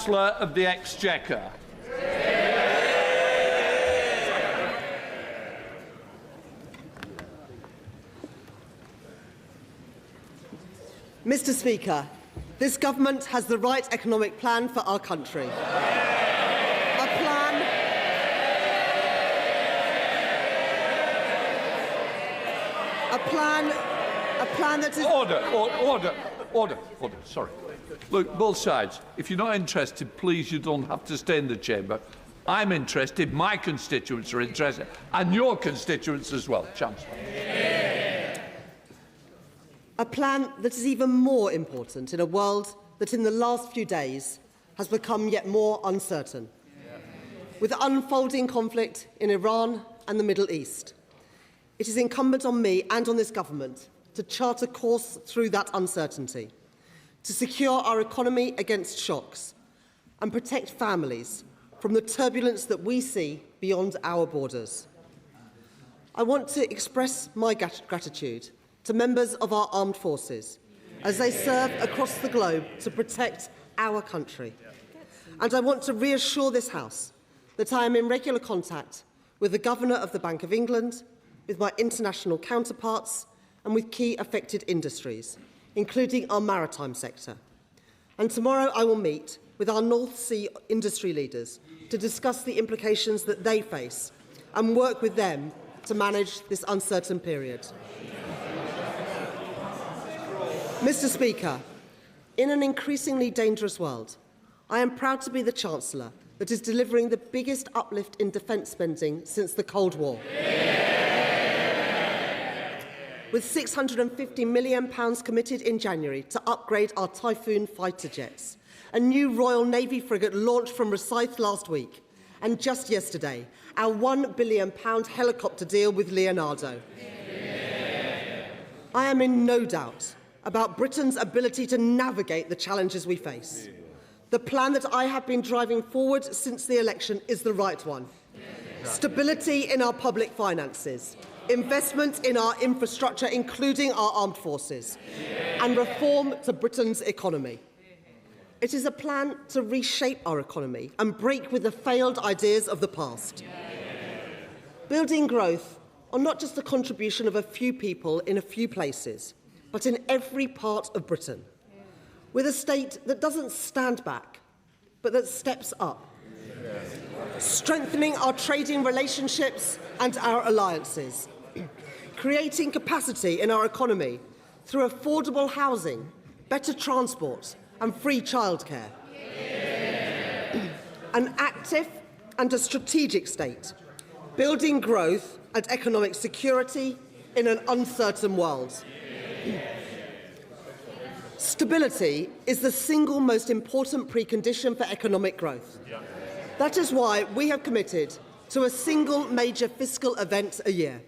Chancellor of the Exchequer. Mr. Speaker, this government has the right economic plan for our country. A plan that is... Order. Sorry. Look, both sides, if you're not interested, please, you don't have to stay in the chamber. I'm interested, my constituents are interested, and your constituents as well. Chancellor. A plan that is even more important in a world that in the last few days has become yet more uncertain. With unfolding conflict in Iran and the Middle East, it is incumbent on me and on this government to chart a course through that uncertainty, to secure our economy against shocks and protect families from the turbulence that we see beyond our borders. I want to express my gratitude to members of our armed forces as they serve across the globe to protect our country. And I want to reassure this House that I am in regular contact with the Governor of the Bank of England, with my international counterparts and with key affected industries, including our maritime sector. And tomorrow I will meet with our North Sea industry leaders to discuss the implications that they face and work with them to manage this uncertain period. Mr. Speaker, in an increasingly dangerous world, I am proud to be the Chancellor that is delivering the biggest uplift in defence spending since the Cold War. With £650 million committed in January to upgrade our Typhoon fighter jets, a new Royal Navy frigate launched from Rosyth last week, and just yesterday, our £1 billion helicopter deal with Leonardo. I am in no doubt about Britain's ability to navigate the challenges we face. The plan that I have been driving forward since the election is the right one. Stability in our public finances, investment in our infrastructure, including our armed forces, and reform to Britain's economy. It is a plan to reshape our economy and break with the failed ideas of the past. Building growth are not just the contribution of a few people in a few places, but in every part of Britain, with a state that doesn't stand back, but that steps up, strengthening our trading relationships and our alliances, creating capacity in our economy through affordable housing, better transport and free childcare. An active and a strategic state, building growth and economic security in an uncertain world. Stability is the single most important precondition for economic growth. That is why we have committed to a single major fiscal event a year,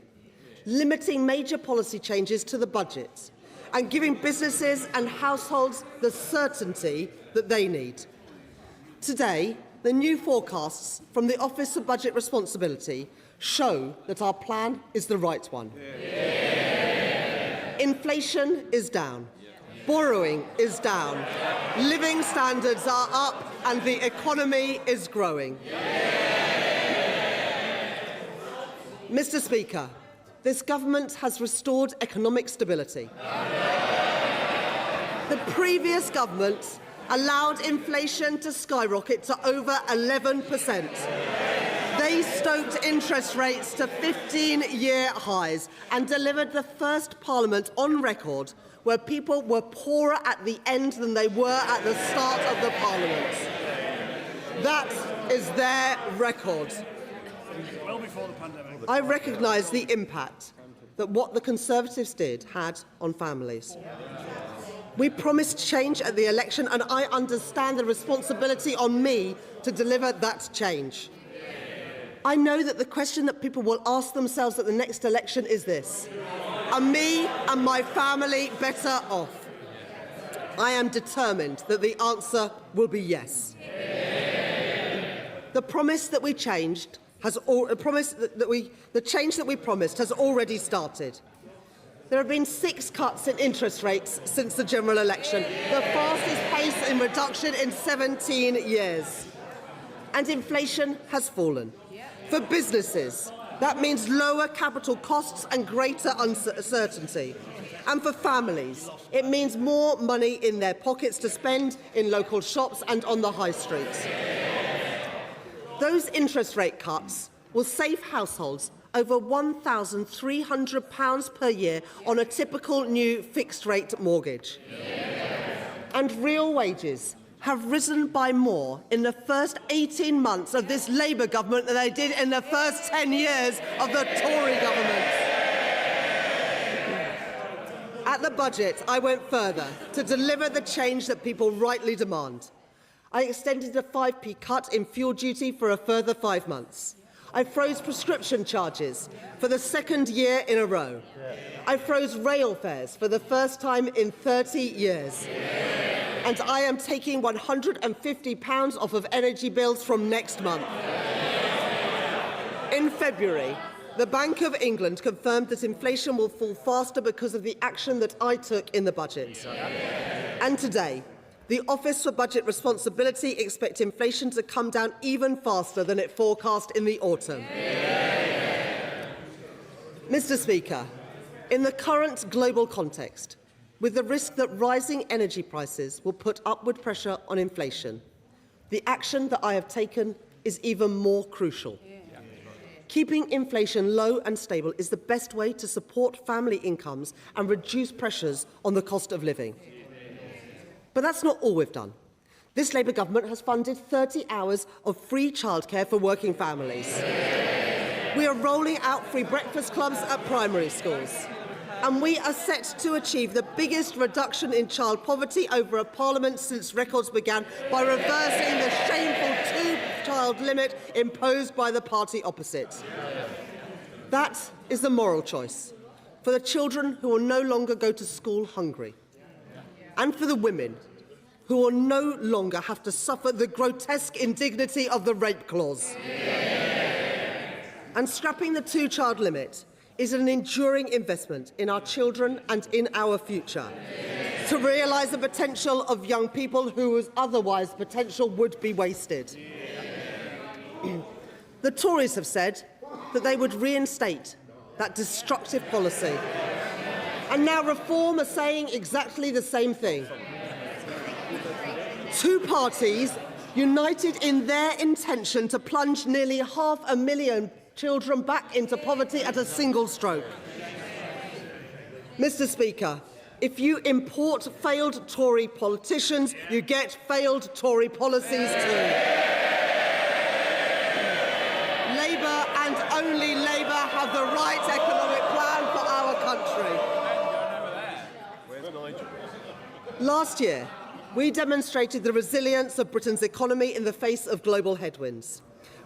limiting major policy changes to the budget and giving businesses and households the certainty that they need. Today, the new forecasts from the Office of Budget Responsibility show that our plan is the right one. Inflation is down. Borrowing is down. Living standards are up and the economy is growing. Mr. Speaker, this government has restored economic stability. The previous government allowed inflation to skyrocket to over 11%. They stoked interest rates to 15-year highs and delivered the first parliament on record where people were poorer at the end than they were at the start of the parliament. That is their record. Well before the pandemic. I recognise the impact that what the Conservatives did had on families. We promised change at the election, and I understand the responsibility on me to deliver that change. I know that the question that people will ask themselves at the next election is this: are me and my family better off? I am determined that the answer will be yes. The promise that we changed the change that we promised has already started. There have been 6 cuts in interest rates since the general election, the fastest pace in reduction in 17 years. And inflation has fallen. For businesses, that means lower capital costs and greater uncertainty. And for families, it means more money in their pockets to spend in local shops and on the high streets. Those interest rate cuts will save households over £1,300 per year on a typical new fixed-rate mortgage. And real wages have risen by more in the first 18 months of this Labour government than they did in the first 10 years of the Tory government. At the budget, I went further to deliver the change that people rightly demand. I extended the 5p cut in fuel duty for a further 5 months. I froze prescription charges for the 2nd year in a row. I froze rail fares for the first time in 30 years. And I am taking £150 off of energy bills from next month. In February, the Bank of England confirmed that inflation will fall faster because of the action that I took in the budget. And today, the Office for Budget Responsibility expects inflation to come down even faster than it forecast in the autumn. Mr. Speaker, in the current global context, with the risk that rising energy prices will put upward pressure on inflation, the action that I have taken is even more crucial. Keeping inflation low and stable is the best way to support family incomes and reduce pressures on the cost of living. But that's not all we've done. This Labour government has funded 30 hours of free childcare for working families. We are rolling out free breakfast clubs at primary schools. And we are set to achieve the biggest reduction in child poverty over a parliament since records began by reversing the shameful 2-child limit imposed by the party opposite. That is the moral choice for the children who will no longer go to school hungry, and for the women who will no longer have to suffer the grotesque indignity of the rape clause. And scrapping the 2-child limit is an enduring investment in our children and in our future, to realise the potential of young people whose otherwise potential would be wasted. The Tories have said that they would reinstate that destructive policy. And now Reform are saying exactly the same thing. 2 parties united in their intention to plunge nearly 500,000 children back into poverty at a single stroke. Mr. Speaker, if you import failed Tory politicians, you get failed Tory policies too. Labour and only Labour have the right economic plan for our country. Last year, we demonstrated the resilience of Britain's economy in the face of global headwinds,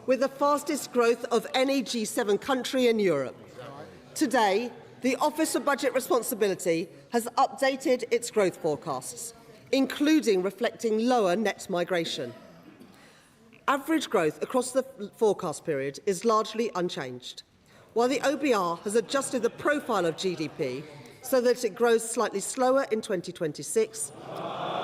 with the fastest growth of any G7 country in Europe. Today, the Office for Budget Responsibility has updated its growth forecasts, including reflecting lower net migration. Average growth across the forecast period is largely unchanged, while the OBR has adjusted the profile of GDP so that it grows slightly slower in 2026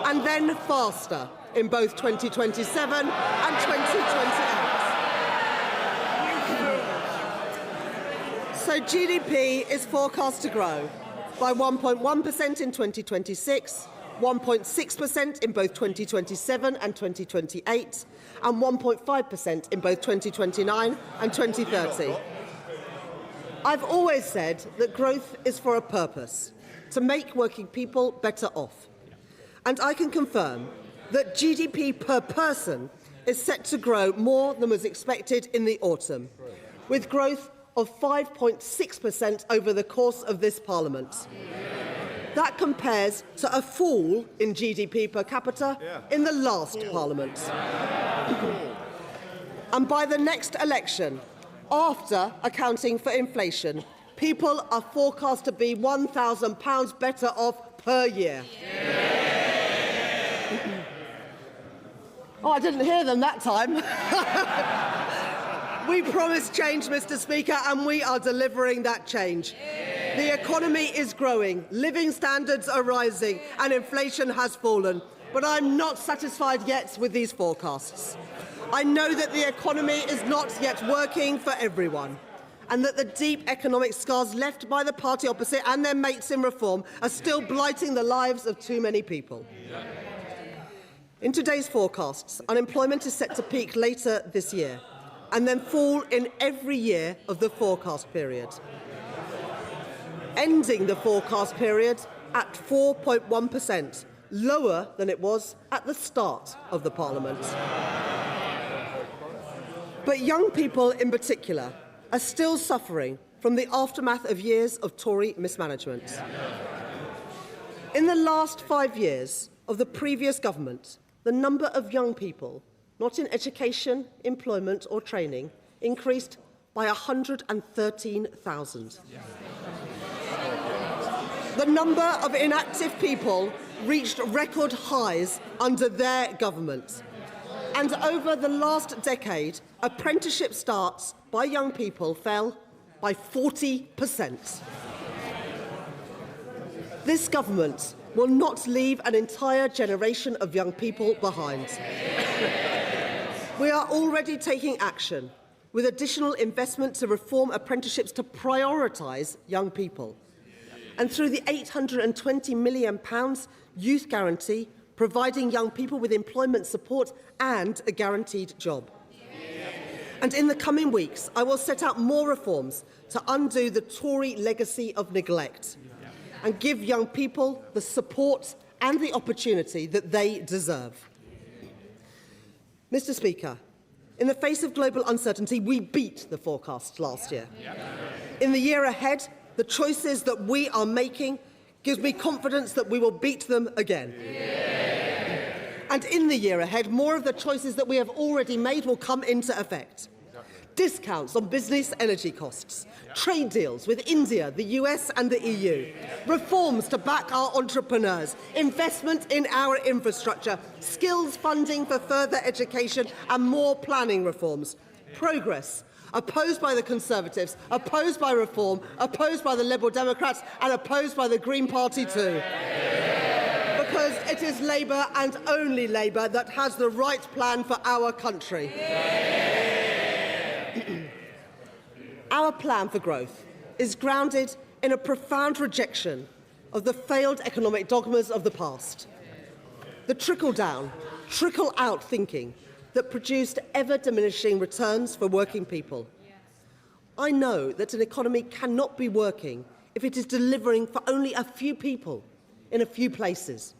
and then faster in both 2027 and 2028. So GDP is forecast to grow by 1.1% in 2026, 1.6% in both 2027 and 2028, and 1.5% in both 2029 and 2030. I've always said that growth is for a purpose, to make working people better off. And I can confirm that GDP per person is set to grow more than was expected in the autumn, with growth of 5.6% over the course of this Parliament. That compares to a fall in GDP per capita in the last Parliament. And by the next election, after accounting for inflation, people are forecast to be £1,000 better off per year. Oh, I didn't hear them that time. We promised change, Mr. Speaker, and we are delivering that change. The economy is growing, living standards are rising, and inflation has fallen. But I'm not satisfied yet with these forecasts. I know that the economy is not yet working for everyone, and that the deep economic scars left by the party opposite and their mates in reform are still blighting the lives of too many people. In today's forecasts, unemployment is set to peak later this year and then fall in every year of the forecast period, ending the forecast period at 4.1%, lower than it was at the start of the Parliament. But young people in particular are still suffering from the aftermath of years of Tory mismanagement. In the last 5 years of the previous government, the number of young people not in education, employment or training increased by 113,000. The number of inactive people reached record highs under their government. And over the last decade, apprenticeship starts by young people fell by 40%. This government will not leave an entire generation of young people behind. We are already taking action with additional investment to reform apprenticeships to prioritise young people. And through the £820 million Youth Guarantee, providing young people with employment support and a guaranteed job. And in the coming weeks, I will set out more reforms to undo the Tory legacy of neglect and give young people the support and the opportunity that they deserve. Mr. Speaker, in the face of global uncertainty, we beat the forecasts last year. In the year ahead, the choices that we are making gives me confidence that we will beat them again. And in the year ahead, more of the choices that we have already made will come into effect. Discounts on business energy costs, trade deals with India, the US and the EU, reforms to back our entrepreneurs, investment in our infrastructure, skills funding for further education and more planning reforms. Progress opposed by the Conservatives, opposed by Reform, opposed by the Liberal Democrats and opposed by the Green Party too. Because it is Labour and only Labour that has the right plan for our country. Our plan for growth is grounded in a profound rejection of the failed economic dogmas of the past. The trickle-down, trickle-out thinking that produced ever-diminishing returns for working people. I know that an economy cannot be working if it is delivering for only a few people in a few places.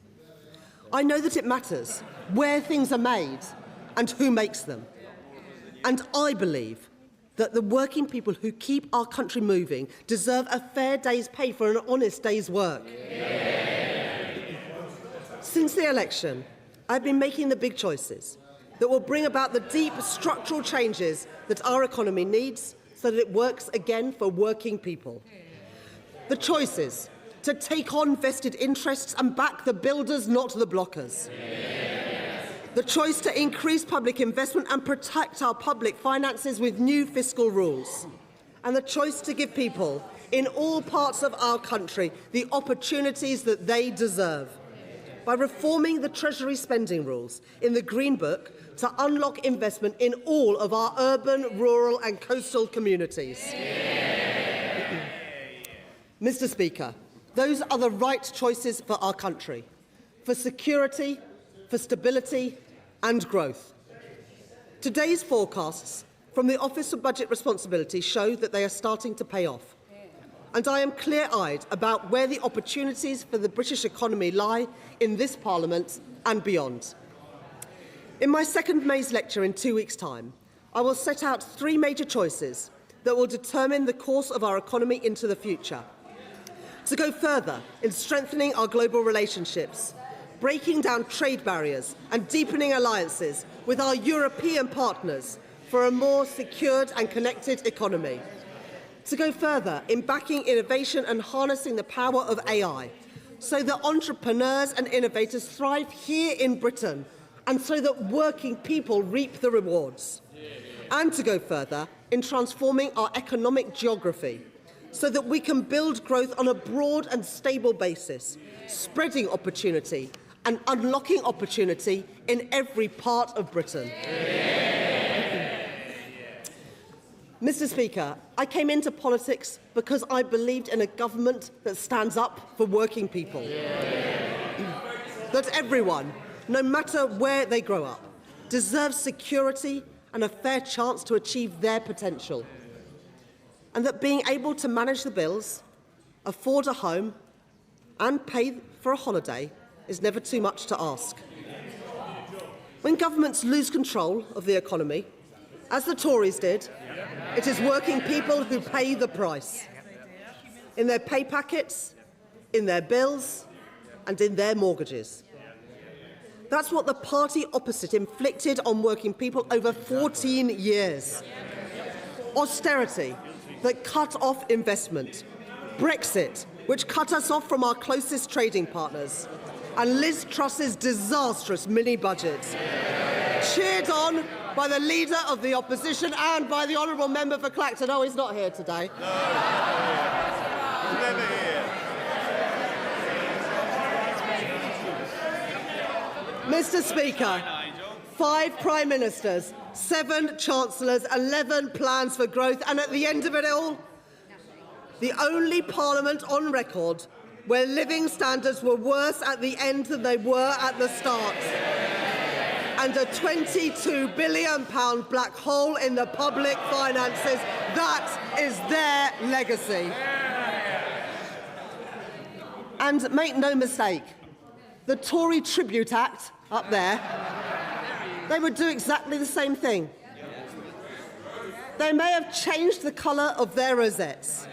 I know that it matters where things are made and who makes them. And I believe that the working people who keep our country moving deserve a fair day's pay for an honest day's work. Since the election, I've been making the big choices that will bring about the deep structural changes that our economy needs so that it works again for working people. The choices to take on vested interests and back the builders, not the blockers. The choice to increase public investment and protect our public finances with new fiscal rules. And the choice to give people in all parts of our country the opportunities that they deserve. By reforming the Treasury spending rules in the Green Book to unlock investment in all of our urban, rural and coastal communities. Mr. Speaker, those are the right choices for our country, for security, for stability and growth. Today's forecasts from the Office of Budget Responsibility show that they are starting to pay off. And I am clear-eyed about where the opportunities for the British economy lie in this Parliament and beyond. In my second May's lecture in 2 weeks' time, I will set out 3 major choices that will determine the course of our economy into the future. To go further in strengthening our global relationships, breaking down trade barriers and deepening alliances with our European partners for a more secured and connected economy. To go further in backing innovation and harnessing the power of AI, so that entrepreneurs and innovators thrive here in Britain and so that working people reap the rewards. And to go further in transforming our economic geography, so that we can build growth on a broad and stable basis, spreading opportunity and unlocking opportunity in every part of Britain. Mr. Speaker, I came into politics because I believed in a government that stands up for working people. That everyone, no matter where they grow up, deserves security and a fair chance to achieve their potential. And that being able to manage the bills, afford a home and pay for a holiday is never too much to ask. When governments lose control of the economy, as the Tories did, it is working people who pay the price in their pay packets, in their bills and in their mortgages. That's what the party opposite inflicted on working people over 14 years. Austerity that cut off investment, Brexit, which cut us off from our closest trading partners, and Liz Truss's disastrous mini-budget, cheered on by the Leader of the Opposition and by the Honourable Member for Clacton. Oh, he's not here today. No, he's never here. Mr. Speaker, 5 Prime Ministers, 7 Chancellors, 11 plans for growth, and at the end of it all, the only Parliament on record where living standards were worse at the end than they were at the start, and a £22 billion black hole in the public finances. That is their legacy. And make no mistake, the Tory Tribute Act up there, they would do exactly the same thing. They may have changed the colour of their rosettes,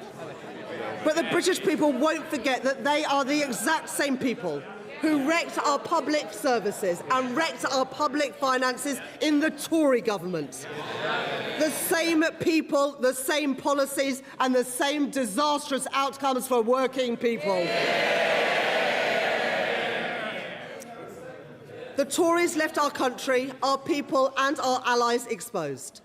but the British people won't forget that they are the exact same people who wrecked our public services and wrecked our public finances in the Tory government. The same people, the same policies and the same disastrous outcomes for working people. The Tories left our country, our people and our allies exposed.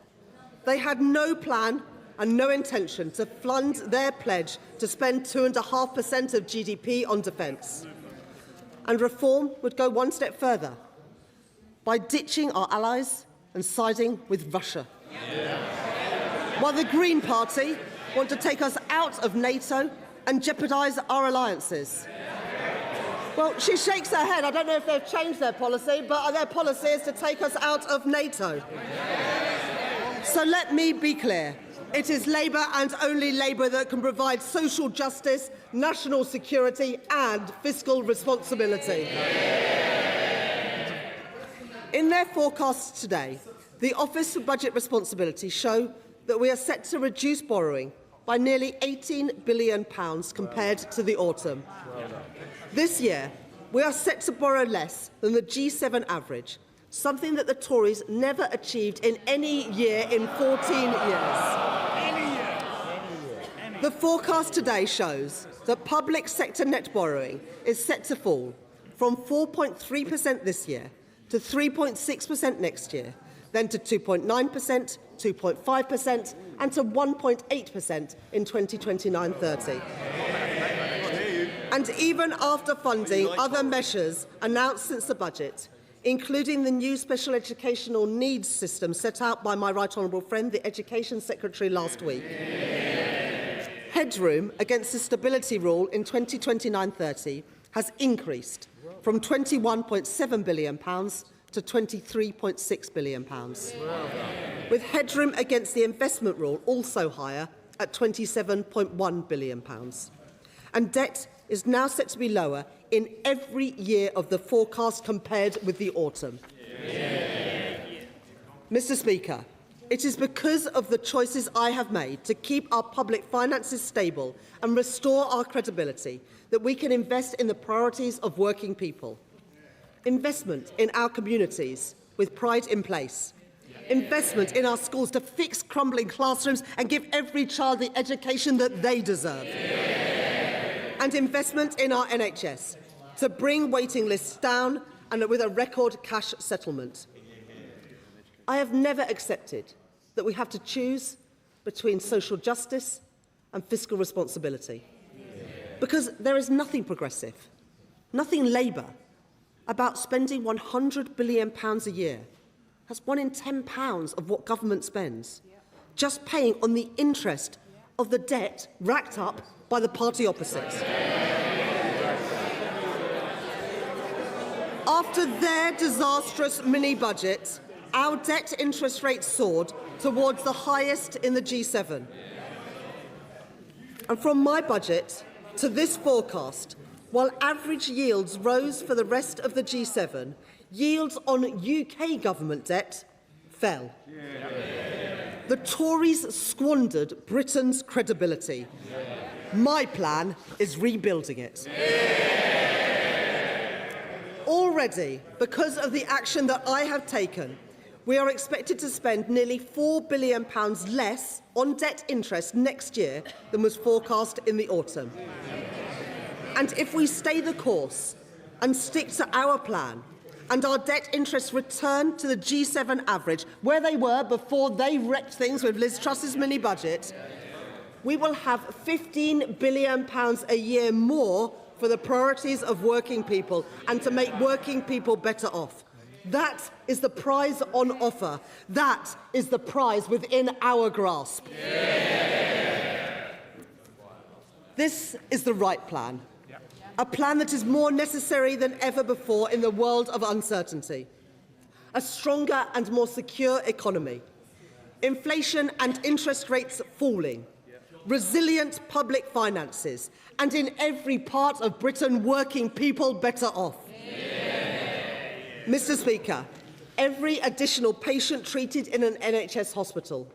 They had no plan and no intention to fund their pledge to spend 2.5% of GDP on defence. And reform would go one step further by ditching our allies and siding with Russia. While the Green Party want to take us out of NATO and jeopardise our alliances. Well, she shakes her head. I don't know if they've changed their policy, but their policy is to take us out of NATO. So let me be clear. It is Labour and only Labour that can provide social justice, national security and fiscal responsibility. In their forecasts today, the Office for Budget Responsibility show that we are set to reduce borrowing by nearly £18 billion compared to the autumn. This year, we are set to borrow less than the G7 average, something that the Tories never achieved in any year in 14 years. The forecast today shows that public sector net borrowing is set to fall from 4.3% this year to 3.6% next year, then to 2.9%, 2.5% and to 1.8% in 2029-30. And even after funding other measures announced since the budget, including the new special educational needs system set out by my right honourable friend, the Education Secretary, last week, headroom against the stability rule in 2029-30 has increased from £21.7 billion to £23.6 billion, with headroom against the investment rule also higher at £27.1 billion. And debt is now set to be lower in every year of the forecast compared with the autumn. Mr. Speaker, it is because of the choices I have made to keep our public finances stable and restore our credibility that we can invest in the priorities of working people. Investment in our communities with pride in place. Investment in our schools to fix crumbling classrooms and give every child the education that they deserve. And investment in our NHS to bring waiting lists down and with a record cash settlement. I have never accepted that we have to choose between social justice and fiscal responsibility. Because there is nothing progressive, nothing Labour, about spending £100 billion a year. That's £1 in £10 of what government spends, just paying on the interest of the debt racked up by the party opposite. After their disastrous mini-budget, our debt interest rate soared towards the highest in the G7. And from my budget to this forecast, while average yields rose for the rest of the G7, yields on UK government debt fell. The Tories squandered Britain's credibility. My plan is rebuilding it. Already, because of the action that I have taken, we are expected to spend nearly £4 billion less on debt interest next year than was forecast in the autumn. And if we stay the course and stick to our plan, and our debt interests return to the G7 average, where they were before they wrecked things with Liz Truss's mini-budget, we will have £15 billion a year more for the priorities of working people and to make working people better off. That is the prize on offer. That is the prize within our grasp. This is the right plan. A plan that is more necessary than ever before in the world of uncertainty. A stronger and more secure economy. Inflation and interest rates falling. Resilient public finances. And in every part of Britain, working people better off. Mr. Speaker, every additional patient treated in an NHS hospital,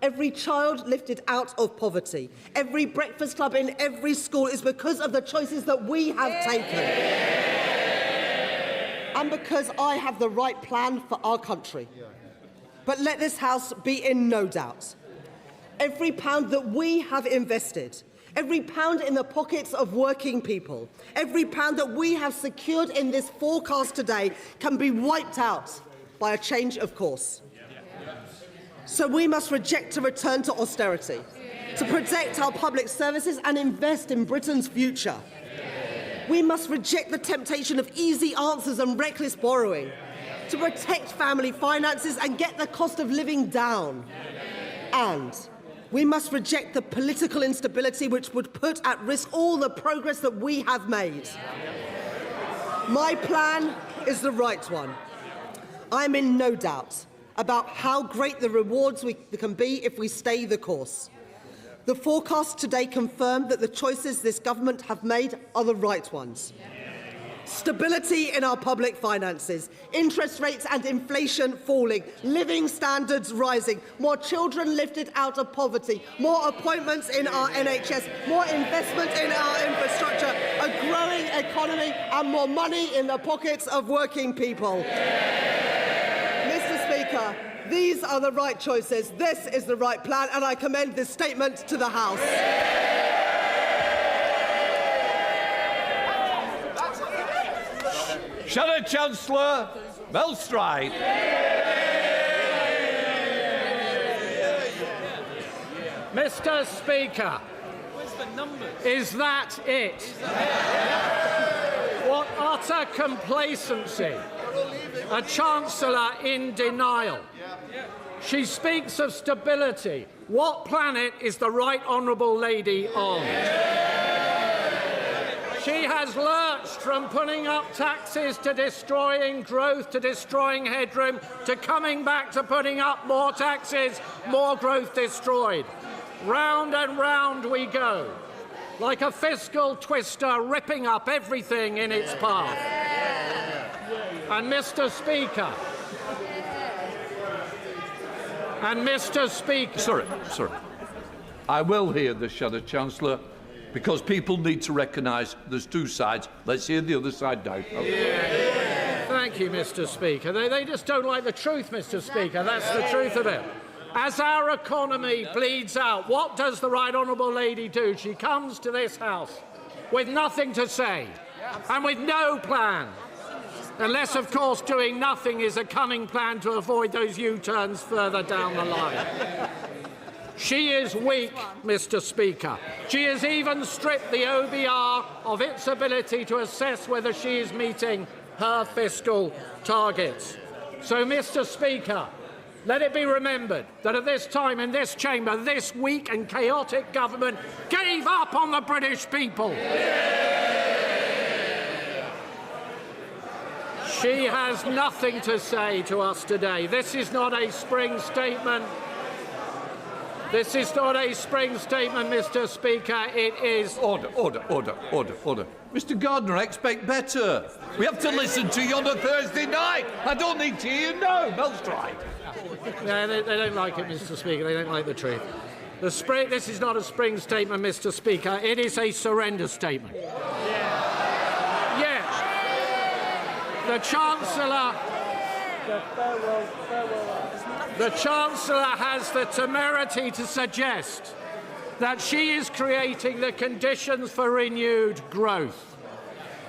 every child lifted out of poverty, every breakfast club in every school is because of the choices that we have taken. And because I have the right plan for our country. But let this House be in no doubt. Every pound that we have invested, every pound in the pockets of working people, every pound that we have secured in this forecast today can be wiped out by a change of course. So we must reject a return to austerity, to protect our public services and invest in Britain's future. We must reject the temptation of easy answers and reckless borrowing, to protect family finances and get the cost of living down. And we must reject the political instability which would put at risk all the progress that we have made. My plan is the right one. I am in no doubt about how great the rewards can be if we stay the course. The forecasts today confirm that the choices this government have made are the right ones. Stability in our public finances, interest rates and inflation falling, living standards rising, more children lifted out of poverty, more appointments in our NHS, more investment in our infrastructure, a growing economy and more money in the pockets of working people. Mr. Speaker, these are the right choices. This is the right plan, and I commend this statement to the House. Shadow Chancellor Belstride. Mr. Speaker, is that it? What utter complacency. A Chancellor in denial. She speaks of stability. What planet is the right honourable lady on? She has lurched from putting up taxes to destroying growth, to destroying headroom, to coming back to putting up more taxes, more growth destroyed. Round and round we go, like a fiscal twister ripping up everything in its path. And Mr. Speaker, Sorry. I will hear the Shadow Chancellor, because people need to recognise there's two sides. Let's hear the other side now. Thank you, Mr. Speaker. They just don't like the truth, Mr. Speaker. That's the truth of it. As our economy bleeds out, what does the right honourable lady do? She comes to this House with nothing to say and with no plan. Unless, of course, doing nothing is a cunning plan to avoid those U-turns further down the line. She is weak, Mr. Speaker. She has even stripped the OBR of its ability to assess whether she is meeting her fiscal targets. So, Mr. Speaker, let it be remembered that at this time in this chamber, this weak and chaotic government gave up on the British people. She has nothing to say to us today. This is not a spring statement. This is not a spring statement, Mr. Speaker. It is... Order. Mr. Gardner, I expect better. We have to listen to you on a Thursday night. I don't need to hear no. Belstride. No, they don't like it, Mr. Speaker. They don't like the truth. This is not a spring statement, Mr. Speaker. It is a surrender statement. Yes. The Chancellor has the temerity to suggest that she is creating the conditions for renewed growth.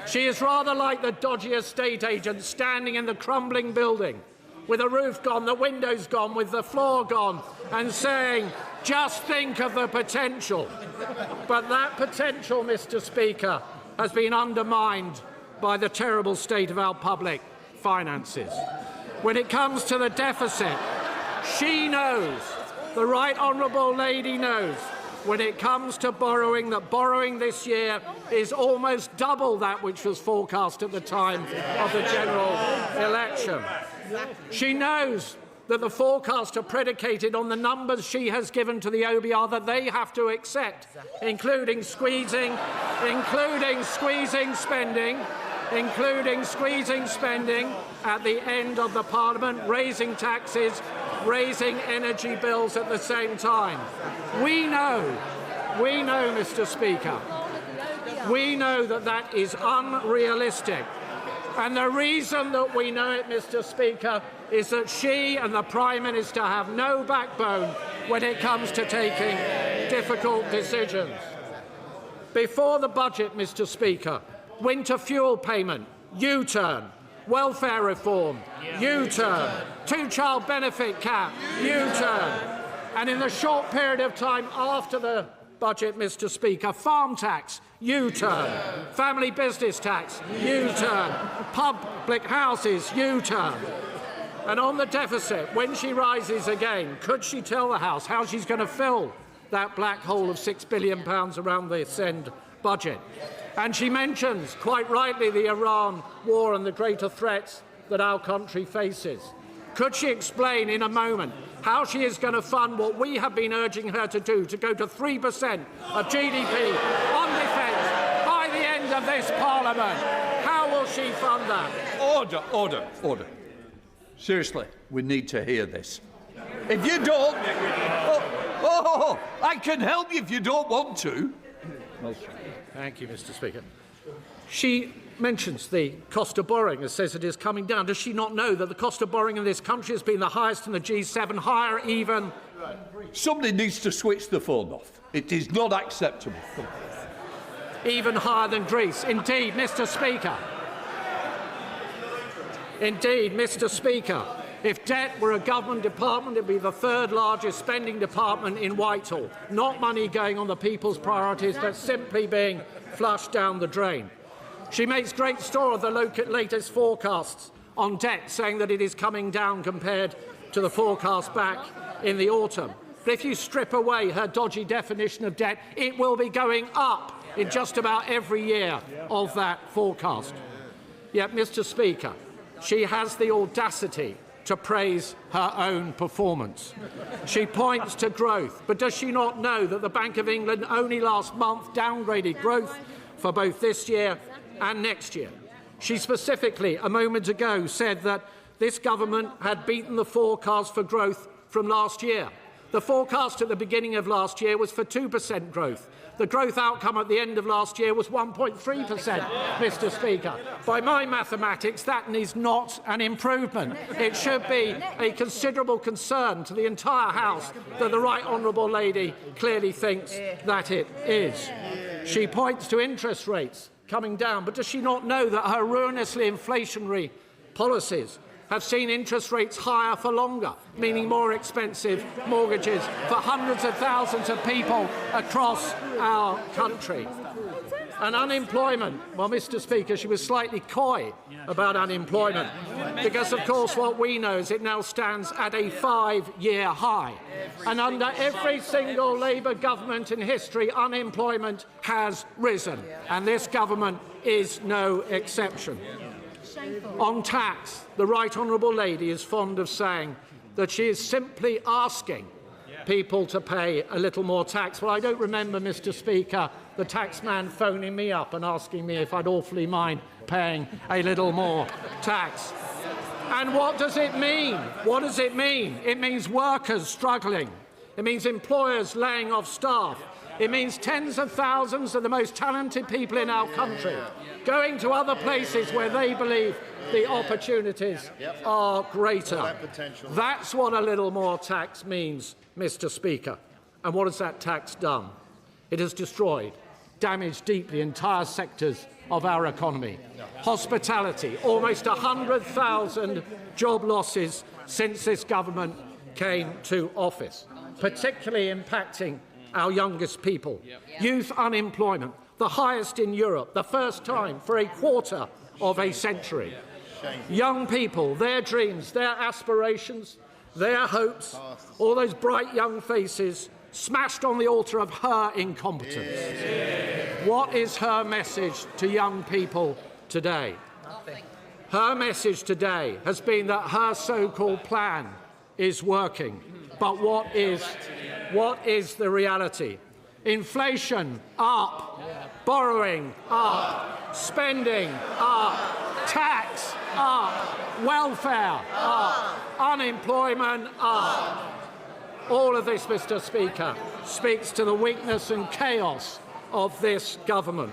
She is rather like the dodgy estate agent standing in the crumbling building with the roof gone, the windows gone, with the floor gone, and saying, just think of the potential. But that potential, Mr. Speaker, has been undermined by the terrible state of our public finances. When it comes to the deficit, she knows, the Right Honourable Lady knows, when it comes to borrowing, that borrowing this year is almost double that which was forecast at the time of the general election. She knows that the forecasts are predicated on the numbers she has given to the OBR that they have to accept, including squeezing spending at the end of the Parliament, raising taxes, raising energy bills at the same time. We know, Mr. Speaker, we know that that is unrealistic. And the reason that we know it, Mr. Speaker, is that she and the Prime Minister have no backbone when it comes to taking difficult decisions. Before the budget, Mr. Speaker, winter fuel payment, U-turn. Welfare reform, U-turn. Two-child benefit cap, U-turn. And in the short period of time after the budget, Mr. Speaker, farm tax, U-turn. Family business tax, U-turn. Public houses, U-turn. And on the deficit, when she rises again, could she tell the House how she's going to fill that black hole of £6 billion around this end budget? And she mentions, quite rightly, the Iran war and the greater threats that our country faces. Could she explain in a moment how she is going to fund what we have been urging her to do, to go to 3% of GDP on defence by the end of this Parliament? How will she fund that? Order. Seriously, we need to hear this. If you don't... I can help you if you don't want to. Thank you, Mr. Speaker. She mentions the cost of borrowing and says it is coming down. Does she not know that the cost of borrowing in this country has been the highest in the G7, higher even... Somebody needs to switch the phone off. It is not acceptable. Even higher than Greece. Indeed, Mr. Speaker, if debt were a government department, it would be the third largest spending department in Whitehall. Not money going on the people's priorities, but simply being flushed down the drain. She makes great store of the latest forecasts on debt, saying that it is coming down compared to the forecast back in the autumn. But if you strip away her dodgy definition of debt, it will be going up in just about every year of that forecast. Yet, Mr. Speaker, she has the audacity to praise her own performance. She points to growth, but does she not know that the Bank of England only last month downgraded growth for both this year and next year? She specifically, a moment ago, said that this government had beaten the forecast for growth from last year. The forecast at the beginning of last year was for 2% growth. The growth outcome at the end of last year was 1.3%, Mr. Speaker. By my mathematics, that is not an improvement. It should be a considerable concern to the entire House that the Right Honourable Lady clearly thinks that it is. She points to interest rates coming down, but does she not know that her ruinously inflationary policies have seen interest rates higher for longer, meaning more expensive mortgages for hundreds of thousands of people across our country. And unemployment, well, Mr. Speaker, she was slightly coy about unemployment because, of course, what we know is it now stands at a 5-year high. And under every single Labour government in history, unemployment has risen. And this government is no exception. On tax, the Right Honourable Lady is fond of saying that she is simply asking people to pay a little more tax. Well, I don't remember, Mr. Speaker, the taxman phoning me up and asking me if I'd awfully mind paying a little more tax. And what does it mean? What does it mean? It means workers struggling. It means employers laying off staff. It means tens of thousands of the most talented people in our country going to other places where they believe the opportunities are greater. That's what a little more tax means, Mr. Speaker. And what has that tax done? It has destroyed, damaged deeply entire sectors of our economy. Hospitality, almost 100,000 job losses since this government came to office, particularly impacting our youngest people. Youth unemployment, the highest in Europe, the first time for a quarter of a century. Young people, their dreams, their aspirations, their hopes, all those bright young faces smashed on the altar of her incompetence. What is her message to young people today? Her message today has been that her so-called plan is working. But what is the reality? Inflation up, borrowing up, spending up, tax up, welfare up, unemployment up. All of this, Mr. Speaker, speaks to the weakness and chaos of this government.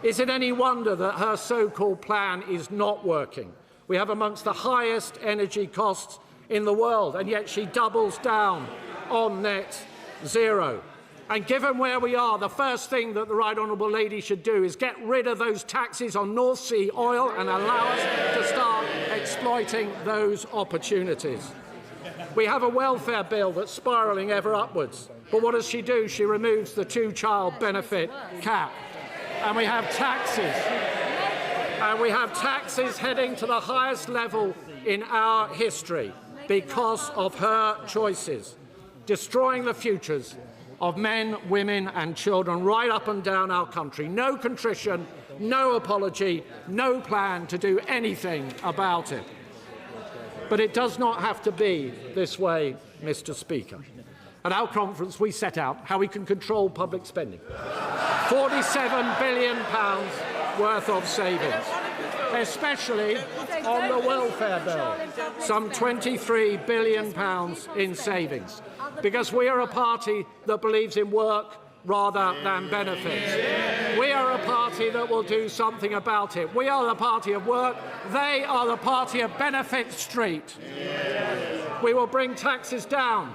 Is it any wonder that her so-called plan is not working? We have amongst the highest energy costs in the world, and yet she doubles down on net zero. And given where we are, the first thing that the Right Honourable Lady should do is get rid of those taxes on North Sea oil and allow us to start exploiting those opportunities. We have a welfare bill that's spiralling ever upwards. But what does she do? She removes the two-child benefit cap. And we have taxes. And we have taxes heading to the highest level in our history because of her choices, destroying the futures of men, women and children right up and down our country. No contrition, no apology, no plan to do anything about it. But it does not have to be this way, Mr. Speaker. At our conference, we set out how we can control public spending. £47 billion worth of savings, especially on the welfare bill. Some £23 billion in savings. Because we are a party that believes in work rather than benefits. We are a party that will do something about it. We are the party of work. They are the party of Benefit Street. We will bring taxes down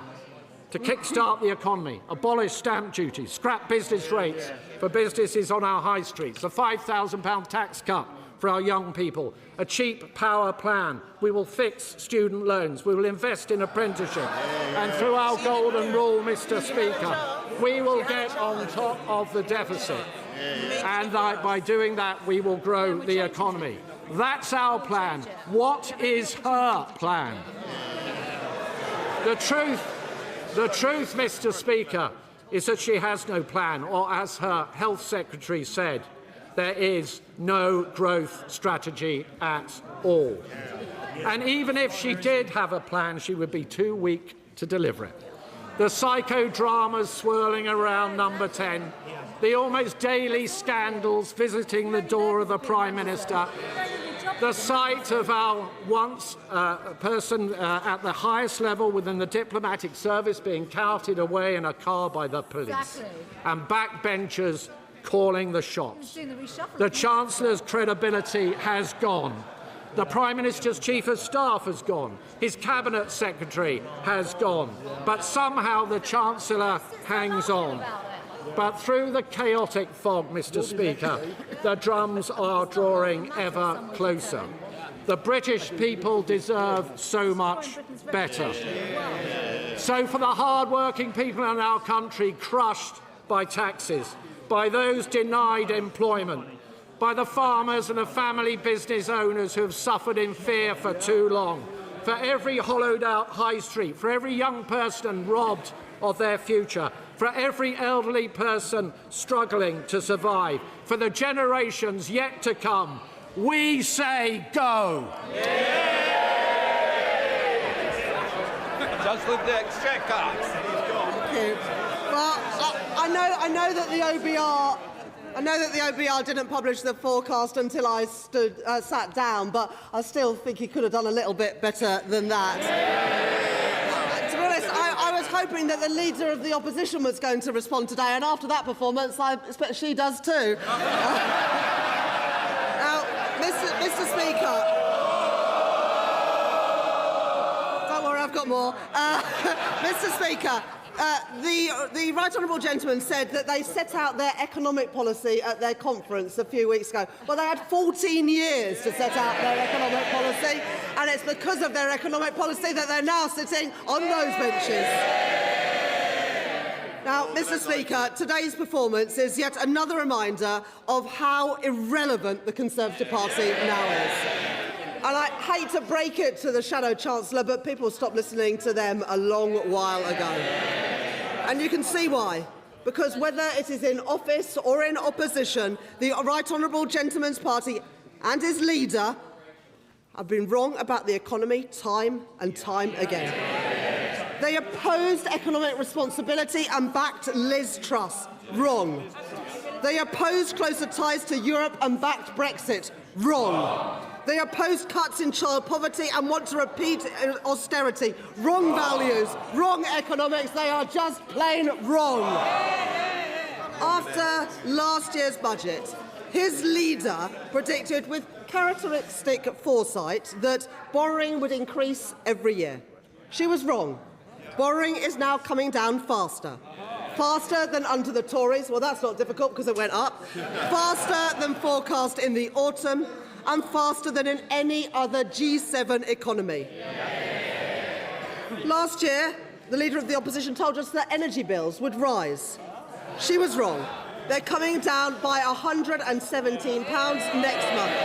to kickstart the economy, abolish stamp duty, scrap business rates for businesses on our high streets, a £5,000 tax cut for our young people, a cheap power plan. We will fix student loans. We will invest in apprenticeship. And through our golden rule, Mr. Speaker, we will get on top of the deficit. And by doing that, we will grow the economy. That's our plan. What is her plan? The truth, Mr. Speaker, is that she has no plan, or as her Health Secretary said, there is no growth strategy at all. And even if she did have a plan, she would be too weak to deliver it. The psychodramas swirling around Number 10, the almost daily scandals visiting the door of the Prime Minister, the sight of our once person at the highest level within the diplomatic service being carted away in a car by the police, and backbenchers calling the shots. The Chancellor's credibility has gone. The Prime Minister's Chief of Staff has gone. His Cabinet Secretary has gone. But somehow the Chancellor hangs on. But through the chaotic fog, Mr. Speaker, the drums are drawing ever closer. The British people deserve so much better. So for the hard-working people in our country crushed by taxes, by those denied employment, by the farmers and the family business owners who have suffered in fear for too long, for every hollowed-out high street, for every young person robbed of their future, for every elderly person struggling to survive, for the generations yet to come, we say go. Chancellor of the Exchequer. Thank you. Well, I know that the OBR. I know that the OBR didn't publish the forecast until I sat down, but I still think he could have done a little bit better than that. To be honest, I was hoping that the Leader of the Opposition was going to respond today, and after that performance, I expect she does too. Now, Mr. Speaker. Don't worry, I've got more. Mr. Speaker. The Right Honourable Gentleman said that they set out their economic policy at their conference a few weeks ago. Well, they had 14 years to set out their economic policy, and it's because of their economic policy that they're now sitting on those benches. Now, Mr. Speaker, today's performance is yet another reminder of how irrelevant the Conservative Party now is. And I hate to break it to the Shadow Chancellor, but people stopped listening to them a long while ago. And you can see why. Because whether it is in office or in opposition, the Right Honourable Gentleman's Party and his leader have been wrong about the economy time and time again. They opposed economic responsibility and backed Liz Truss. Wrong. They opposed closer ties to Europe and backed Brexit. Wrong. They oppose cuts in child poverty and want to repeat austerity. Wrong values, wrong economics. They are just plain wrong. After last year's budget, his leader predicted with characteristic foresight that borrowing would increase every year. She was wrong. Borrowing is now coming down faster. Faster than under the Tories. Well, that's not difficult because it went up. Faster than forecast in the autumn, and faster than in any other G7 economy. Last year, the Leader of the Opposition told us that energy bills would rise. She was wrong. They're coming down by £117 next month.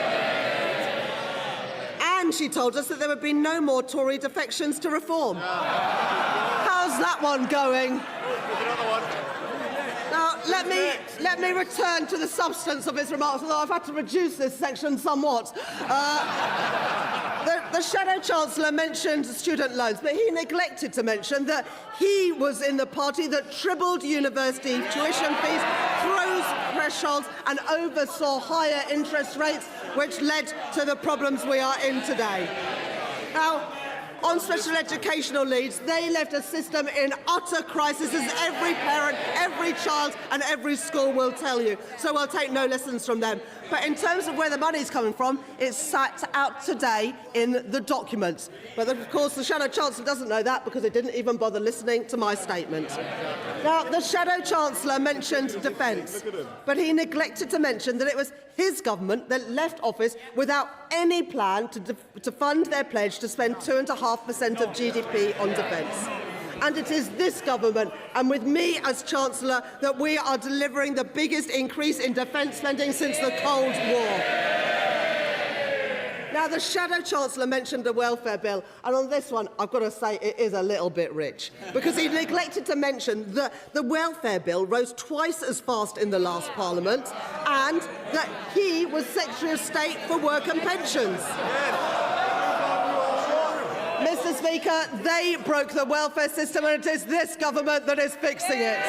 And she told us that there would be no more Tory defections to reform. How's that one going? Now, let me return to the substance of his remarks, although I've had to reduce this section somewhat. The Shadow Chancellor mentioned student loans, but he neglected to mention that he was in the party that tripled university tuition fees, froze thresholds and oversaw higher interest rates, which led to the problems we are in today. Now, on special educational needs, they left a system in utter crisis, as every parent, every child and every school will tell you. So we'll take no lessons from them. But in terms of where the money's coming from, it's sat out today in the documents. But of course, the Shadow Chancellor doesn't know that because he didn't even bother listening to my statement. Now, the Shadow Chancellor mentioned defence, but he neglected to mention that it was his government that left office without any plan to fund their pledge to spend 2.5% of GDP on defence. And it is this government, and with me as Chancellor, that we are delivering the biggest increase in defence spending since the Cold War. Now, the Shadow Chancellor mentioned a welfare bill, and on this one, I've got to say it is a little bit rich, because he neglected to mention that the welfare bill rose twice as fast in the last Parliament, and that he was Secretary of State for Work and Pensions. Mr. Speaker, they broke the welfare system, and it is this government that is fixing it.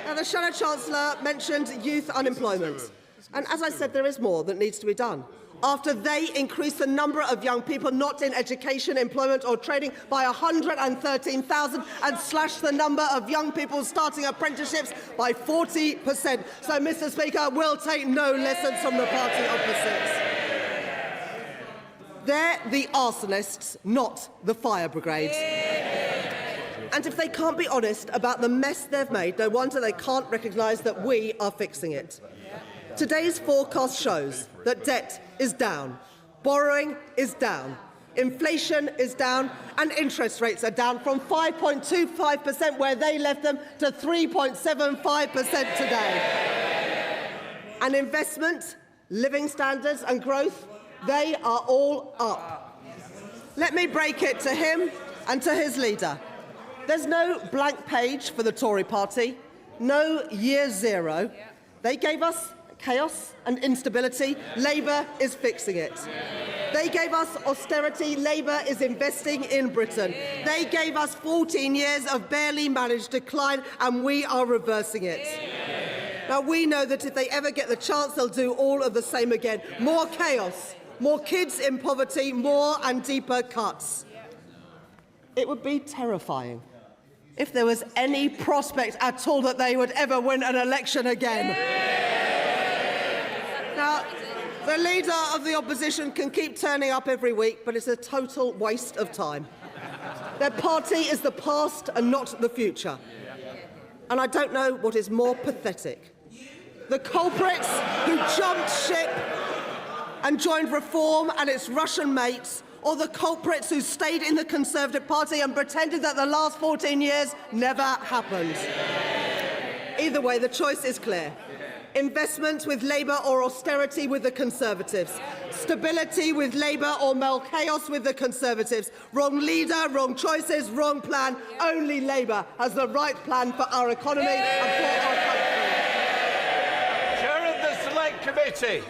Now, the Shadow Chancellor mentioned youth unemployment. And as I said, there is more that needs to be done. After they increased the number of young people not in education, employment or trading by 113,000 and slashed the number of young people starting apprenticeships by 40%. So, Mr. Speaker, we'll take no lessons from the party opposites. They're the arsonists, not the fire brigade. And if they can't be honest about the mess they've made, no wonder they can't recognise that we are fixing it. Today's forecast shows that debt is down, borrowing is down, inflation is down, and interest rates are down from 5.25% where they left them to 3.75% today. And investment, living standards and growth, they are all up. Let me break it to him and to his leader. There's no blank page for the Tory party, no year zero. They gave us chaos and instability. Labour is fixing it. They gave us austerity. Labour is investing in Britain. They gave us 14 years of barely managed decline, and we are reversing it. Now, we know that if they ever get the chance, they'll do all of the same again. More chaos, more kids in poverty, more and deeper cuts. It would be terrifying if there was any prospect at all that they would ever win an election again. Now, the leader of the opposition can keep turning up every week, but it's a total waste of time. Their party is the past and not the future. And I don't know what is more pathetic. The culprits who jumped ship and joined Reform and its Russian mates, or the culprits who stayed in the Conservative Party and pretended that the last 14 years never happened. Either way, the choice is clear. Investment with Labour or austerity with the Conservatives. Stability with Labour or more chaos with the Conservatives. Wrong leader, wrong choices, wrong plan. Only Labour has the right plan for our economy and for our country. Chair of the Select Committee.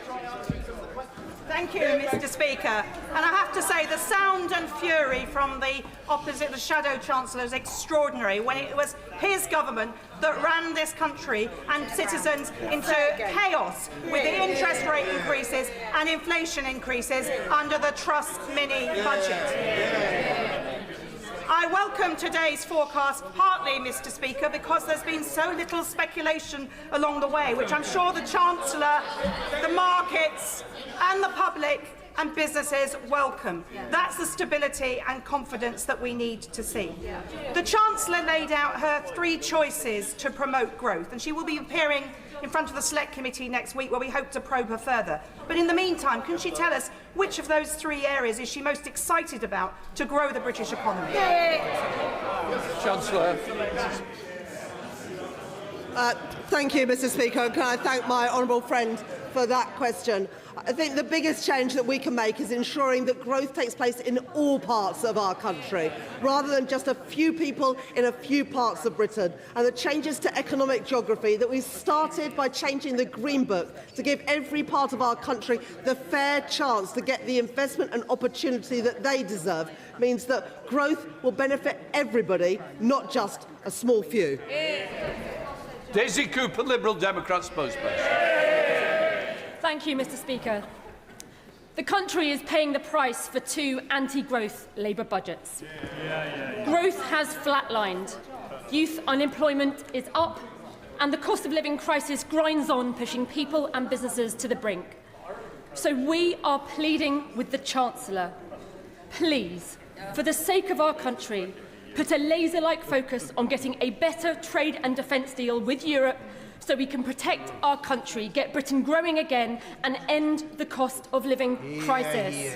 Thank you, Mr. Speaker. And I have to say, the sound and fury from the opposite, the Shadow Chancellor, is extraordinary when it was his government that ran this country and citizens into chaos with the interest rate increases and inflation increases under the Truss mini budget. I welcome today's forecast partly, Mr. Speaker, because there's been so little speculation along the way, which I'm sure the Chancellor, the markets and the public and businesses welcome. That's the stability and confidence that we need to see. The Chancellor laid out her 3 choices to promote growth, and she will be appearing in front of the Select Committee next week, where we hope to probe her further. But in the meantime, can she tell us which of those 3 areas is she most excited about to grow the British economy? Chancellor. Thank you, Mr. Speaker. Can I thank my honourable friend for that question? I think the biggest change that we can make is ensuring that growth takes place in all parts of our country, rather than just a few people in a few parts of Britain. And the changes to economic geography that we started by changing the Green Book to give every part of our country the fair chance to get the investment and opportunity that they deserve means that growth will benefit everybody, not just a small few. Daisy Cooper, Liberal Democrat spokesperson. Thank you, Mr. Speaker. The country is paying the price for 2 anti-growth Labour budgets. Growth has flatlined. Youth unemployment is up, and the cost of living crisis grinds on, pushing people and businesses to the brink. So we are pleading with the Chancellor. Please, for the sake of our country, put a laser-like focus on getting a better trade and defence deal with Europe so we can protect our country, get Britain growing again and end the cost of living crisis.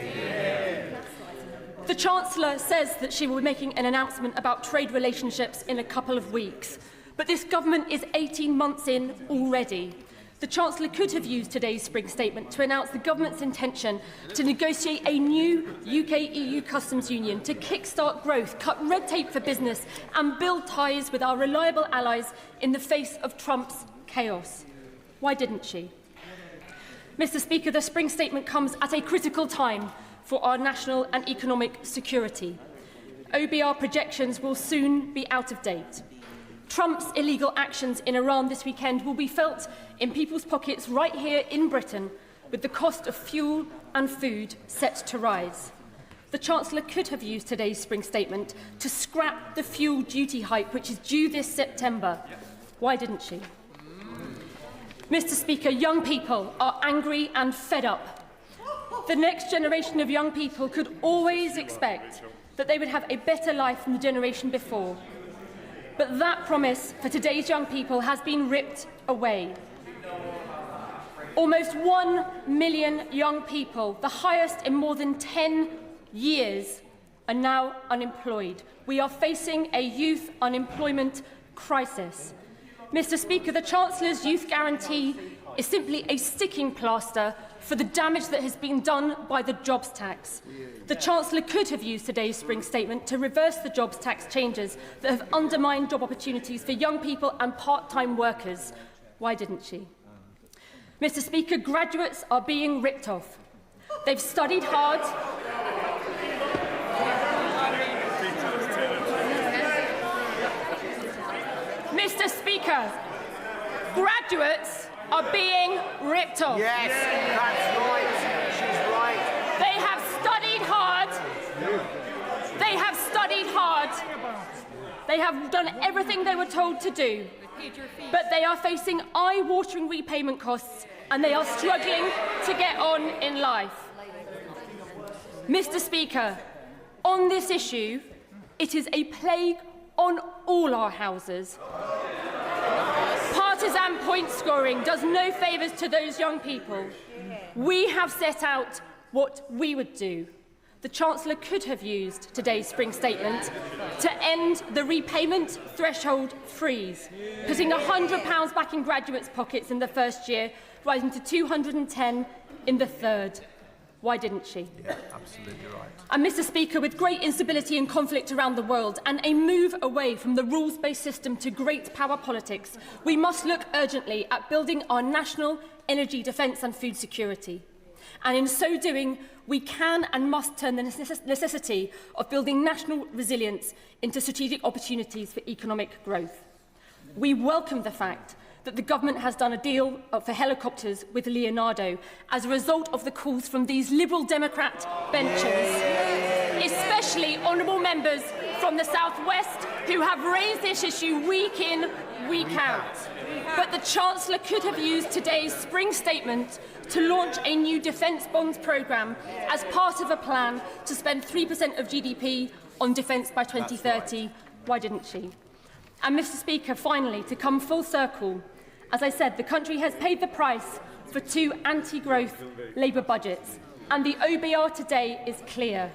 The Chancellor says that she will be making an announcement about trade relationships in a couple of weeks, but this government is 18 months in already. The Chancellor could have used today's spring statement to announce the government's intention to negotiate a new UK-EU customs union to kickstart growth, cut red tape for business and build ties with our reliable allies in the face of Trump's chaos. Why didn't she? Mr. Speaker, the spring statement comes at a critical time for our national and economic security. OBR projections will soon be out of date. Trump's illegal actions in Iran this weekend will be felt in people's pockets right here in Britain, with the cost of fuel and food set to rise. The Chancellor could have used today's spring statement to scrap the fuel duty hike, which is due this September. Why didn't she? Mr. Speaker, young people are angry and fed up. The next generation of young people could always expect that they would have a better life than the generation before. But that promise for today's young people has been ripped away. Almost 1 million young people, the highest in more than 10 years, are now unemployed. We are facing a youth unemployment crisis. Mr. Speaker, the Chancellor's Youth Guarantee is simply a sticking plaster for the damage that has been done by the jobs tax. The Chancellor could have used today's spring statement to reverse the jobs tax changes that have undermined job opportunities for young people and part-time workers. Why didn't she? Mr. Speaker, graduates are being ripped off. They've studied hard. Mr. Speaker, graduates are being ripped off. Yes, that's right. She's right. They have studied hard. They have studied hard. They have done everything they were told to do. But they are facing eye-watering repayment costs and they are struggling to get on in life. Mr. Speaker, on this issue, it is a plague on all our houses. Partisan point scoring does no favours to those young people. We have set out what we would do. The Chancellor could have used today's spring statement to end the repayment threshold freeze, putting £100 back in graduates' pockets in the first year, rising to £210 in the third. Why didn't she? Yeah, absolutely right. And Mr. Speaker, with great instability and conflict around the world and a move away from the rules-based system to great power politics, we must look urgently at building our national energy, defence and food security. And in so doing, we can and must turn the necessity of building national resilience into strategic opportunities for economic growth. We welcome the fact that the government has done a deal for helicopters with Leonardo as a result of the calls from these Liberal Democrat benches, especially honourable members from the South West who have raised this issue week in, week out. But the Chancellor could have used today's spring statement to launch a new defence bonds programme as part of a plan to spend 3% of GDP on defence by 2030. Right. Why didn't she? And Mr. Speaker, finally, to come full circle, as I said, the country has paid the price for 2 anti-growth Labour budgets, and the OBR today is clear.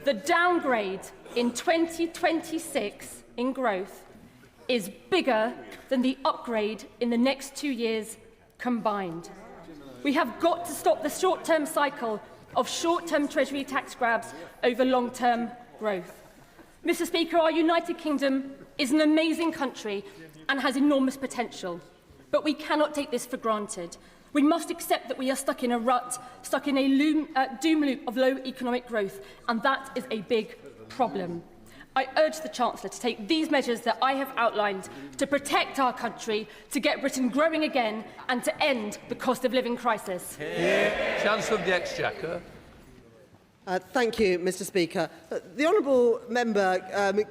The downgrade in 2026 in growth is bigger than the upgrade in the next 2 years combined. We have got to stop the short-term cycle of short-term Treasury tax grabs over long-term growth. Mr. Speaker, our United Kingdom is an amazing country and has enormous potential. But we cannot take this for granted. We must accept that we are stuck in a rut, stuck in a doom loop of low economic growth, and that is a big problem. I urge the Chancellor to take these measures that I have outlined to protect our country, to get Britain growing again, and to end the cost of living crisis. Chancellor of the Exchequer. Thank you, Mr. Speaker. The honourable member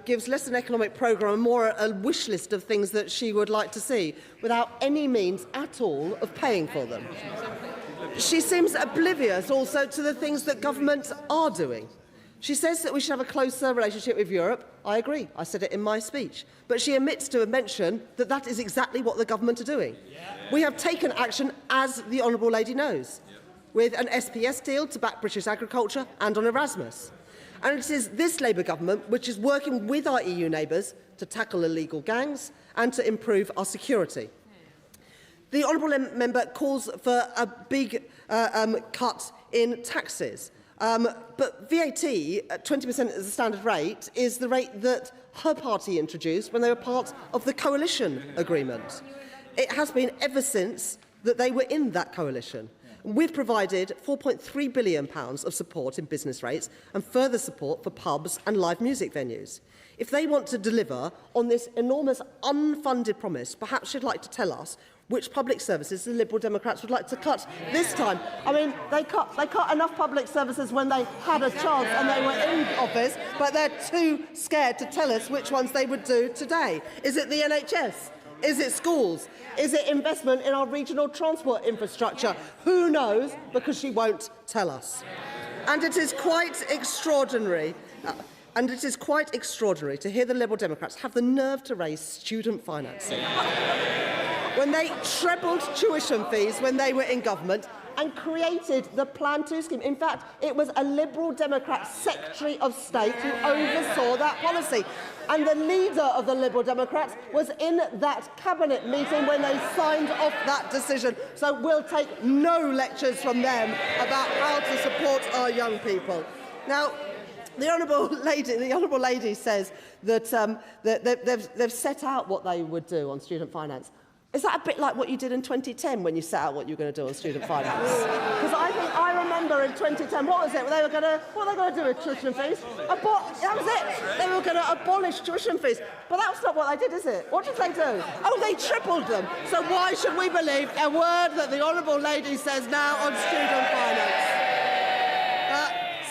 gives less an economic programme and more a wish list of things that she would like to see, without any means at all of paying for them. She seems oblivious also to the things that governments are doing. She says that we should have a closer relationship with Europe. I agree. I said it in my speech. But she omits to mention that that is exactly what the government are doing. We have taken action, as the honourable lady knows, with an SPS deal to back British agriculture and on Erasmus. And it is this Labour government which is working with our EU neighbours to tackle illegal gangs and to improve our security. The honourable member calls for a big cut in taxes. But VAT, at 20% as the standard rate, is the rate that her party introduced when they were part of the coalition agreement. It has been ever since that they were in that coalition. We've provided £4.3 billion of support in business rates and further support for pubs and live music venues. If they want to deliver on this enormous unfunded promise, perhaps she'd like to tell us which public services the Liberal Democrats would like to cut this time. I mean, they cut enough public services when they had a chance and they were in office, but they're too scared to tell us which ones they would do today. Is it the NHS? Is it schools? Is it investment in our regional transport infrastructure? Who knows, because she won't tell us. And it is quite extraordinary. To hear the Liberal Democrats have the nerve to raise student financing. when they trebled tuition fees when they were in government and created the Plan 2 scheme. In fact, it was a Liberal Democrat Secretary of State who oversaw that policy. And the leader of the Liberal Democrats was in that cabinet meeting when they signed off that decision. So we'll take no lectures from them about how to support our young people. Now, the Honourable Lady says that, they've set out what they would do on student finance. Is that a bit like what you did in 2010 when you set out what you were going to do on student finance? Because I remember in 2010, what was it? What were they going to do with tuition fees? That was it. They were going to abolish tuition fees. But that's not what they did, is it? What did they do? Oh, they tripled them. So why should we believe a word that the Honourable Lady says now on student finance?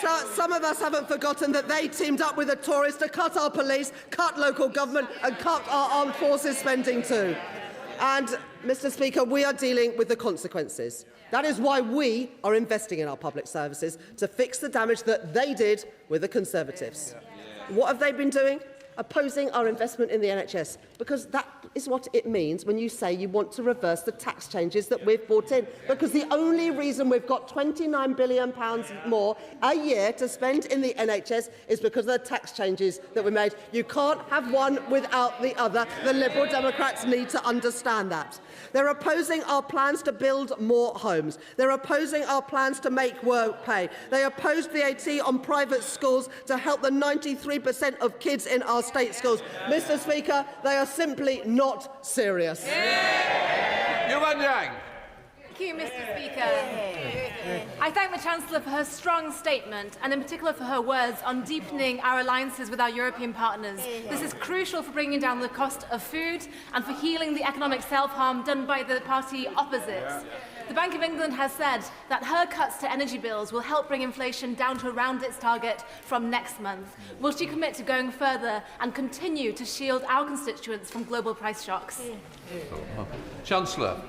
So some of us haven't forgotten that they teamed up with the Tories to cut our police, cut local government and cut our armed forces spending too. And, Mr Speaker, we are dealing with the consequences. That is why we are investing in our public services, to fix the damage that they did with the Conservatives. What have they been doing? Opposing our investment in the NHS, because that is what it means when you say you want to reverse the tax changes that we've brought in. Because the only reason we've got £29 billion more a year to spend in the NHS is because of the tax changes that we made. You can't have one without the other. The Liberal Democrats need to understand that. They're opposing our plans to build more homes. They're opposing our plans to make work pay. They opposed VAT on private schools to help the 93% of kids in our state schools. Mr Speaker, they are simply not serious. Yuan Yang. Thank you, Mr Speaker. I thank the Chancellor for her strong statement, and in particular for her words on deepening our alliances with our European partners. This is crucial for bringing down the cost of food and for healing the economic self-harm done by the party opposites. The Bank of England has said that her cuts to energy bills will help bring inflation down to around its target from next month. Will she commit to going further and continue to shield our constituents from global price shocks? Chancellor.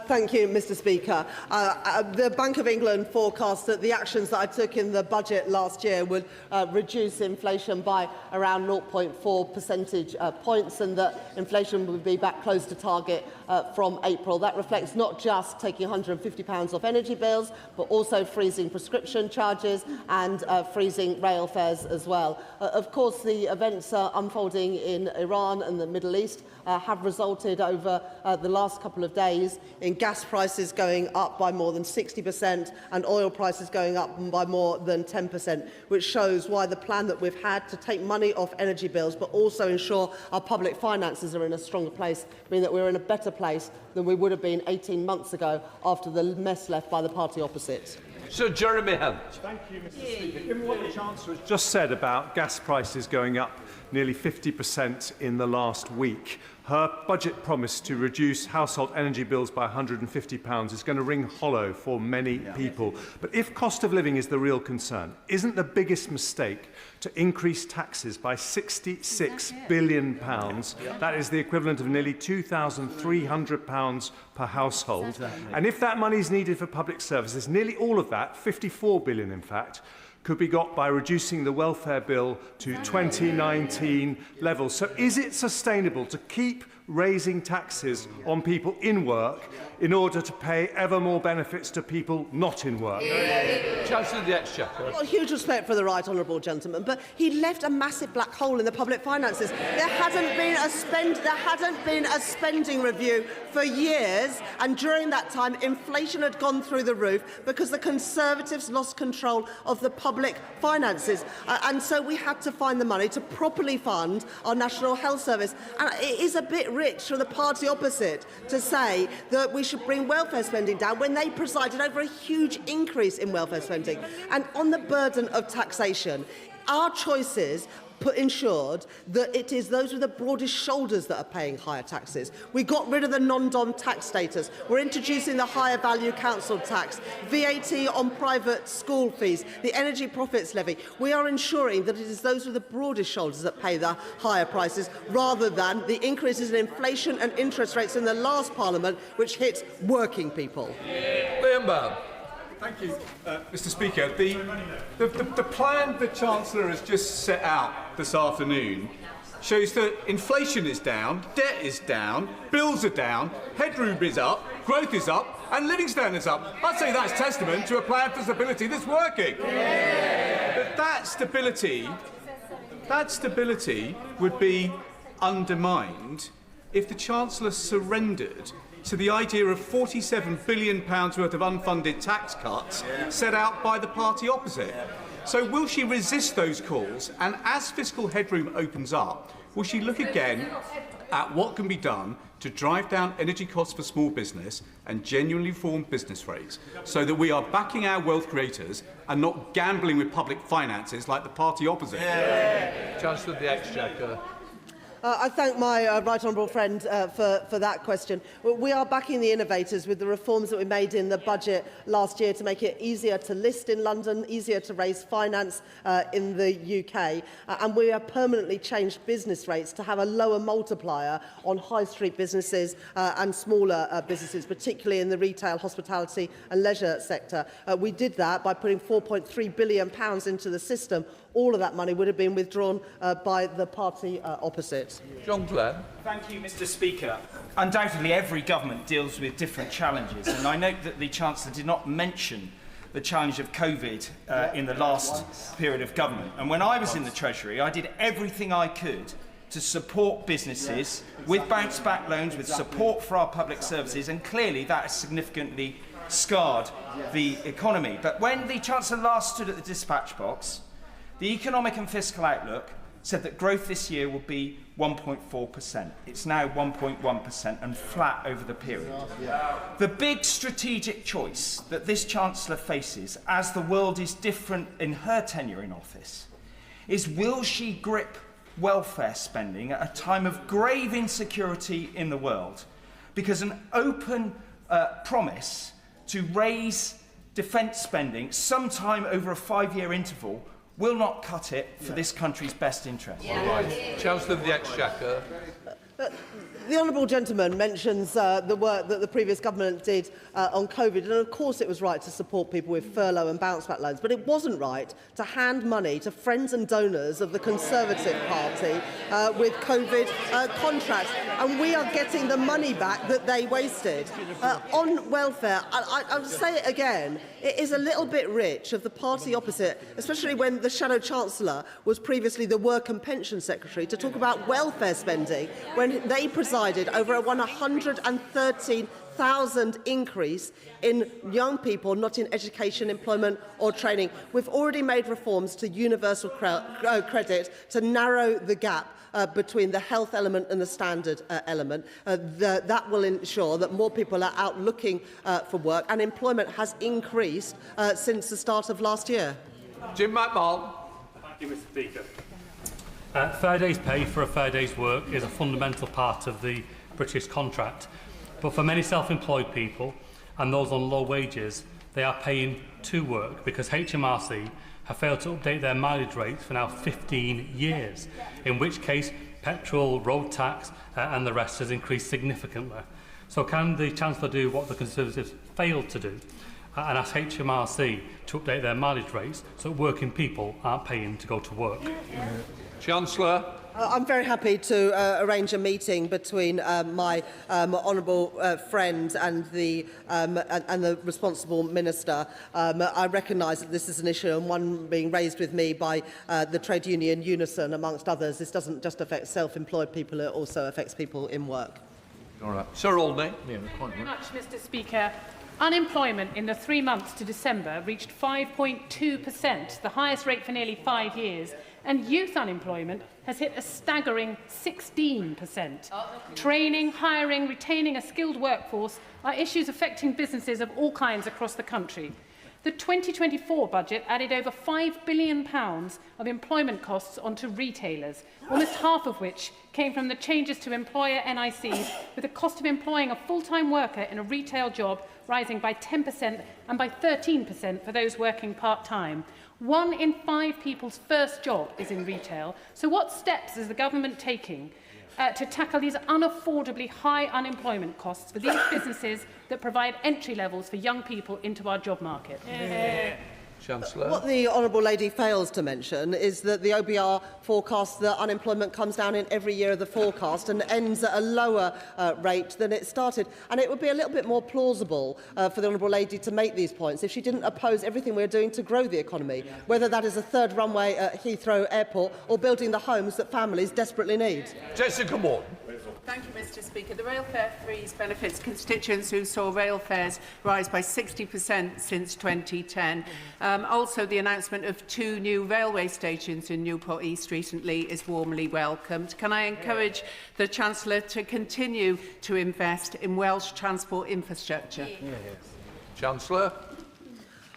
Thank you, Mr Speaker. The Bank of England forecast that the actions that I took in the budget last year would reduce inflation by around 0.4 percentage points, and that inflation would be back close to target from April. That reflects not just taking £150 off energy bills, but also freezing prescription charges and freezing rail fares as well. Of course, the events unfolding in Iran and the Middle East have resulted over the last couple of days in gas prices going up by more than 60% and oil prices going up by more than 10%, which shows why the plan that we've had to take money off energy bills but also ensure our public finances are in a stronger place, mean that we're in a better place than we would have been 18 months ago after the mess left by the party opposite. Sir Jeremy Hunt. Thank you, Mr Speaker. Given what the Chancellor has just said about gas prices going up nearly 50% in the last week, her budget promise to reduce household energy bills by £150 is going to ring hollow for many people. But if cost of living is the real concern, isn't the biggest mistake to increase taxes by £66 billion? That is the equivalent of nearly £2,300 per household. And if that money is needed for public services, nearly all of that, £54 billion in fact, could be got by reducing the welfare bill to 2019 levels. So is it sustainable to keep raising taxes on people in work in order to pay ever more benefits to people not in work? Chancellor of the Exchequer. I've got huge respect for the right honourable gentleman, but he left a massive black hole in the public finances. There hadn't been a spending review for years, and during that time, inflation had gone through the roof because the Conservatives lost control of the public finances, and so we had to find the money to properly fund our National Health Service. And it is a bit rich for the party opposite to say that we should bring welfare spending down when they presided over a huge increase in welfare spending. And on the burden of taxation, our choices ensured that it is those with the broadest shoulders that are paying higher taxes. We got rid of the non-dom tax status. We're introducing the higher value council tax, VAT on private school fees, the energy profits levy. We are ensuring that it is those with the broadest shoulders that pay the higher prices, rather than the increases in inflation and interest rates in the last Parliament, which hit working people. Liam Byrne. Thank you, Mr Speaker. The plan the Chancellor has just set out this afternoon shows that inflation is down, debt is down, bills are down, headroom is up, growth is up, and living standards up. I'd say that's testament to a plan for stability that's working. But that stability would be undermined if the Chancellor surrendered to the idea of £47 billion worth of unfunded tax cuts set out by the party opposite. So will she resist those calls, and as fiscal headroom opens up, will she look again at what can be done to drive down energy costs for small business and genuinely reform business rates, so that we are backing our wealth creators and not gambling with public finances like the party opposite? Chancellor of the Exchequer. I thank my right honourable friend for that question. We are backing the innovators with the reforms that we made in the budget last year to make it easier to list in London, easier to raise finance in the UK, and we have permanently changed business rates to have a lower multiplier on high street businesses and smaller businesses, particularly in the retail, hospitality and leisure sector. We did that by putting £4.3 billion into the system. All of that money would have been withdrawn by the party opposite. John Glenn. Thank you, Mr. Speaker. Undoubtedly, every government deals with different challenges, and I note that the Chancellor did not mention the challenge of COVID in the last period of government. And when I was in the Treasury, I did everything I could to support businesses with bounce-back loans, with support for our public services, and clearly that has significantly scarred the economy. But when the Chancellor last stood at the dispatch box, the economic and fiscal outlook said that growth this year will be 1.4%. It's now 1.1% and flat over the period. The big strategic choice that this Chancellor faces, as the world is different in her tenure in office, is will she grip welfare spending at a time of grave insecurity in the world? Because an open promise to raise defence spending sometime over a 5-year interval will not cut it for this country's best interest. Right. Chancellor of the Exchequer. The honourable gentleman mentions the work that the previous government did on COVID, and of course it was right to support people with furlough and bounce-back loans, but it wasn't right to hand money to friends and donors of the Conservative Party with COVID contracts, and we are getting the money back that they wasted. On welfare, I'll say it again, it is a little bit rich of the party opposite, especially when the Shadow Chancellor was previously the Work and Pension Secretary, to talk about welfare spending when they presided over a 113,000 increase in young people not in education, employment or training. We've already made reforms to universal credit to narrow the gap between the health element and the standard element. That will ensure that more people are out looking for work, and employment has increased since the start of last year. Jim McMahon. Thank you, Mr. Speaker. Fair day's pay for a fair day's work is a fundamental part of the British contract. But for many self-employed people and those on low wages, they are paying to work because HMRC have failed to update their mileage rates for now 15 years, in which case petrol, road tax and the rest has increased significantly. So can the Chancellor do what the Conservatives failed to do and ask HMRC to update their mileage rates so working people aren't paying to go to work? Chancellor. I'm very happy to arrange a meeting between my honourable friend and the responsible minister. I recognise that this is an issue and one being raised with me by the trade union Unison, amongst others. This doesn't just affect self-employed people, it also affects people in work. All right. Sir Aldney. Thank you very much, Mr. Speaker. Unemployment in the 3 months to December reached 5.2%, the highest rate for nearly 5 years, and youth unemployment has hit a staggering 16%. Training, hiring, retaining a skilled workforce are issues affecting businesses of all kinds across the country. The 2024 budget added over £5 billion of employment costs onto retailers, almost half of which came from the changes to employer NICs, with the cost of employing a full-time worker in a retail job rising by 10% and by 13% for those working part-time. 1 in 5 people's first job is in retail. So what steps is the government taking to tackle these unaffordably high unemployment costs for these businesses that provide entry levels for young people into our job market? Chancellor. What the honourable lady fails to mention is that the OBR forecasts that unemployment comes down in every year of the forecast and ends at a lower rate than it started. And it would be a little bit more plausible for the honourable lady to make these points if she didn't oppose everything we're doing to grow the economy, whether that is a third runway at Heathrow Airport or building the homes that families desperately need. Jessica Moore. Thank you, Mr. Speaker. The rail fare freeze benefits constituents who saw rail fares rise by 60% since 2010. Also, the announcement of 2 new railway stations in Newport East recently is warmly welcomed. Can I encourage the Chancellor to continue to invest in Welsh transport infrastructure? Chancellor.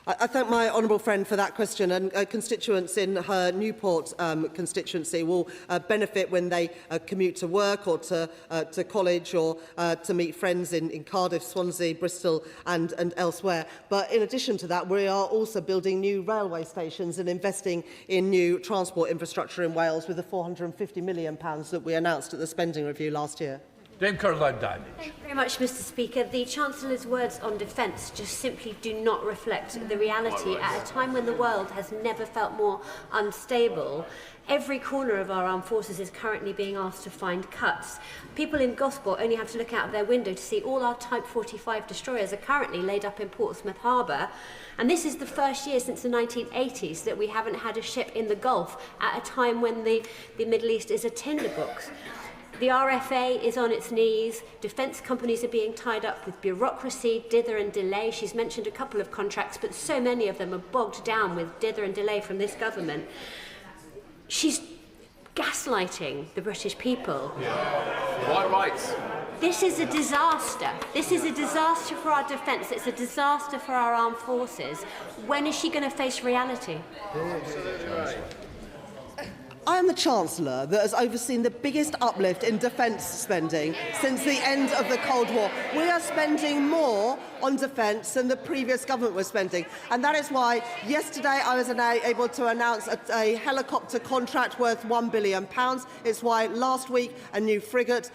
I thank my honourable friend for that question, and constituents in her Newport constituency will benefit when they commute to work or to college or to meet friends in Cardiff, Swansea, Bristol and elsewhere. But in addition to that, we are also building new railway stations and investing in new transport infrastructure in Wales with the £450 million that we announced at the spending review last year. Dame Caroline Diamond. Thank you very much, Mr. Speaker. The Chancellor's words on defence just simply do not reflect the reality at a time when the world has never felt more unstable. Every corner of our armed forces is currently being asked to find cuts. People in Gosport only have to look out of their window to see all our Type 45 destroyers are currently laid up in Portsmouth Harbour. And this is the first year since the 1980s that we haven't had a ship in the Gulf at a time when the Middle East is a tinderbox. The RFA is on its knees. Defence companies are being tied up with bureaucracy, dither and delay. She's mentioned a couple of contracts, but so many of them are bogged down with dither and delay from this government. She's gaslighting the British people. Quite right. This is a disaster. This is a disaster for our defence. It's a disaster for our armed forces. When is she going to face reality? I am the Chancellor that has overseen the biggest uplift in defence spending since the end of the Cold War. We are spending more on defence than the previous government was spending. And that is why yesterday I was able to announce a helicopter contract worth £1 billion. It's why last week a new frigate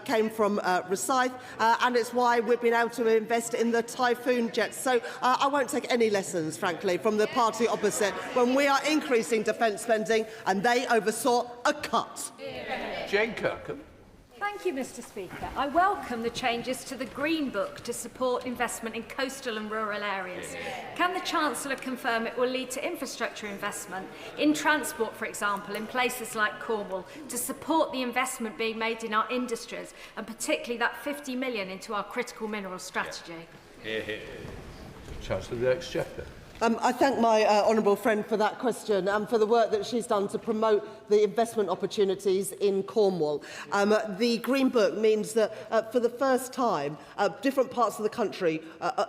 came from Rosyth. And it's why we've been able to invest in the Typhoon jets. So I won't take any lessons, frankly, from the party opposite when we are increasing defence spending and they oversaw a cut. Jane Kirkham. Thank you, Mr. Speaker. I welcome the changes to the Green Book to support investment in coastal and rural areas. Can the Chancellor confirm it will lead to infrastructure investment in transport, for example, in places like Cornwall, to support the investment being made in our industries, and particularly that 50 million into our critical mineral strategy? Chancellor of the Exchequer. I thank my honourable friend for that question and for the work that she's done to promote the investment opportunities in Cornwall. The Green Book means that for the first time, different parts of the country,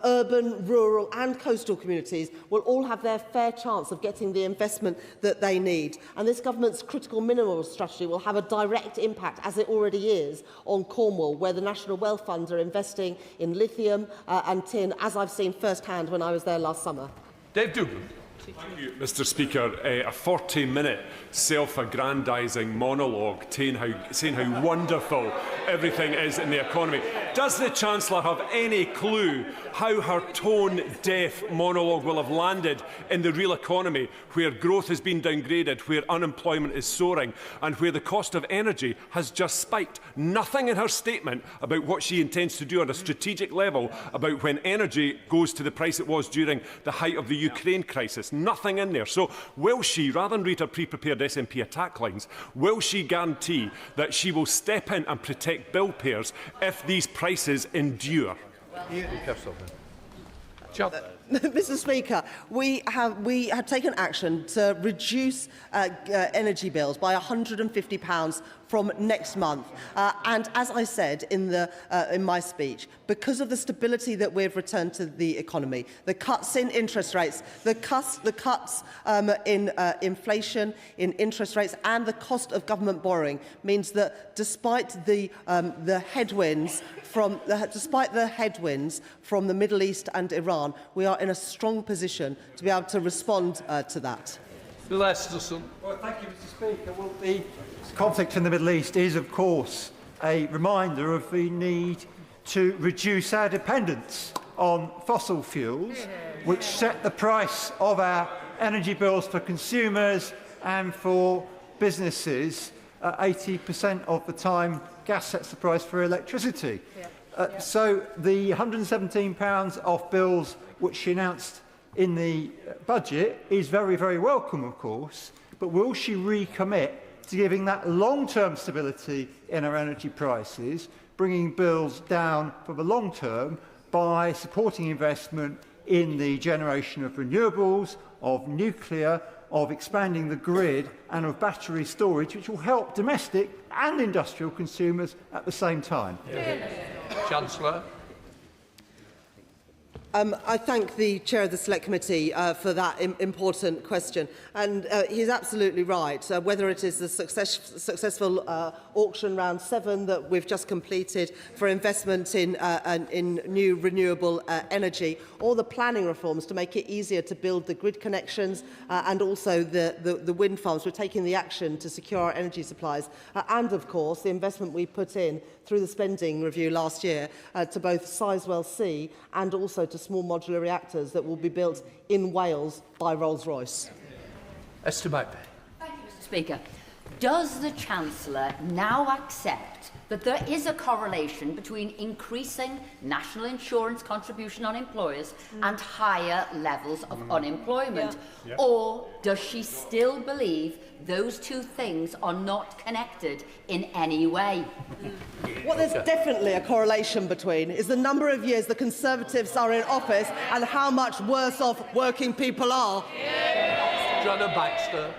urban, rural and coastal communities will all have their fair chance of getting the investment that they need. And this government's critical minerals strategy will have a direct impact, as it already is, on Cornwall, where the National Wealth Fund are investing in lithium and tin, as I've seen firsthand when I was there last summer. Dave Dougal. Thank you, Mr. Speaker. A 40-minute self-aggrandising monologue saying how wonderful everything is in the economy. Does the Chancellor have any clue how her tone-deaf monologue will have landed in the real economy, where growth has been downgraded, where unemployment is soaring, and where the cost of energy has just spiked? Nothing in her statement about what she intends to do on a strategic level about when energy goes to the price it was during the height of the Ukraine crisis. Nothing in there. So will she, rather than read her pre-prepared SNP attack lines, will she guarantee that she will step in and protect bill payers if these prices endure? Mr. Speaker, we have taken action to reduce energy bills by £150 from next month. And as I said in my speech, because of the stability that we've returned to the economy, the cuts in interest rates, the cuts in inflation, in interest rates, and the cost of government borrowing means that despite the headwinds from the Middle East and Iran, we are in a strong position to be able to respond to that. Bill Esterson. Well, thank you, Mr. Speaker. Well, the conflict in the Middle East is, of course, a reminder of the need to reduce our dependence on fossil fuels which set the price of our energy bills for consumers and for businesses. 80% of the time, gas sets the price for electricity. So the £117 off bills which she announced in the budget is very, very welcome, of course, but will she recommit to giving that long-term stability in our energy prices, bringing bills down for the long term by supporting investment in the generation of renewables, of nuclear, of expanding the grid and of battery storage, which will help domestic and industrial consumers at the same time? Chancellor. I thank the Chair of the Select Committee for that important question. And he's absolutely right. Whether it is the successful auction round 7 that we've just completed for investment in new renewable energy, or the planning reforms to make it easier to build the grid connections and also the wind farms, we're taking the action to secure our energy supplies. And, of course, the investment we put in through the spending review last year to both Sizewell C and also to small modular reactors that will be built in Wales by Rolls-Royce. Esther Magby. Thank you, Mr. Speaker. Does the Chancellor now accept that there is a correlation between increasing national insurance contribution on employers and higher levels of unemployment? Or does she still believe those two things are not connected in any way? What there's definitely a correlation between is the number of years the Conservatives are in office and how much worse off working people are. Joanna Baxter.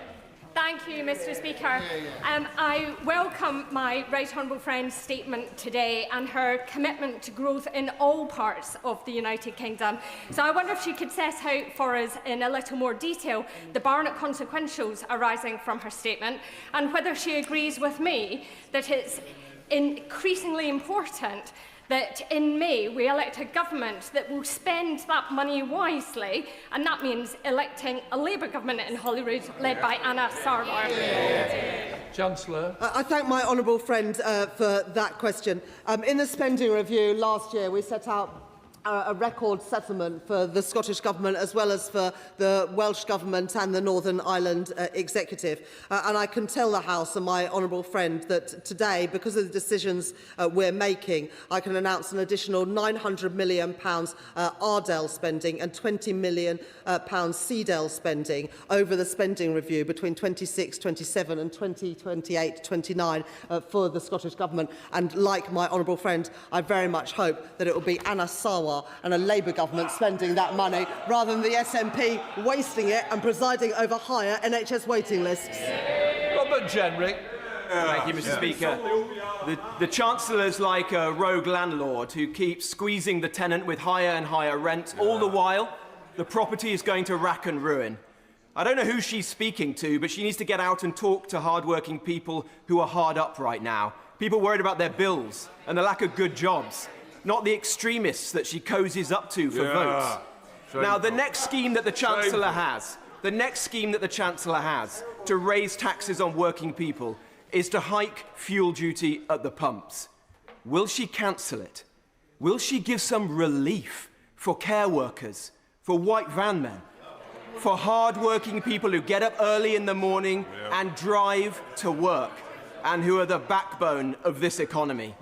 Thank you, Mr. Speaker. I welcome my Right Honourable Friend's statement today and her commitment to growth in all parts of the United Kingdom. So I wonder if she could set out for us in a little more detail the Barnett consequentials arising from her statement, and whether she agrees with me that it's increasingly important that in May we elect a government that will spend that money wisely, and that means electing a Labour government in Holyrood led by Anna Sarwar. Chancellor. I thank my honourable friend for that question. In the spending review last year, we set out a record settlement for the Scottish Government as well as for the Welsh Government and the Northern Ireland Executive. And I can tell the House and my honourable friend that today, because of the decisions we're making, I can announce an additional £900 million Ardell spending and £20 million CDEL spending over the spending review between 26-27 and 2028-29 for the Scottish Government. And like my honourable friend, I very much hope that it will be Anna Sarwar and a Labour government spending that money rather than the SNP wasting it and presiding over higher NHS waiting lists. Robert Jenrick. Thank you, Mr. Speaker. The Chancellor's like a rogue landlord who keeps squeezing the tenant with higher and higher rent. All the while, the property is going to rack and ruin. I don't know who she's speaking to, but she needs to get out and talk to hard-working people who are hard up right now. People worried about their bills and the lack of good jobs. Not the extremists that she cozies up to for votes. Now, the next scheme that the Chancellor has, to raise taxes on working people is to hike fuel duty at the pumps. Will she cancel it? Will she give some relief for care workers, for white van men, for hard-working people who get up early in the morning and drive to work, and who are the backbone of this economy?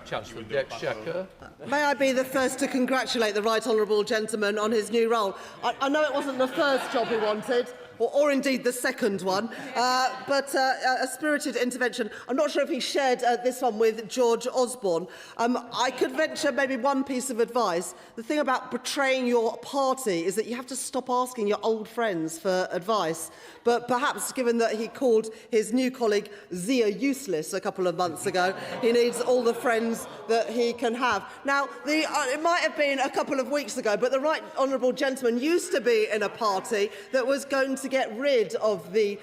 Chancellor of the Exchequer. May I be the first to congratulate the right honourable gentleman on his new role. I know it wasn't the first job he wanted, or indeed the second one, but a spirited intervention. I'm not sure if he shared this one with George Osborne. I could venture maybe one piece of advice. The thing about betraying your party is that you have to stop asking your old friends for advice. But perhaps, given that he called his new colleague Zia useless a couple of months ago, he needs all the friends that he can have. Now, it might have been a couple of weeks ago, but the right honourable gentleman used to be in a party that was going to get rid of the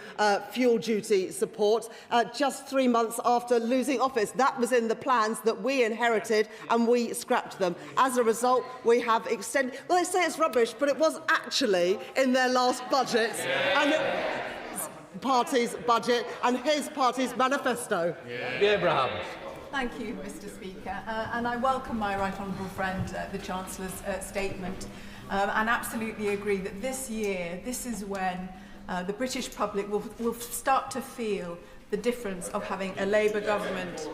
fuel duty support just 3 months after losing office. That was in the plans that we inherited and we scrapped them. As a result, we have extended... Well, they say it's rubbish, but it was actually in their last budget. And party's budget and his party's manifesto. Abrahams. Thank you, Mr. Speaker, and I welcome my right honourable friend, the Chancellor's statement. and absolutely agree that this year, this is when the British public will start to feel the difference of having a Labour government.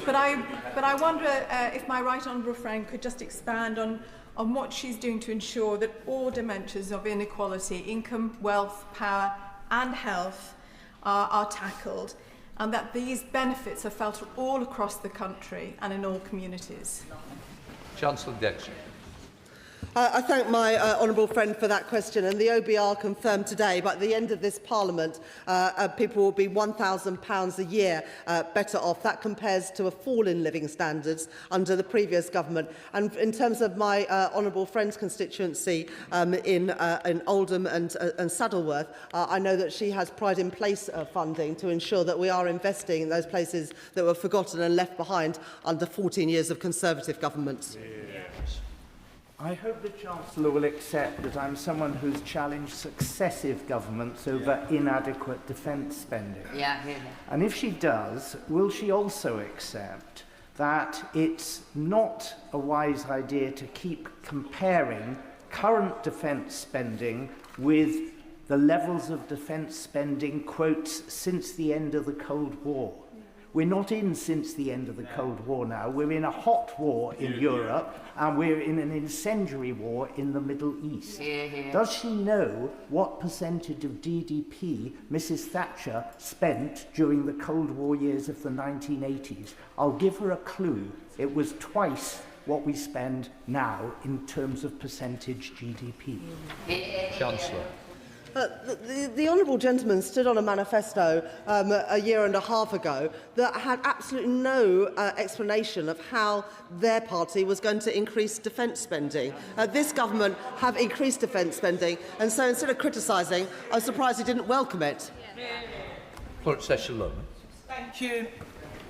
But I wonder if my right honourable friend could just expand on what she's doing to ensure that all dimensions of inequality, income, wealth, power and health are tackled, and that these benefits are felt all across the country and in all communities. Chancellor Dexter. I thank my honourable friend for that question, and the OBR confirmed today, but at the end of this Parliament, people will be £1,000 a year better off. That compares to a fall in living standards under the previous government. And in terms of my honourable friend's constituency in Oldham and Saddleworth, I know that she has Pride in Place funding to ensure that we are investing in those places that were forgotten and left behind under 14 years of Conservative governments. I hope the Chancellor will accept that I'm someone who's challenged successive governments over inadequate defence spending. And if she does, will she also accept that it's not a wise idea to keep comparing current defence spending with the levels of defence spending, quotes, since the end of the Cold War? We're not in since the end of the Cold War now. We're in a hot war in Europe, and we're in an incendiary war in the Middle East. Does she know what percentage of GDP Mrs. Thatcher spent during the Cold War years of the 1980s? I'll give her a clue. It was twice what we spend now in terms of percentage GDP. Chancellor. The honourable gentleman stood on a manifesto a year and a half ago that had absolutely no explanation of how their party was going to increase defence spending. This government have increased defence spending, and so instead of criticising, I'm surprised he didn't welcome it. Thank you,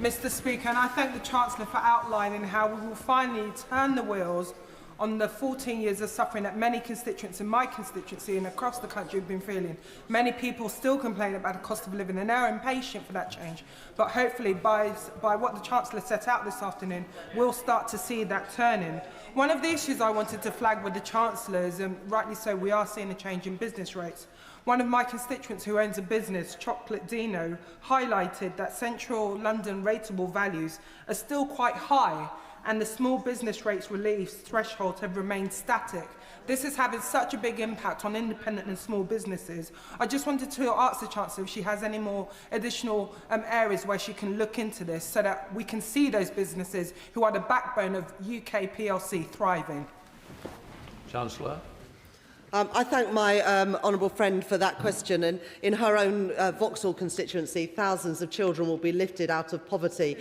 Mr. Speaker, and I thank the Chancellor for outlining how we will finally turn the wheels on the 14 years of suffering that many constituents in my constituency and across the country have been feeling. Many people still complain about the cost of living and they're impatient for that change. But hopefully by what the Chancellor set out this afternoon, we'll start to see that turning. One of the issues I wanted to flag with the Chancellor is, and rightly so, we are seeing a change in business rates. One of my constituents who owns a business, Chocolate Dino, highlighted that central London rateable values are still quite high, and the small business rates relief thresholds have remained static. This is having such a big impact on independent and small businesses. I just wanted to ask the Chancellor if she has any more additional areas where she can look into this so that we can see those businesses who are the backbone of UK PLC thriving. Chancellor. I thank my honourable friend for that question, and in her own Vauxhall constituency, thousands of children will be lifted out of poverty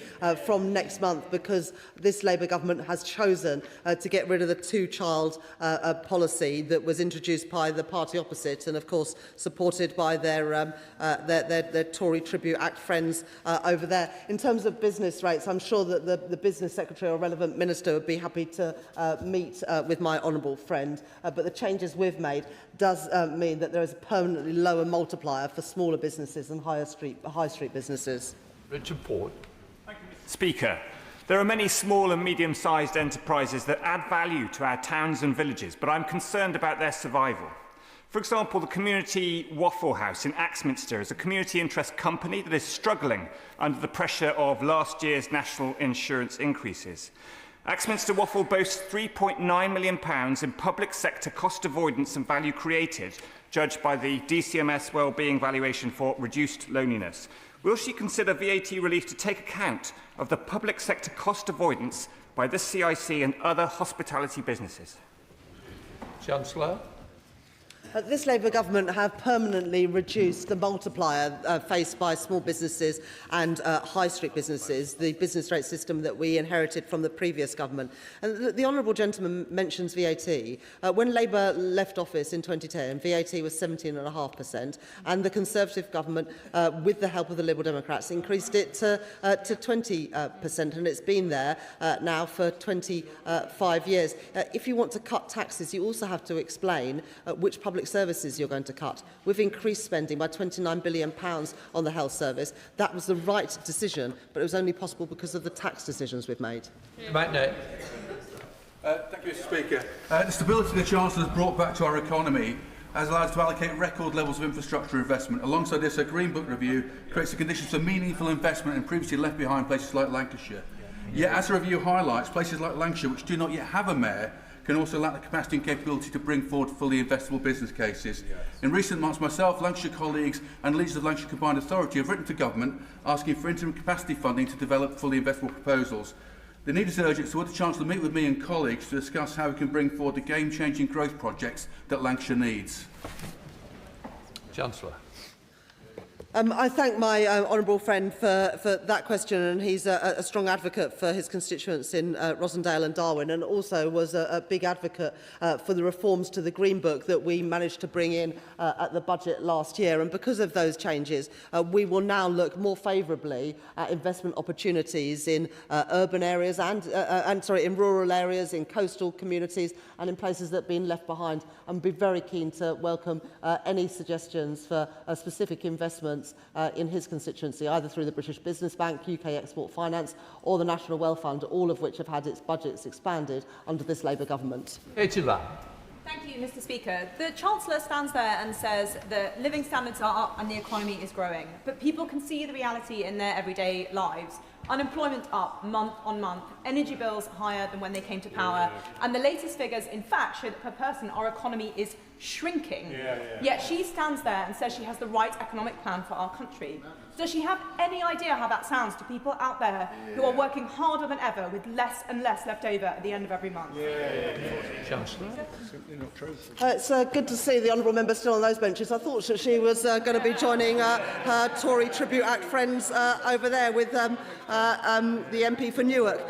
from next month because this Labour government has chosen to get rid of the two-child policy that was introduced by the party opposite and, of course, supported by their Tory Tribute Act friends over there. In terms of business rates, I'm sure that the Business Secretary or relevant minister would be happy to meet with my honourable friend, but the changes we've made does mean that there is a permanently lower multiplier for smaller businesses and high street businesses. Richard Port. Speaker, there are many small and medium-sized enterprises that add value to our towns and villages, but I'm concerned about their survival. For example, the Community Waffle House in Axminster is a community interest company that is struggling under the pressure of last year's national insurance increases. Axminster Waffle boasts £3.9 million in public sector cost avoidance and value created, judged by the DCMS Wellbeing Valuation for Reduced Loneliness. Will she consider VAT relief to take account of the public sector cost avoidance by the CIC and other hospitality businesses? Chancellor. This Labour government have permanently reduced the multiplier faced by small businesses and high street businesses, the business rate system that we inherited from the previous government. And the honourable gentleman mentions VAT. When Labour left office in 2010, VAT was 17.5%, and the Conservative government, with the help of the Liberal Democrats, increased it to 20%, and it's been there now for 25 years. If you want to cut taxes, you also have to explain which public services you're going to cut. We've increased spending by £29 billion on the health service. That was the right decision, but it was only possible because of the tax decisions we've made. Thank you, Mr Speaker. The stability the Chancellor has brought back to our economy has allowed us to allocate record levels of infrastructure investment. Alongside this, a Green Book review creates the conditions for meaningful investment in previously left behind places like Lancashire. Yet, as the review highlights, places like Lancashire, which do not yet have a mayor, can also lack the capacity and capability to bring forward fully investable business cases. In recent months, myself, Lancashire colleagues and leaders of Lancashire Combined Authority have written to Government asking for interim capacity funding to develop fully investable proposals. The need is urgent, so would the Chancellor meet with me and colleagues to discuss how we can bring forward the game-changing growth projects that Lancashire needs? Chancellor. I thank my honourable friend for that question, and he's a strong advocate for his constituents in Rossendale and Darwin, and also was a big advocate for the reforms to the Green Book that we managed to bring in at the budget last year. And because of those changes, we will now look more favourably at investment opportunities in urban areas and in rural areas, in coastal communities, and in places that have been left behind. And be very keen to welcome any suggestions for specific investments in his constituency, either through the British Business Bank, UK Export Finance or the National Wealth Fund, all of which have had its budgets expanded under this Labour government. Thank you, Mr Speaker. The Chancellor stands there and says that living standards are up and the economy is growing, but people can see the reality in their everyday lives. Unemployment up month on month, energy bills higher than when they came to power, and the latest figures, in fact, show that per person our economy is shrinking. Yet she stands there and says she has the right economic plan for our country. Does she have any idea how that sounds to people out there who are working harder than ever with less and less left over at the end of every month? Chancellor. It's good to see the honourable member still on those benches. I thought that she was going to be joining her Tory Tribute Act friends over there with the MP for Newark.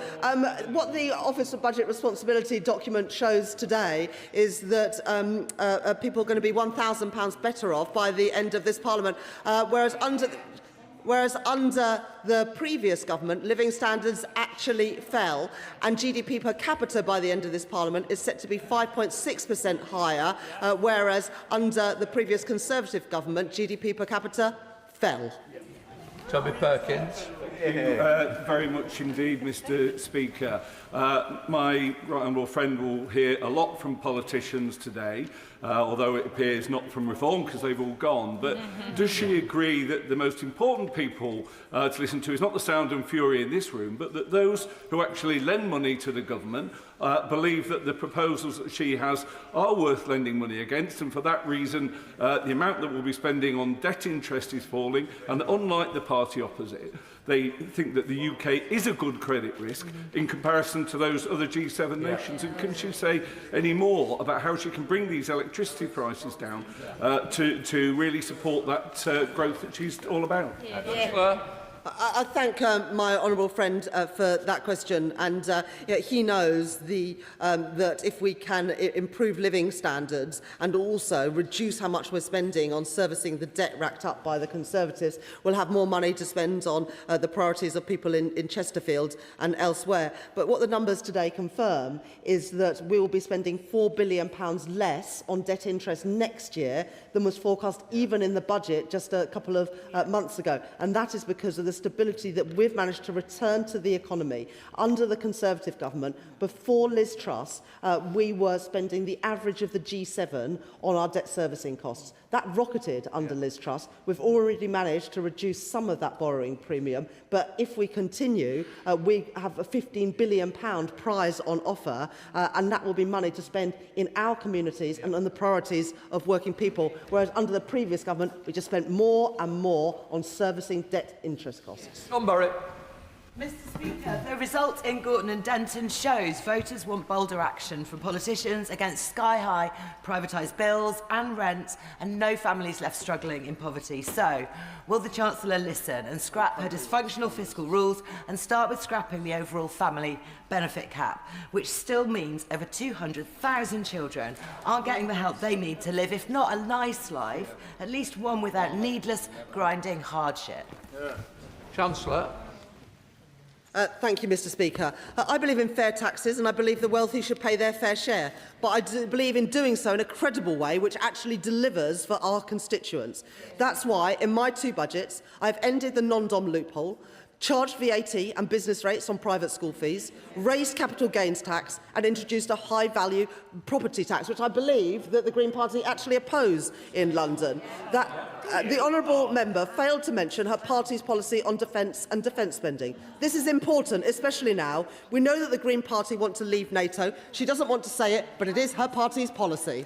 What the Office of Budget Responsibility document shows today is that people are going to be £1,000 better off by the end of this Parliament, whereas under the previous government, living standards actually fell, and GDP per capita by the end of this Parliament is set to be 5.6% higher, whereas under the previous Conservative government, GDP per capita fell. Toby Perkins. Very much indeed, Mr Speaker. My right honourable friend will hear a lot from politicians today, although it appears not from Reform because they've all gone. But does she agree that the most important people to listen to is not the sound and fury in this room, but that those who actually lend money to the government believe that the proposals that she has are worth lending money against, and for that reason the amount that we'll be spending on debt interest is falling, and that unlike the party opposite, they think that the UK is a good credit risk in comparison to those other G7 nations. And can she say any more about how she can bring these electricity prices down to really support that growth that she's all about? I thank my honourable friend for that question, and he knows that if we can improve living standards and also reduce how much we're spending on servicing the debt racked up by the Conservatives, we'll have more money to spend on the priorities of people in Chesterfield and elsewhere. But what the numbers today confirm is that we will be spending £4 billion less on debt interest next year than was forecast even in the budget just a couple of months ago, and that is because of the stability that we've managed to return to the economy. Under the Conservative government, before Liz Truss, we were spending the average of the G7 on our debt servicing costs. That rocketed under Liz Truss. We've already managed to reduce some of that borrowing premium, but if we continue, we have a £15 billion prize on offer, and that will be money to spend in our communities and on the priorities of working people, whereas under the previous government, we just spent more and more on servicing debt interest costs. Mr Speaker, the result in Gorton and Denton shows voters want bolder action from politicians against sky-high privatised bills and rents and no families left struggling in poverty. So, will the Chancellor listen and scrap her dysfunctional fiscal rules and start with scrapping the overall family benefit cap, which still means over 200,000 children aren't getting the help they need to live, if not a nice life, at least one without needless, grinding hardship? Chancellor. Thank you, Mr Speaker. I believe in fair taxes, and I believe the wealthy should pay their fair share. But I do believe in doing so in a credible way which actually delivers for our constituents. That's why, in my two budgets, I've ended the non-dom loophole, charged VAT and business rates on private school fees, raised capital gains tax and introduced a high-value property tax, which I believe that the Green Party actually oppose in London. The honourable member failed to mention her party's policy on defence and defence spending. This is important, especially now. We know that the Green Party want to leave NATO. She doesn't want to say it, but it is her party's policy.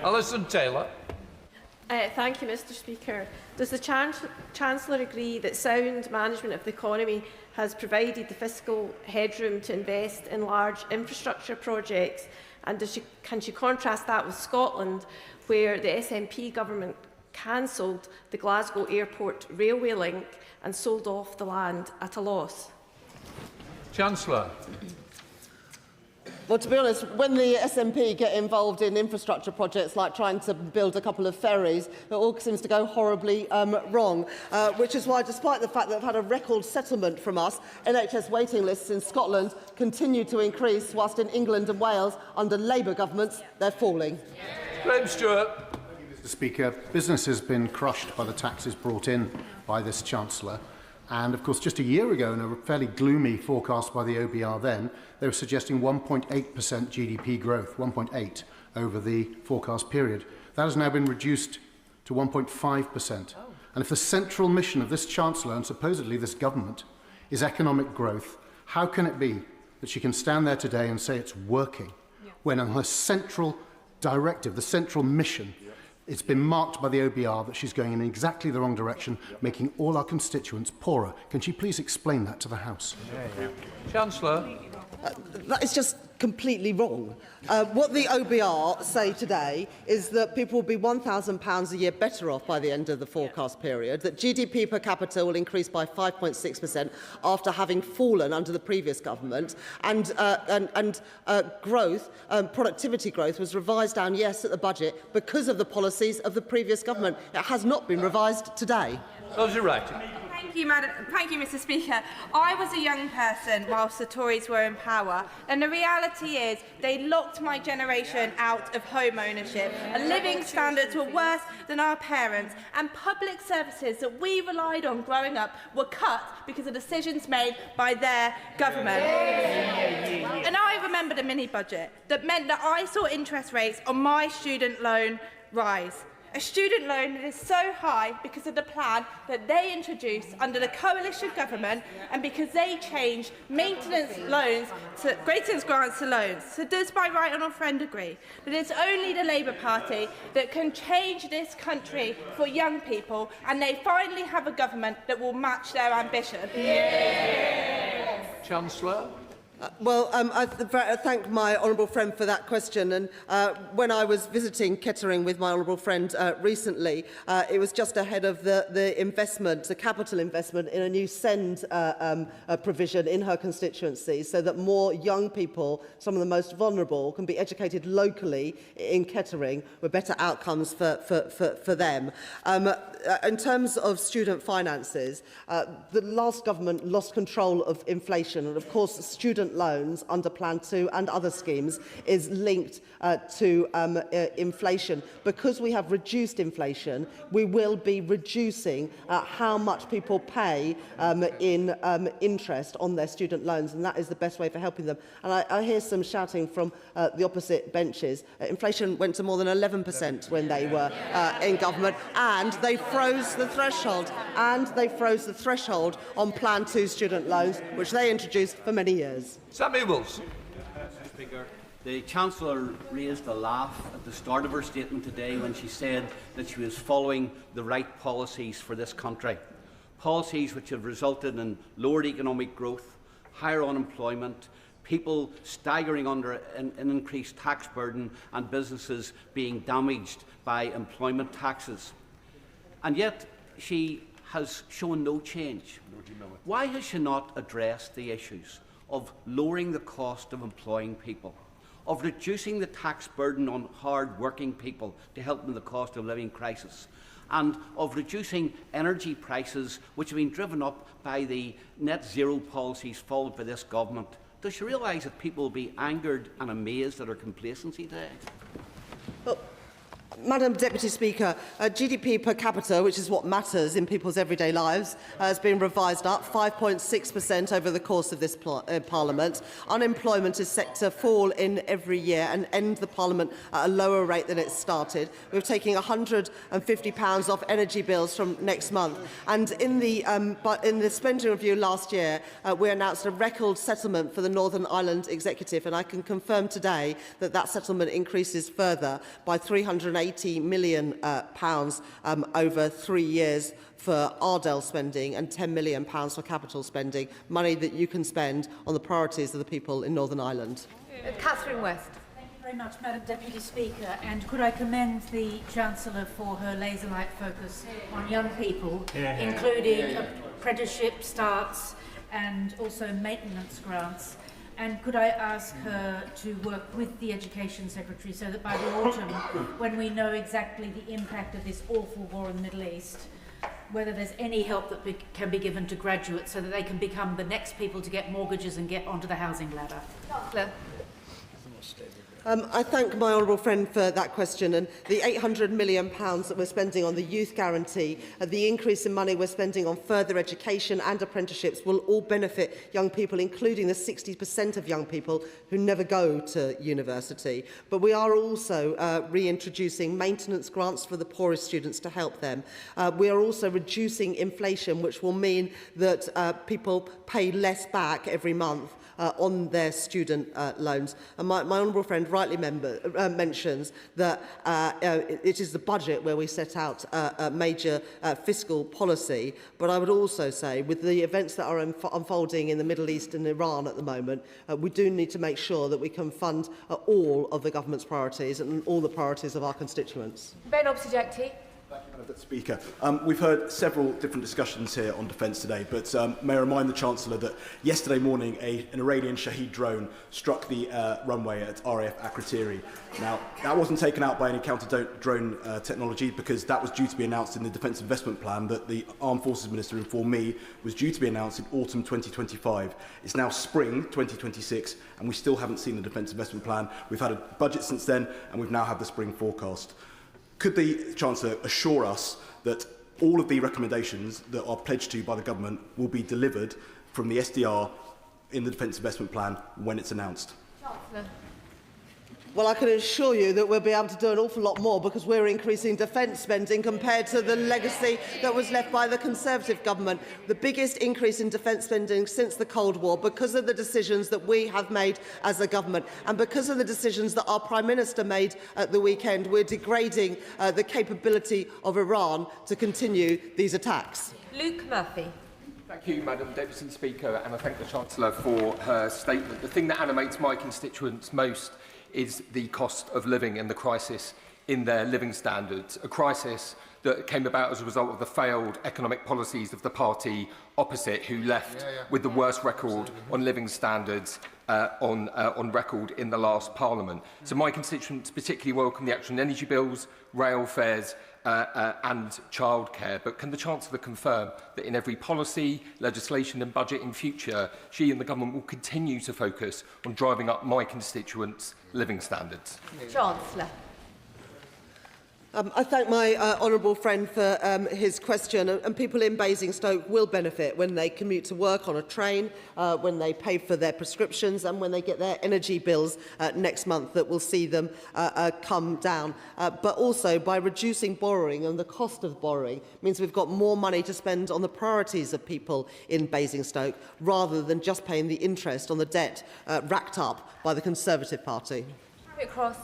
Alison Taylor. Thank you, Mr. Speaker. Does the Chancellor agree that sound management of the economy has provided the fiscal headroom to invest in large infrastructure projects? And can she contrast that with Scotland, where the SNP government cancelled the Glasgow Airport railway link and sold off the land at a loss? Chancellor. Well, to be honest, when the SNP get involved in infrastructure projects like trying to build a couple of ferries, it all seems to go horribly wrong, which is why, despite the fact that they've had a record settlement from us, NHS waiting lists in Scotland continue to increase, whilst in England and Wales, under Labour governments, they're falling. Graham Stewart. Mr. Speaker, business has been crushed by the taxes brought in by this Chancellor. And, of course, just a year ago, in a fairly gloomy forecast by the OBR then, they were suggesting 1.8% GDP growth, 1.8 over the forecast period. That has now been reduced to 1.5%. And if the central mission of this Chancellor and supposedly this government is economic growth, how can it be that she can stand there today and say it's working when on her central directive, the central mission, it's been marked by the OBR that she's going in exactly the wrong direction, making all our constituents poorer. Can she please explain that to the House? Chancellor. That is just completely wrong. What the OBR say today is that people will be £1,000 a year better off by the end of the forecast period, that GDP per capita will increase by 5.6% after having fallen under the previous government, and growth, productivity growth, was revised down, yes, at the budget because of the policies of the previous government. It has not been revised today. Rosie Wright. Thank you, Mr. Speaker. I was a young person whilst the Tories were in power, and the reality is they locked my generation out of home ownership, and living standards were worse than our parents, and public services that we relied on growing up were cut because of decisions made by their government. And I remember the mini-budget that meant that I saw interest rates on my student loan rise. A student loan that is so high because of the plan that they introduced under the coalition government and because they changed maintenance loans to maintenance grants to loans. So does my right honourable friend agree that it's only the Labour Party that can change this country for young people, and they finally have a government that will match their ambition? Chancellor. I thank my honourable friend for that question. And when I was visiting Kettering with my honourable friend recently, it was just ahead of the investment, the capital investment in a new SEND provision in her constituency, so that more young people, some of the most vulnerable, can be educated locally in Kettering with better outcomes for them. In terms of student finances, the last government lost control of inflation, and of course student loans under Plan 2 and other schemes is linked to inflation. Because we have reduced inflation, we will be reducing how much people pay in interest on their student loans, and that is the best way for helping them. And I hear some shouting from the opposite benches. Inflation went to more than 11% when they were in government, and they froze the threshold. On Plan 2 student loans, which they introduced for many years. Sammy Wilson. Mr. Speaker, the Chancellor raised a laugh at the start of her statement today when she said that she was following the right policies for this country. Policies which have resulted in lowered economic growth, higher unemployment, people staggering under an increased tax burden, and businesses being damaged by employment taxes. And yet she has shown no change. Why has she not addressed the issues of lowering the cost of employing people, of reducing the tax burden on hard-working people to help them with the cost of living crisis, and of reducing energy prices which have been driven up by the net zero policies followed by this government? Does she realise that people will be angered and amazed at her complacency today? Well, Madam Deputy Speaker, GDP per capita, which is what matters in people's everyday lives, has been revised up 5.6% over the course of this Parliament. Unemployment is set to fall in every year and end the Parliament at a lower rate than it started. We're taking £150 off energy bills from next month. And in the spending review last year, we announced a record settlement for the Northern Ireland Executive, and I can confirm today that that settlement increases further by £380 million over 3 years for Ardell spending and £10 million for capital spending, money that you can spend on the priorities of the people in Northern Ireland. Catherine West. Thank you very much, Madam Deputy Speaker, and could I commend the Chancellor for her laser-like focus on young people, including apprenticeship starts and also maintenance grants. And could I ask her to work with the Education Secretary so that by the autumn, when we know exactly the impact of this awful war in the Middle East, whether there's any help that can be given to graduates so that they can become the next people to get mortgages and get onto the housing ladder? Claire. I thank my honourable friend for that question, and the £800 million that we're spending on the youth guarantee, the increase in money we're spending on further education and apprenticeships will all benefit young people, including the 60% of young people who never go to university. But we are also reintroducing maintenance grants for the poorest students to help them. We are also reducing inflation, which will mean that people pay less back every month on their student loans. And my honourable friend rightly mentions that it is the budget where we set out a major fiscal policy. But I would also say, with the events that are unfolding in the Middle East and Iran at the moment, we do need to make sure that we can fund all of the government's priorities and all the priorities of our constituents. Ben Obsijekti. Thank you, Madam Speaker. We've heard several different discussions here on defence today, but may I remind the Chancellor that yesterday morning an Iranian Shahed drone struck the runway at RAF Akrotiri. Now, that wasn't taken out by any counter-drone technology because that was due to be announced in the Defence Investment Plan that the Armed Forces Minister informed me was due to be announced in autumn 2025. It's now spring 2026 and we still haven't seen the Defence Investment Plan. We've had a budget since then and we've now had the spring forecast. Could the Chancellor assure us that all of the recommendations that are pledged to by the government will be delivered from the SDR in the Defence Investment Plan when it's announced? Chancellor. Well, I can assure you that we'll be able to do an awful lot more because we're increasing defence spending compared to the legacy that was left by the Conservative government. The biggest increase in defence spending since the Cold War because of the decisions that we have made as a government and because of the decisions that our Prime Minister made at the weekend. We're degrading the capability of Iran to continue these attacks. Luke Murphy. Thank you, Madam Deputy Speaker, and I thank the Chancellor for her statement. The thing that animates my constituents most is the cost of living and the crisis in their living standards, a crisis that came about as a result of the failed economic policies of the party opposite, who left with the worst record on living standards on record in the last Parliament. So my constituents particularly welcome the action on energy bills, rail fares and childcare. But can the Chancellor confirm that in every policy, legislation and budget in future, she and the government will continue to focus on driving up my constituents' living standards? Chancellor. I thank my honourable friend for his question, and people in Basingstoke will benefit when they commute to work on a train, when they pay for their prescriptions and when they get their energy bills next month that will see them come down. But also by reducing borrowing, and the cost of borrowing means we've got more money to spend on the priorities of people in Basingstoke rather than just paying the interest on the debt racked up by the Conservative Party. Cross.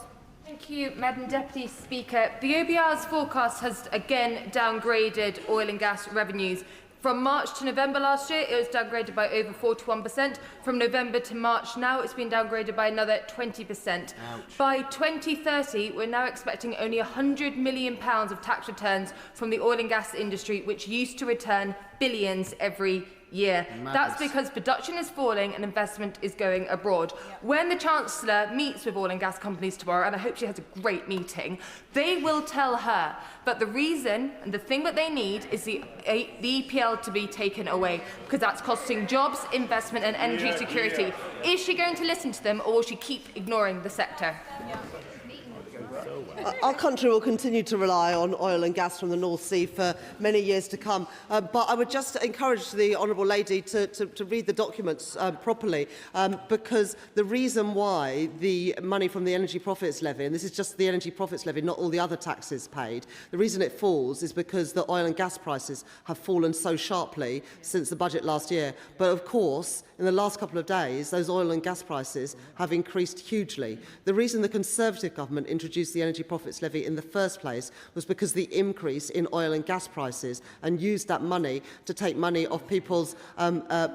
Thank you, Madam Deputy Speaker. The OBR's forecast has again downgraded oil and gas revenues. From March to November last year, it was downgraded by over 41%. From November to March now, it's been downgraded by another 20%. Ouch. By 2030, we're now expecting only £100 million of tax returns from the oil and gas industry, which used to return billions every year. That's because production is falling and investment is going abroad. When the Chancellor meets with oil and gas companies tomorrow, and I hope she has a great meeting, they will tell her that the reason and the thing that they need is the EPL to be taken away, because that's costing jobs, investment and energy security. Is she going to listen to them, or will she keep ignoring the sector? Our country will continue to rely on oil and gas from the North Sea for many years to come. But I would just encourage the Honourable Lady to read the documents properly, because the reason why the money from the Energy Profits Levy, and this is just the Energy Profits Levy, not all the other taxes paid, the reason it falls is because the oil and gas prices have fallen so sharply since the budget last year. But of course, in the last couple of days, those oil and gas prices have increased hugely. The reason the Conservative government introduced the Energy Profits Levy in the first place was because the increase in oil and gas prices, and used that money to take money off people's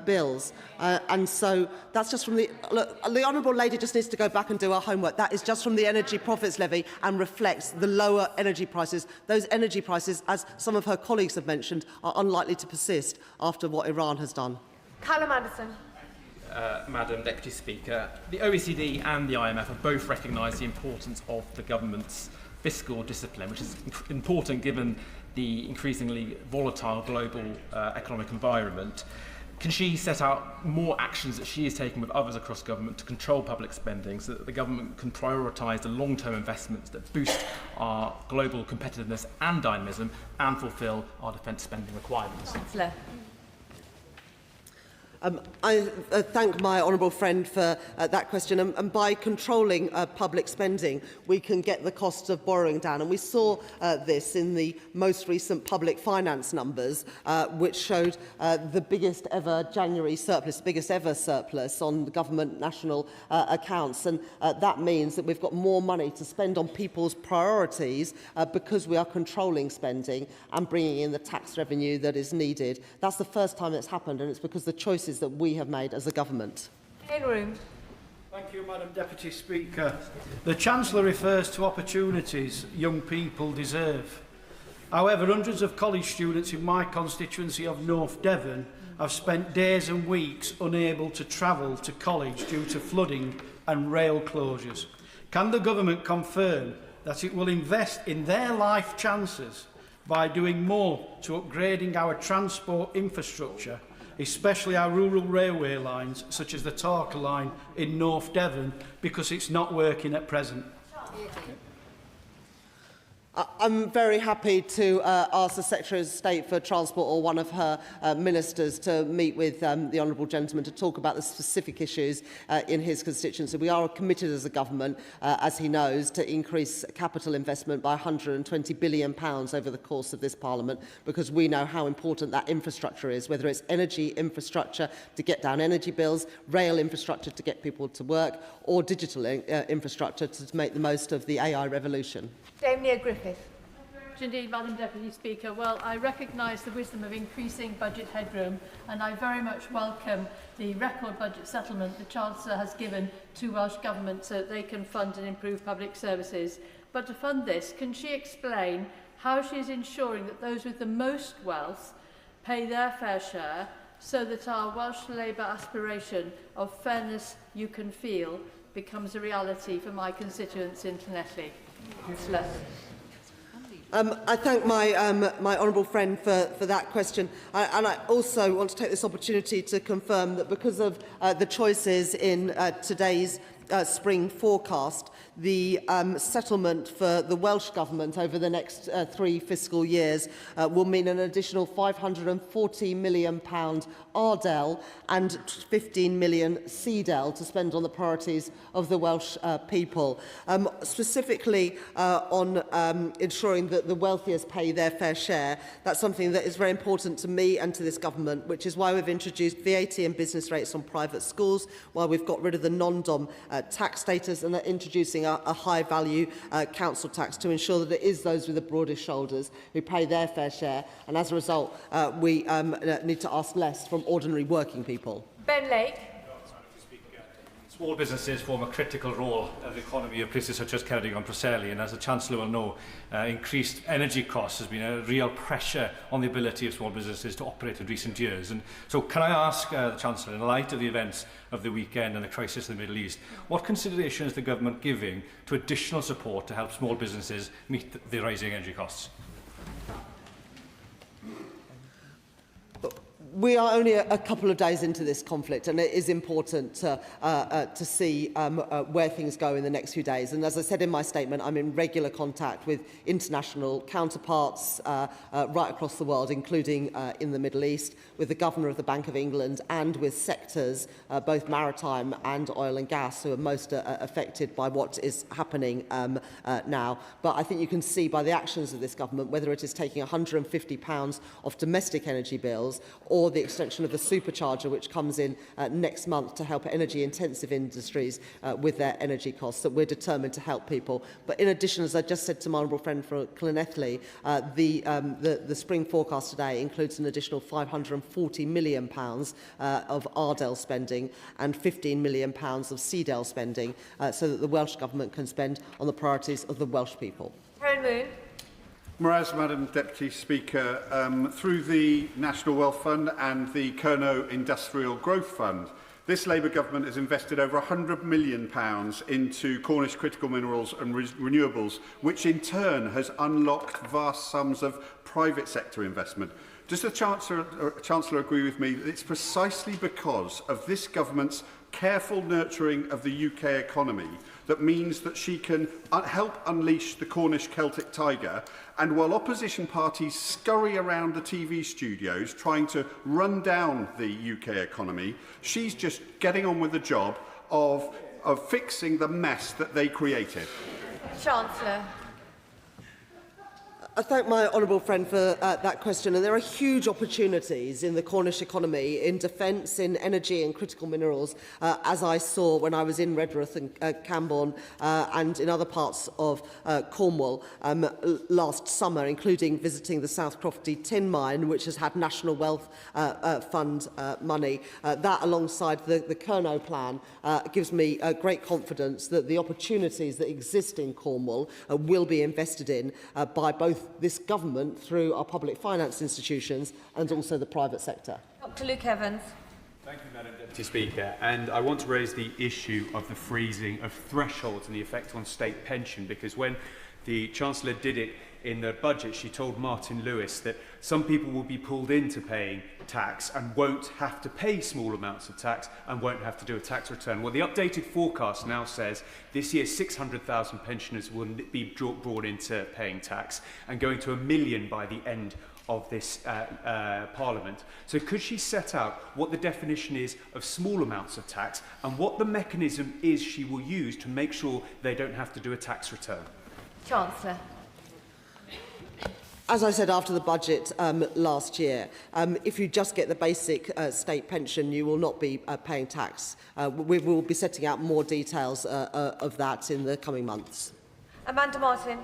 bills. And so that's just from the... Look, the Honourable Lady just needs to go back and do her homework. That is just from the Energy Profits Levy and reflects the lower energy prices. Those energy prices, as some of her colleagues have mentioned, are unlikely to persist after what Iran has done. Callum Anderson. Madam Deputy Speaker, the OECD and the IMF have both recognised the importance of the government's fiscal discipline, which is important given the increasingly volatile global economic environment. Can she set out more actions that she is taking with others across government to control public spending so that the government can prioritise the long-term investments that boost our global competitiveness and dynamism and fulfil our defence spending requirements? Chancellor. I thank my honourable friend for that question. And by controlling public spending, we can get the cost of borrowing down. And we saw this in the most recent public finance numbers, which showed the biggest ever January surplus, biggest ever surplus on the government national accounts. And that means that we've got more money to spend on people's priorities because we are controlling spending and bringing in the tax revenue that is needed. That's the first time it's happened, and it's because the choices that we have made as a government. In room. Thank you, Madam Deputy Speaker. The Chancellor refers to opportunities young people deserve. However, hundreds of college students in my constituency of North Devon have spent days and weeks unable to travel to college due to flooding and rail closures. Can the government confirm that it will invest in their life chances by doing more to upgrading our transport infrastructure, especially our rural railway lines, such as the Tarka line in North Devon, because it's not working at present? I'm very happy to ask the Secretary of State for Transport or one of her ministers to meet with the honourable gentleman to talk about the specific issues in his constituency. We are committed as a government, as he knows, to increase capital investment by £120 billion over the course of this Parliament, because we know how important that infrastructure is, whether it's energy infrastructure to get down energy bills, rail infrastructure to get people to work, or digital infrastructure to make the most of the AI revolution. Damien Griffith. Indeed, Madam Deputy Speaker. Well, I recognise the wisdom of increasing budget headroom, and I very much welcome the record budget settlement the Chancellor has given to Welsh Government so that they can fund and improve public services. But to fund this, can she explain how she is ensuring that those with the most wealth pay their fair share so that our Welsh Labour aspiration of fairness you can feel becomes a reality for my constituents in Llanelli? I thank my, my honourable friend for that question. And I also want to take this opportunity to confirm that because of the choices in today's spring forecast, the settlement for the Welsh Government over the next 3 fiscal years will mean an additional £540 million RDEL and £15 million CDEL to spend on the priorities of the Welsh people. Specifically on ensuring that the wealthiest pay their fair share, that's something that is very important to me and to this government, which is why we've introduced VAT and business rates on private schools, why we've got rid of the non-dom tax status and are introducing a high-value council tax to ensure that it is those with the broadest shoulders who pay their fair share, and as a result we need to ask less from ordinary working people. Ben Lake. Small businesses form a critical role of the economy of places such as Ceredigion and Preseli, and as the Chancellor will know, increased energy costs has been a real pressure on the ability of small businesses to operate in recent years. And so can I ask the Chancellor, in light of the events of the weekend and the crisis in the Middle East, what consideration is the government giving to additional support to help small businesses meet the rising energy costs? We are only a couple of days into this conflict, and it is important to see where things go in the next few days. And as I said in my statement, I'm in regular contact with international counterparts right across the world, including in the Middle East, with the Governor of the Bank of England and with sectors, both maritime and oil and gas, who are most affected by what is happening now. But I think you can see by the actions of this government, whether it is taking £150 off domestic energy bills or the extension of the supercharger, which comes in next month to help energy-intensive industries with their energy costs, that we're determined to help people. But in addition, as I just said to my honourable friend from Llanelli, the spring forecast today includes an additional £540 million of Ardell spending and £15 million of CDEL spending, so that the Welsh Government can spend on the priorities of the Welsh people. Moon. Whereas, Madam Deputy Speaker, through the National Wealth Fund and the Kernow Industrial Growth Fund, this Labour government has invested over £100 million into Cornish critical minerals and renewables, which in turn has unlocked vast sums of private sector investment. Does the Chancellor agree with me that it's precisely because of this government's careful nurturing of the UK economy that means that she can help unleash the Cornish Celtic tiger, and while opposition parties scurry around the TV studios trying to run down the UK economy, she's just getting on with the job of fixing the mess that they created? Chancellor. I thank my honourable friend for that question. And there are huge opportunities in the Cornish economy, in defence, in energy and critical minerals, as I saw when I was in Redruth and Camborne and in other parts of Cornwall last summer, including visiting the South Crofty tin mine, which has had National Wealth Fund money. That, alongside the Kernow plan, gives me great confidence that the opportunities that exist in Cornwall will be invested in by both this government through our public finance institutions and also the private sector. Dr. Luke Evans. Thank you, Madam Deputy Speaker. And I want to raise the issue of the freezing of thresholds and the effect on state pension, because when the Chancellor did it in the budget, she told Martin Lewis that some people will be pulled into paying tax and won't have to pay small amounts of tax and won't have to do a tax return. Well, the updated forecast now says this year 600,000 pensioners will be brought into paying tax and going to 1 million by the end of this Parliament. So could she set out what the definition is of small amounts of tax and what the mechanism is she will use to make sure they don't have to do a tax return? Chancellor. As I said after the budget last year, if you just get the basic state pension, you will not be paying tax. We will be setting out more details of that in the coming months. Amanda Martin.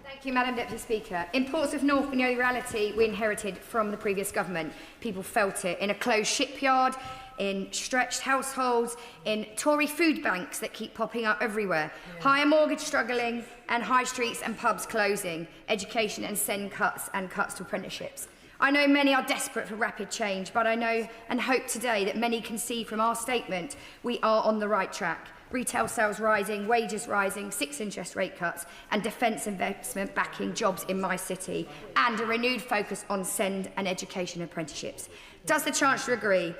Thank you, Madam Deputy Speaker. In Portsmouth North, we know the reality we inherited from the previous government. People felt it in a closed shipyard, in stretched households, in Tory food banks that keep popping up everywhere, higher mortgage struggling, and high streets and pubs closing, education and SEND cuts and cuts to apprenticeships. I know many are desperate for rapid change, but I know and hope today that many can see from our statement we are on the right track. Retail sales rising, wages rising, 6 interest rate cuts, and defence investment backing jobs in my city, and a renewed focus on SEND and education apprenticeships. Does the Chancellor agree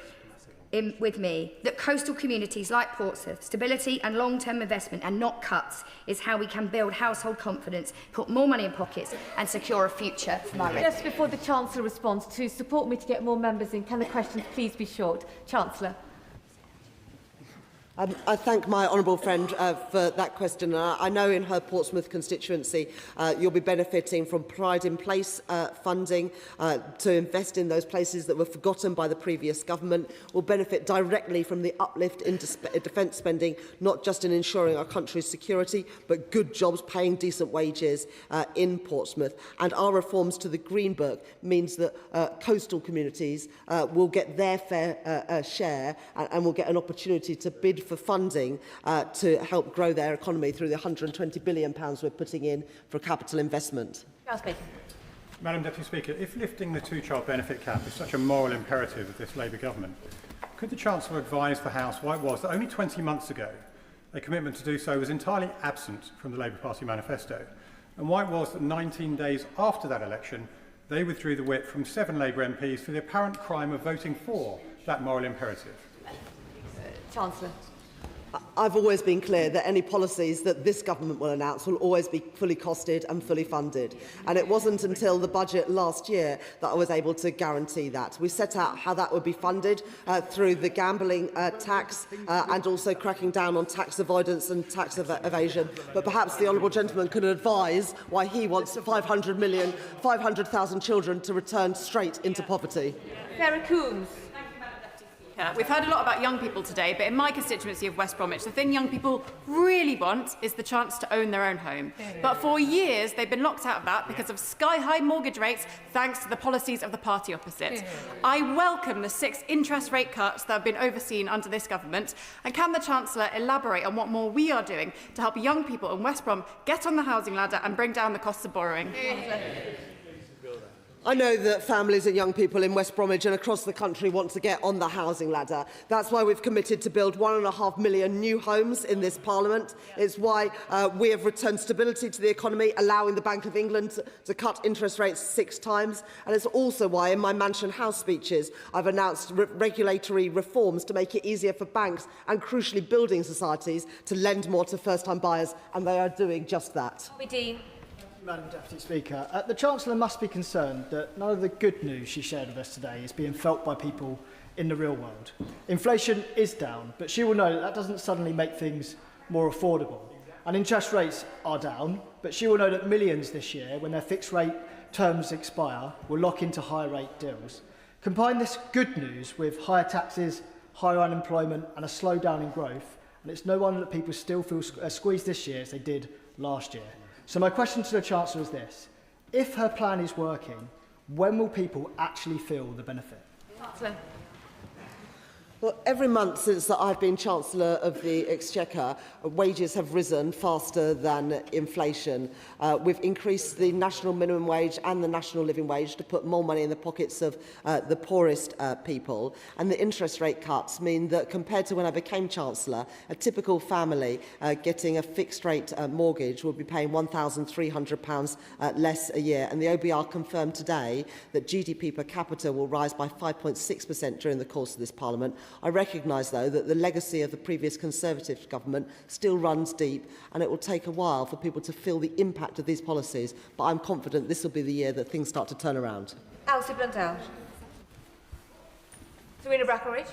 with me that coastal communities like Portsmouth, stability and long-term investment and not cuts is how we can build household confidence, put more money in pockets and secure a future for my Just before the Chancellor responds, to support me to get more members in, can the questions please be short? Chancellor. I thank my honourable friend for that question. I know in her Portsmouth constituency you'll be benefiting from Pride in Place funding to invest in those places that were forgotten by the previous government. Will benefit directly from the uplift in defence spending, not just in ensuring our country's security, but good jobs, paying decent wages in Portsmouth. And our reforms to the Green Book means that coastal communities will get their fair share and will get an opportunity to bid for funding to help grow their economy through the £120 billion we're putting in for capital investment. Madam Deputy Speaker, if lifting the two-child benefit cap is such a moral imperative of this Labour government, could the Chancellor advise the House why it was that only 20 months ago a commitment to do so was entirely absent from the Labour Party manifesto, and why it was that 19 days after that election they withdrew the whip from 7 Labour MPs for the apparent crime of voting for that moral imperative. Chancellor. I've always been clear that any policies that this government will announce will always be fully costed and fully funded. And it wasn't until the budget last year that I was able to guarantee that. We set out how that would be funded through the gambling tax and also cracking down on tax avoidance and tax evasion. But perhaps the honourable gentleman could advise why he wants 500,000 children to return straight into poverty. Sarah Coombs. We've heard a lot about young people today, but in my constituency of West Bromwich, the thing young people really want is the chance to own their own home. But for years, they've been locked out of that because of sky-high mortgage rates, thanks to the policies of the party opposite. I welcome the 6 interest rate cuts that have been overseen under this government. And can the Chancellor elaborate on what more we are doing to help young people in West Brom get on the housing ladder and bring down the costs of borrowing? I know that families and young people in West Bromwich and across the country want to get on the housing ladder. That's why we've committed to build 1.5 million new homes in this Parliament. It's why we have returned stability to the economy, allowing the Bank of England to cut interest rates 6 times. And it's also why, in my Mansion House speeches, I've announced regulatory reforms to make it easier for banks and, crucially, building societies to lend more to first-time buyers, and they are doing just that. Madam Deputy Speaker, the Chancellor must be concerned that none of the good news she shared with us today is being felt by people in the real world. Inflation is down, but she will know that that doesn't suddenly make things more affordable. And interest rates are down, but she will know that millions this year, when their fixed rate terms expire, will lock into higher rate deals. Combine this good news with higher taxes, higher unemployment and a slowdown in growth, and it's no wonder that people still feel squeezed this year as they did last year. So my question to the Chancellor is this: if her plan is working, when will people actually feel the benefit? Chancellor. Well, every month since I've been Chancellor of the Exchequer, wages have risen faster than inflation. We've increased the national minimum wage and the national living wage to put more money in the pockets of the poorest people. And the interest rate cuts mean that, compared to when I became Chancellor, a typical family getting a fixed-rate mortgage will be paying £1,300 less a year. And the OBR confirmed today that GDP per capita will rise by 5.6% during the course of this Parliament. I recognise, though, that the legacy of the previous Conservative government still runs deep, and it will take a while for people to feel the impact of these policies, but I'm confident this will be the year that things start to turn around. Elsie Blundell. Serena Brackenridge.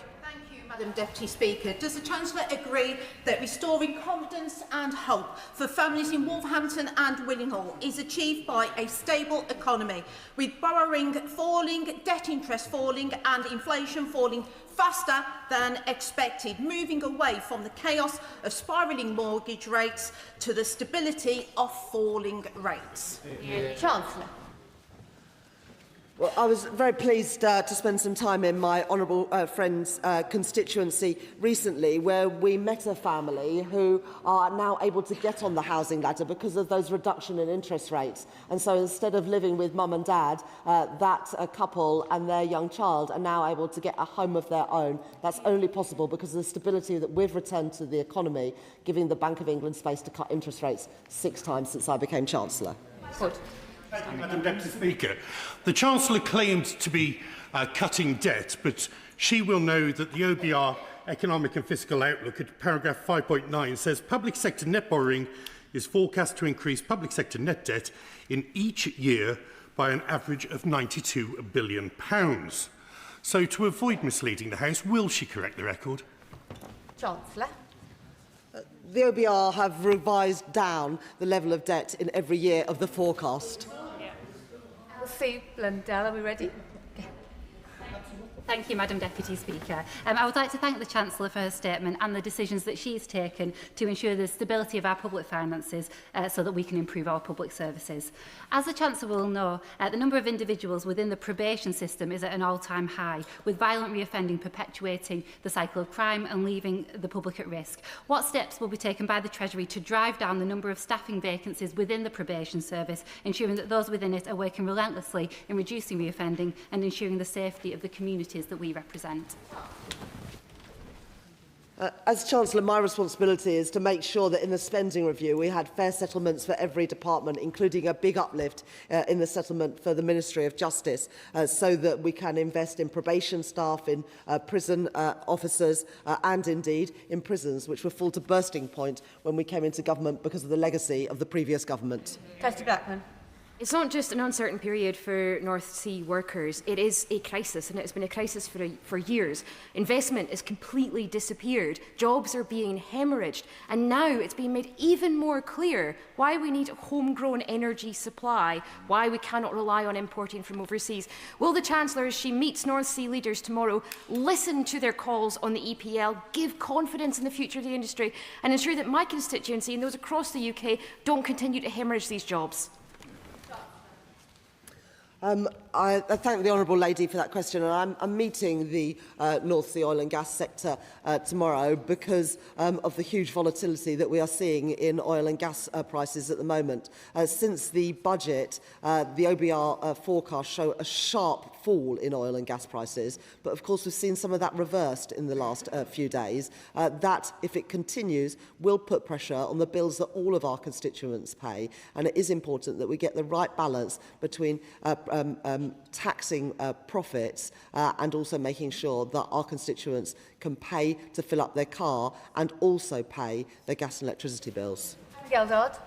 Madam Deputy Speaker, does the Chancellor agree that restoring confidence and hope for families in Wolverhampton and Willinghall is achieved by a stable economy, with borrowing falling, debt interest falling and inflation falling faster than expected, moving away from the chaos of spiralling mortgage rates to the stability of falling rates? Chancellor. Well, I was very pleased to spend some time in my honourable friend's constituency recently, where we met a family who are now able to get on the housing ladder because of those reduction in interest rates. And so instead of living with mum and dad, that couple and their young child are now able to get a home of their own. That's only possible because of the stability that we've returned to the economy, giving the Bank of England space to cut interest rates 6 times since I became Chancellor. Good. Thank you, Madam Deputy Speaker. The Chancellor claimed to be cutting debt, but she will know that the OBR Economic and Fiscal Outlook at paragraph 5.9 says public sector net borrowing is forecast to increase public sector net debt in each year by an average of £92 billion. So, to avoid misleading the House, will she correct the record? Chancellor. The OBR have revised down the level of debt in every year of the forecast. Elsie Blundell, are we ready? Thank you, Madam Deputy Speaker. I would like to thank the Chancellor for her statement and the decisions that she's taken to ensure the stability of our public finances so that we can improve our public services. As the Chancellor will know, the number of individuals within the probation system is at an all-time high, with violent reoffending perpetuating the cycle of crime and leaving the public at risk. What steps will be taken by the Treasury to drive down the number of staffing vacancies within the probation service, ensuring that those within it are working relentlessly in reducing reoffending and ensuring the safety of the communities that we represent? As Chancellor, my responsibility is to make sure that in the spending review we had fair settlements for every department, including a big uplift in the settlement for the Ministry of Justice, so that we can invest in probation staff, in prison officers and indeed in prisons, which were full to bursting point when we came into government because of the legacy of the previous government. Kirsty Blackman. It's not just an uncertain period for North Sea workers, it is a crisis, and it's been a crisis for years. Investment has completely disappeared, jobs are being hemorrhaged, and now it's being made even more clear why we need a homegrown energy supply, why we cannot rely on importing from overseas. Will the Chancellor, as she meets North Sea leaders tomorrow, listen to their calls on the EPL, give confidence in the future of the industry, and ensure that my constituency and those across the UK don't continue to hemorrhage these jobs? I thank the Honourable Lady for that question, and I'm meeting the North Sea oil and gas sector tomorrow because of the huge volatility that we are seeing in oil and gas prices at the moment. Since the budget, the OBR forecasts show a sharp fall in oil and gas prices, but of course we've seen some of that reversed in the last few days. That, if it continues, will put pressure on the bills that all of our constituents pay, and it is important that we get the right balance between taxing profits and also making sure that our constituents can pay to fill up their car and also pay their gas and electricity bills. Geldard.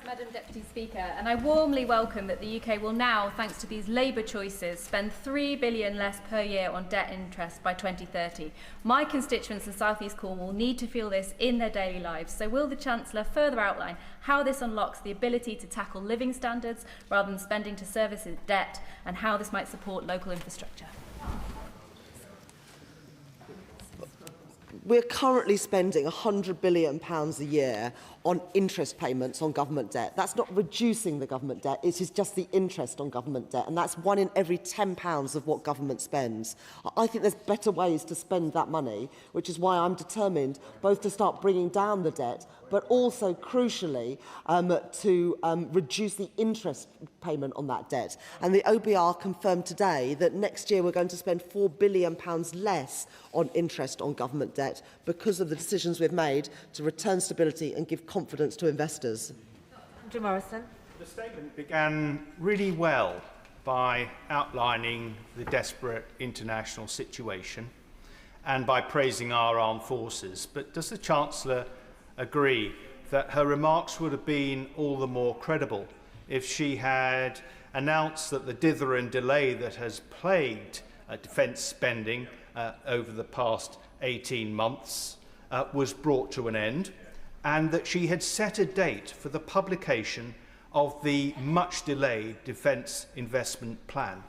Madam Deputy Speaker, and I warmly welcome that the UK will now, thanks to these Labour choices, spend £3 billion less per year on debt interest by 2030. My constituents in South East Cornwall need to feel this in their daily lives, so will the Chancellor further outline how this unlocks the ability to tackle living standards rather than spending to service debt, and how this might support local infrastructure? We're currently spending £100 billion a year on interest payments on government debt. That's not reducing the government debt, it is just the interest on government debt, and that's 1 in every £10 of what government spends. I think there's better ways to spend that money, which is why I'm determined both to start bringing down the debt, but also, crucially, to reduce the interest payment on that debt. And the OBR confirmed today that next year we're going to spend £4 billion less on interest on government debt because of the decisions we've made to return stability and give confidence to investors. Andrew Morrison. The statement began really well by outlining the desperate international situation and by praising our armed forces. But does the Chancellor agree that her remarks would have been all the more credible if she had announced that the dither and delay that has plagued defence spending over the past 18 months was brought to an end, and that she had set a date for the publication of the much delayed defence investment plan?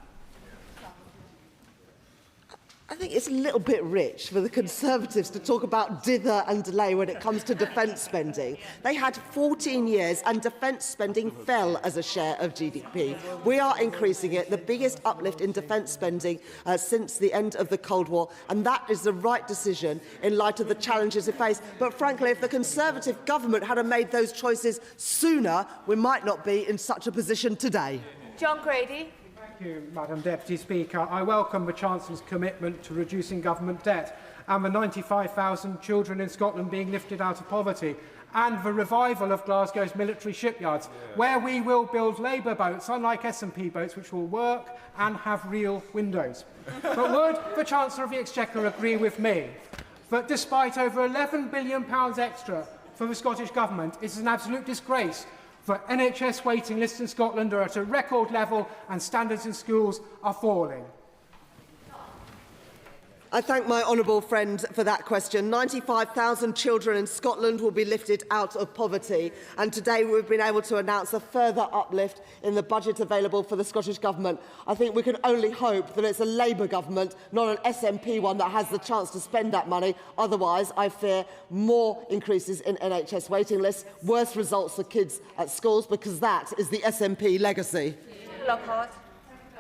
I think it's a little bit rich for the Conservatives to talk about dither and delay when it comes to defence spending. They had 14 years and defence spending fell as a share of GDP. We are increasing it, the biggest uplift in defence spending since the end of the Cold War, and that is the right decision in light of the challenges it faced. But frankly, if the Conservative government had made those choices sooner, we might not be in such a position today. John Grady. Thank you, Madam Deputy Speaker. I welcome the Chancellor's commitment to reducing government debt and the 95,000 children in Scotland being lifted out of poverty, and the revival of Glasgow's military shipyards, where we will build Labour boats, unlike S&P boats, which will work and have real windows. But would the Chancellor of the Exchequer agree with me that despite over £11 billion extra for the Scottish Government, it is an absolute disgrace that NHS waiting lists in Scotland are at a record level and standards in schools are falling? I thank my honourable friend for that question. 95,000 children in Scotland will be lifted out of poverty, and today we've been able to announce a further uplift in the budget available for the Scottish Government. I think we can only hope that it's a Labour government, not an SNP one, that has the chance to spend that money. Otherwise, I fear more increases in NHS waiting lists, worse results for kids at schools, because that is the SNP legacy. Lockhart.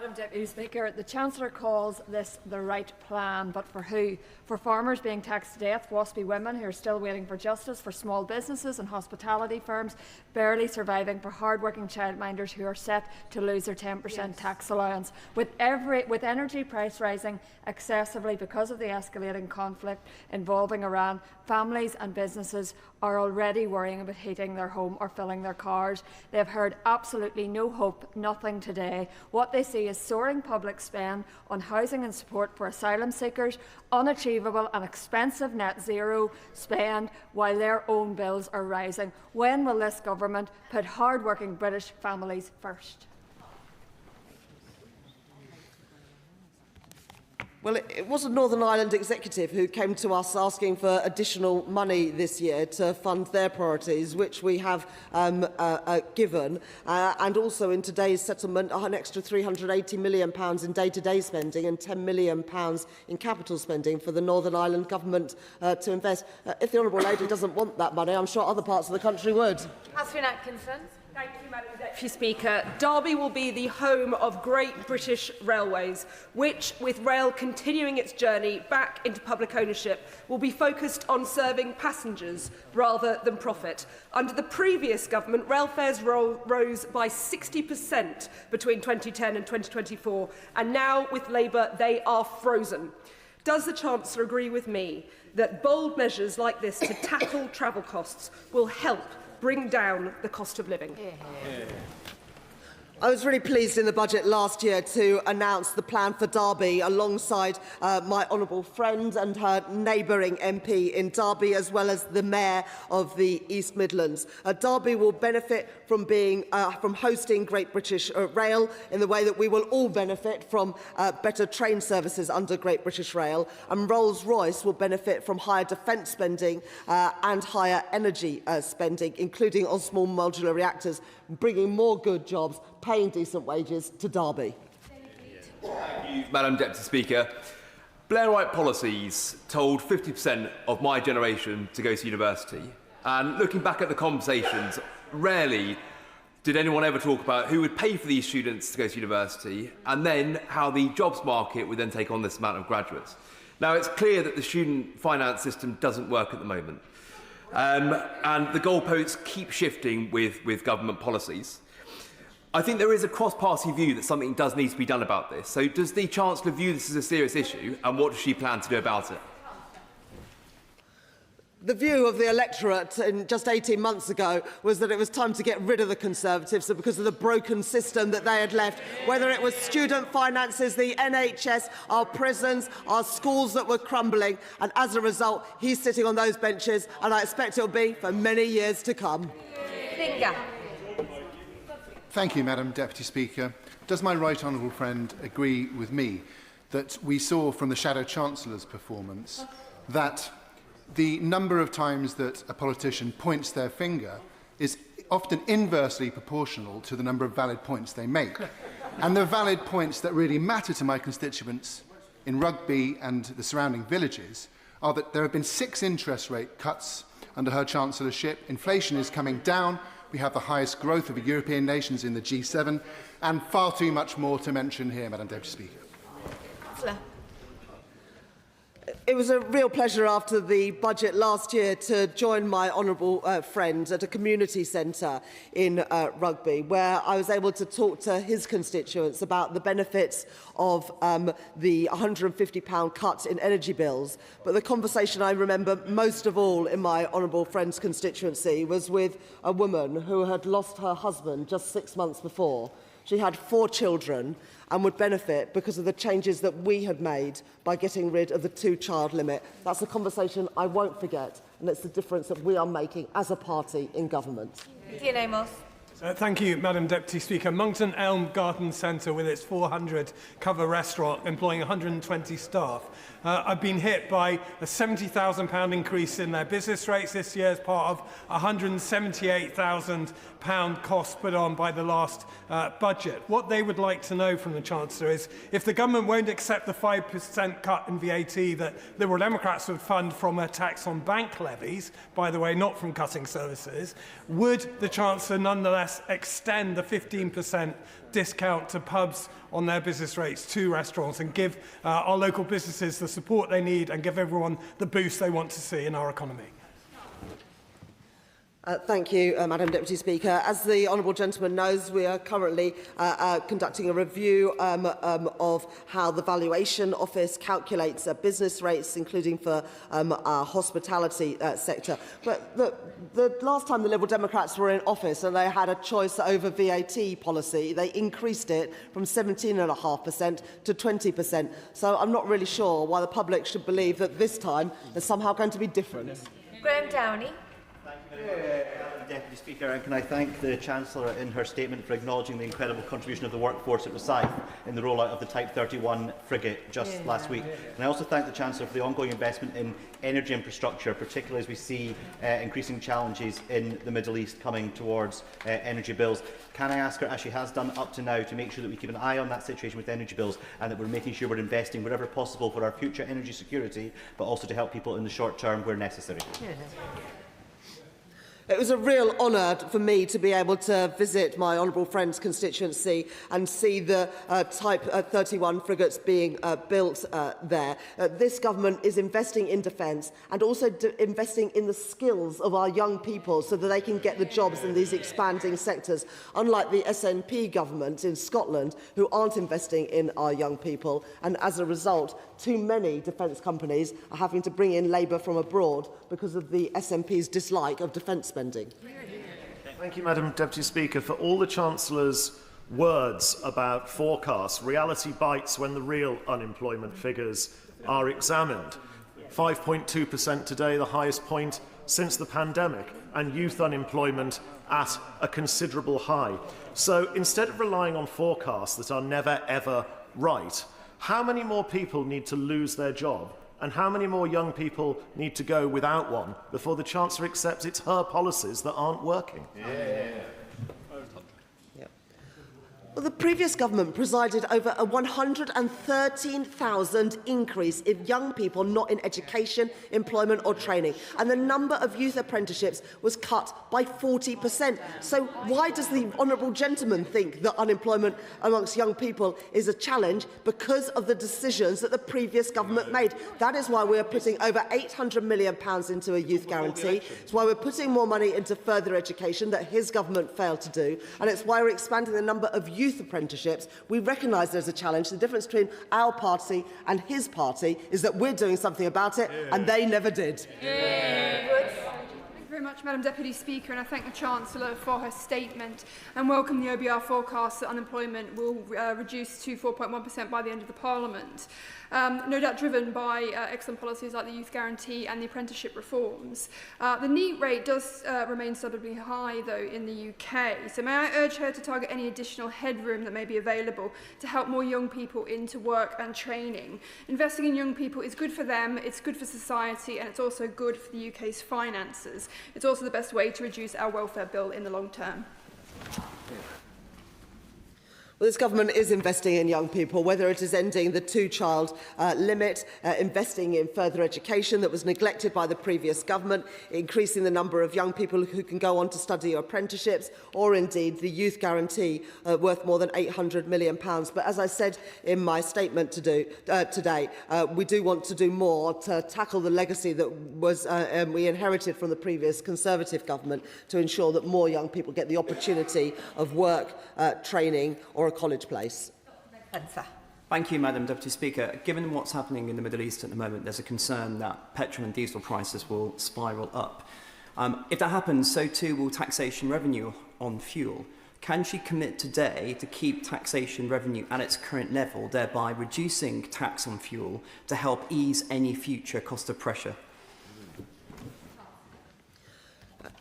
Madam Deputy Speaker, the Chancellor calls this the right plan, but for who? For farmers being taxed to death, waspy women who are still waiting for justice, for small businesses and hospitality firms barely surviving, for hard-working childminders who are set to lose their 10% tax allowance. With energy price rising excessively because of the escalating conflict involving Iran, families and businesses are already worrying about heating their home or filling their cars. They've heard absolutely no hope, nothing today. What they see is soaring public spend on housing and support for asylum seekers, unachievable and expensive net zero spend, while their own bills are rising. When will this government put hard-working British families first? Well, it was a Northern Ireland Executive who came to us asking for additional money this year to fund their priorities, which we have given, and also in today's settlement an extra £380 million in day-to-day spending and £10 million in capital spending for the Northern Ireland Government to invest. If the Honourable Lady doesn't want that money, I'm sure other parts of the country would. Catherine Atkinson. Thank you, Madam Deputy Speaker. Derby will be the home of Great British Railways, which, with rail continuing its journey back into public ownership, will be focused on serving passengers rather than profit. Under the previous government, rail fares rose by 60% between 2010 and 2024, and now, with Labour, they are frozen. Does the Chancellor agree with me that bold measures like this to tackle travel costs will help bring down the cost of living? I was really pleased in the budget last year to announce the plan for Derby alongside my honourable friend and her neighbouring MP in Derby, as well as the Mayor of the East Midlands. Derby will benefit from hosting Great British Rail in the way that we will all benefit from better train services under Great British Rail, and Rolls-Royce will benefit from higher defence spending and higher energy spending, including on small modular reactors, bringing more good jobs, paying decent wages to Derby. Thank you, Madam Deputy Speaker. Blairite policies told 50% of my generation to go to university. And looking back at the conversations, rarely did anyone ever talk about who would pay for these students to go to university, and then how the jobs market would then take on this amount of graduates. Now, it's clear that the student finance system doesn't work at the moment. And the goalposts keep shifting with government policies. I think there is a cross-party view that something does need to be done about this. So does the Chancellor view this as a serious issue, and what does she plan to do about it? The view of the electorate just 18 months ago was that it was time to get rid of the Conservatives because of the broken system that they had left, whether it was student finances, the NHS, our prisons, our schools that were crumbling, and as a result, he's sitting on those benches, and I expect it will be for many years to come. Finger. Thank you, Madam Deputy Speaker. Does my right honourable friend agree with me that we saw from the Shadow Chancellor's performance that the number of times that a politician points their finger is often inversely proportional to the number of valid points they make? And the valid points that really matter to my constituents in Rugby and the surrounding villages are that there have been 6 interest rate cuts under her chancellorship, inflation is coming down, we have the highest growth of the European nations in the G7, and far too much more to mention here, Madam Deputy Speaker. It was a real pleasure after the budget last year to join my honourable friend at a community centre in Rugby, where I was able to talk to his constituents about the benefits of the £150 cut in energy bills. But the conversation I remember most of all in my honourable friend's constituency was with a woman who had lost her husband just 6 months before. She had 4 children and would benefit because of the changes that we had made by getting rid of the 2-child limit. That's a conversation I won't forget, and it's the difference that we are making as a party in government. Ian Amos. Thank you, Madam Deputy Speaker. Monkton Elm Garden Centre, with its 400-cover restaurant employing 120 staff, have been hit by a £70,000 increase in their business rates this year as part of a £178,000 cost put on by the last budget. What they would like to know from the Chancellor is if the government won't accept the 5% cut in VAT that Liberal Democrats would fund from a tax on bank levies, by the way, not from cutting services, would the Chancellor nonetheless nevertheless extend the 15% discount to pubs on their business rates to restaurants and give our local businesses the support they need and give everyone the boost they want to see in our economy. Thank you, Madam Deputy Speaker. As the honourable gentleman knows, we are currently conducting a review of how the Valuation Office calculates business rates, including for our hospitality sector. But the last time the Liberal Democrats were in office and they had a choice over VAT policy, they increased it from 17.5% to 20%. So I'm not really sure why the public should believe that this time there's somehow going to be different. Graham Downey. Deputy Speaker, and can I thank the Chancellor in her statement for acknowledging the incredible contribution of the workforce at Rosyth in the rollout of the Type 31 frigate just last week. And I also thank the Chancellor for the ongoing investment in energy infrastructure, particularly as we see increasing challenges in the Middle East coming towards energy bills. Can I ask her, as she has done up to now, to make sure that we keep an eye on that situation with energy bills and that we're making sure we're investing wherever possible for our future energy security, but also to help people in the short term where necessary? It was a real honour for me to be able to visit my honourable friend's constituency and see the Type 31 frigates being built there. This government is investing in defence and also investing in the skills of our young people so that they can get the jobs in these expanding sectors, unlike the SNP government in Scotland, who aren't investing in our young people. And as a result, too many defence companies are having to bring in labour from abroad because of the SNP's dislike of defence spending. Thank you, Madam Deputy Speaker. For all the Chancellor's words about forecasts, reality bites when the real unemployment figures are examined. 5.2% today, the highest point since the pandemic, and youth unemployment at a considerable high. So instead of relying on forecasts that are never, ever right, how many more people need to lose their job? And how many more young people need to go without one before the Chancellor accepts it's her policies that aren't working? Well, the previous government presided over a 113,000 increase in young people not in education, employment or training, and the number of youth apprenticeships was cut by 40%. So why does the honourable gentleman think that unemployment amongst young people is a challenge? Because of the decisions that the previous government made. That is why we are putting over £800 million into a youth guarantee. It's why we're putting more money into further education that his government failed to do, and it's why we're expanding the number of youth apprenticeships. We recognise there's a challenge. The difference between our party and his party is that we're doing something about it, and they never did. Thank you very much, Madam Deputy Speaker, and I thank the Chancellor for her statement and welcome the OBR forecast that unemployment will reduce to 4.1% by the end of the Parliament. No doubt driven by excellent policies like the Youth Guarantee and the apprenticeship reforms. The NEET rate does remain stubbornly high, though, in the UK. So may I urge her to target any additional headroom that may be available to help more young people into work and training? Investing in young people is good for them, it's good for society, and it's also good for the UK's finances. It's also the best way to reduce our welfare bill in the long term. Well, this government is investing in young people, whether it is ending the two-child limit, investing in further education that was neglected by the previous government, increasing the number of young people who can go on to study apprenticeships, or indeed the youth guarantee worth more than £800 million. But as I said in my statement today, we do want to do more to tackle the legacy that was we inherited from the previous Conservative government to ensure that more young people get the opportunity of work, training or a college place. Thank you, Madam Deputy Speaker. Given what's happening in the Middle East at the moment, there's a concern that petrol and diesel prices will spiral up. If that happens, so too will taxation revenue on fuel. Can she commit today to keep taxation revenue at its current level, thereby reducing tax on fuel to help ease any future cost of pressure?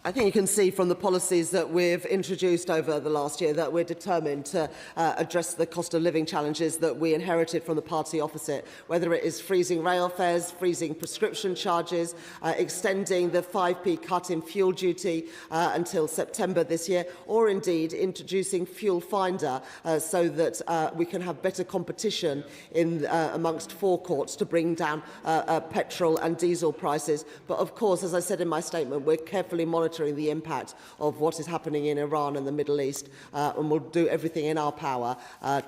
I think you can see from the policies that we've introduced over the last year that we're determined to address the cost of living challenges that we inherited from the party opposite, whether it is freezing rail fares, freezing prescription charges, extending the 5p cut in fuel duty until September this year, or indeed introducing Fuel Finder so that we can have better competition in amongst forecourts to bring down petrol and diesel prices. But of course, as I said in my statement, we're carefully monitoring the impact of what is happening in Iran and the Middle East, and we'll do everything in our power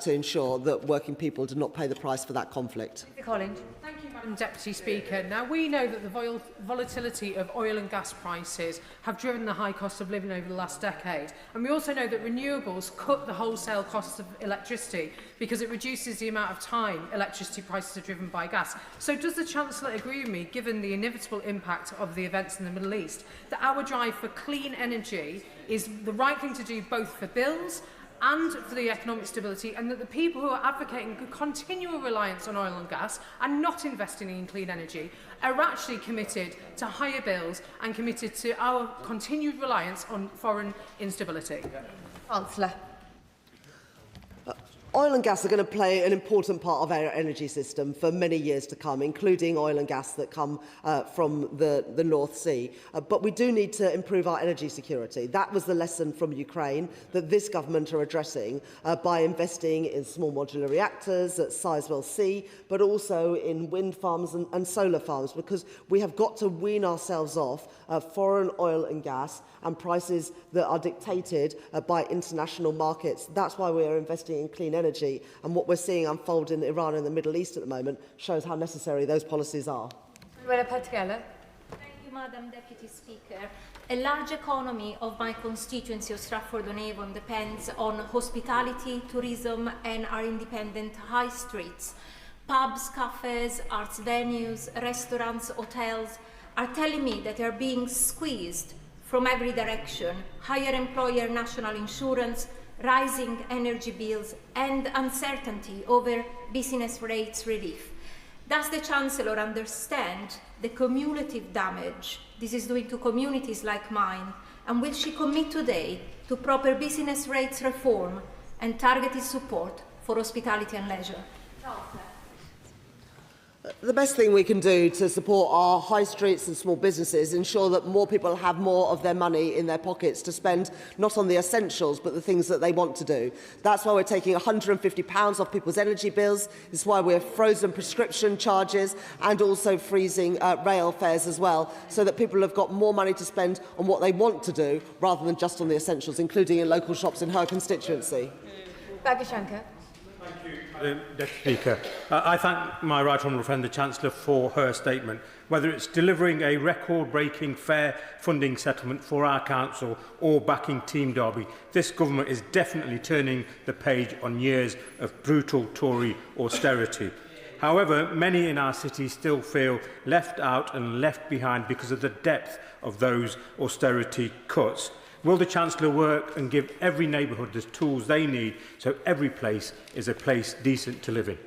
to ensure that working people do not pay the price for that conflict. Collins. Thank you, Madam Deputy Speaker. Now, we know that the volatility of oil and gas prices have driven the high cost of living over the last decade. And we also know that renewables cut the wholesale costs of electricity because it reduces the amount of time electricity prices are driven by gas. So does the Chancellor agree with me, given the inevitable impact of the events in the Middle East, that our drive for clean energy is the right thing to do both for bills and for the economic stability, and that the people who are advocating continual reliance on oil and gas and not investing in clean energy are actually committed to higher bills and committed to our continued reliance on foreign instability? Chancellor. Oil and gas are going to play an important part of our energy system for many years to come, including oil and gas that come from the North Sea. But we do need to improve our energy security. That was the lesson from Ukraine that this government are addressing by investing in small modular reactors at Sizewell C, but also in wind farms and solar farms, because we have got to wean ourselves off foreign oil and gas and prices that are dictated by international markets. That's why we are investing in clean energy, and what we're seeing unfold in Iran and the Middle East at the moment shows how necessary those policies are. Thank you, Madam Deputy Speaker. A large economy of my constituency of Stratford-on-Avon depends on hospitality, tourism and our independent high streets. Pubs, cafes, arts venues, restaurants, hotels are telling me that they are being squeezed from every direction: higher employer national insurance, rising energy bills and uncertainty over business rates relief. Does the Chancellor understand the cumulative damage this is doing to communities like mine, and will she commit today to proper business rates reform and targeted support for hospitality and leisure? The best thing we can do to support our high streets and small businesses, ensure that more people have more of their money in their pockets to spend not on the essentials but the things that they want to do. That's why we're taking £150 off people's energy bills. It's why we're frozen prescription charges and also freezing rail fares as well, so that people have got more money to spend on what they want to do rather than just on the essentials, including in local shops in her constituency. Exchequer. Deputy Speaker, I thank my right honourable friend the Chancellor for her statement. Whether it's delivering a record-breaking fair funding settlement for our council or backing Team Derby, this government is definitely turning the page on years of brutal Tory austerity. However, many in our city still feel left out and left behind because of the depth of those austerity cuts. Will the Chancellor work and give every neighbourhood the tools they need so every place is a place decent to live in?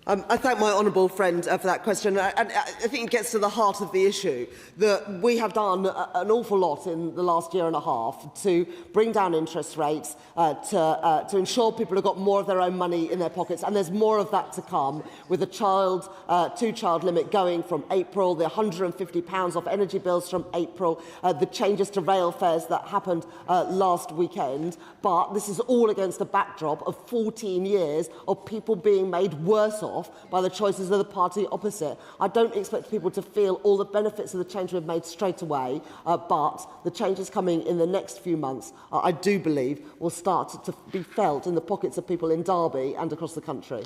I thank my honourable friend for that question. And I think it gets to the heart of the issue that we have done an awful lot in the last year and a half to bring down interest rates, to ensure people have got more of their own money in their pockets. And there's more of that to come, with a two-child limit going from April, the £150 off energy bills from April, the changes to rail fares that happened last weekend. But this is all against a backdrop of 14 years of people being made worse off by the choices of the party opposite. I don't expect people to feel all the benefits of the change we've made straight away, but the changes coming in the next few months, I do believe, will start to be felt in the pockets of people in Derby and across the country.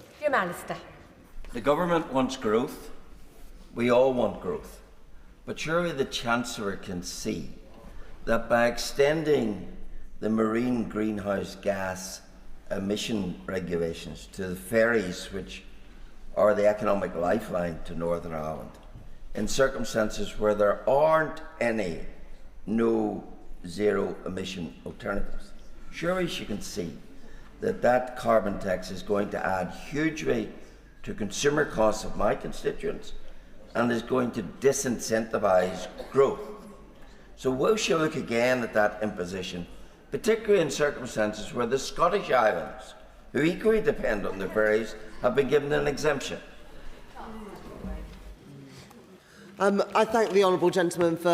The government wants growth. We all want growth. But surely the Chancellor can see that by extending the marine greenhouse gas emission regulations to the ferries, which are the economic lifeline to Northern Ireland, in circumstances where there aren't any zero emission alternatives, surely she can see that that carbon tax is going to add hugely to consumer costs of my constituents and is going to disincentivise growth. So will she look again at that imposition, particularly in circumstances where the Scottish Islands, who equally depend on the ferries, have been given an exemption? I thank the honourable gentleman for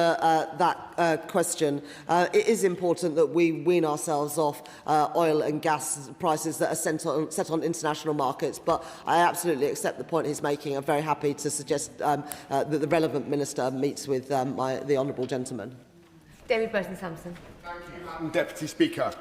that question. It is important that we wean ourselves off oil and gas prices that are set on international markets, but I absolutely accept the point he's making. I'm very happy to suggest that the relevant minister meets with the honourable gentleman. David Burton-Sampson. Thank you, Madam Deputy Speaker.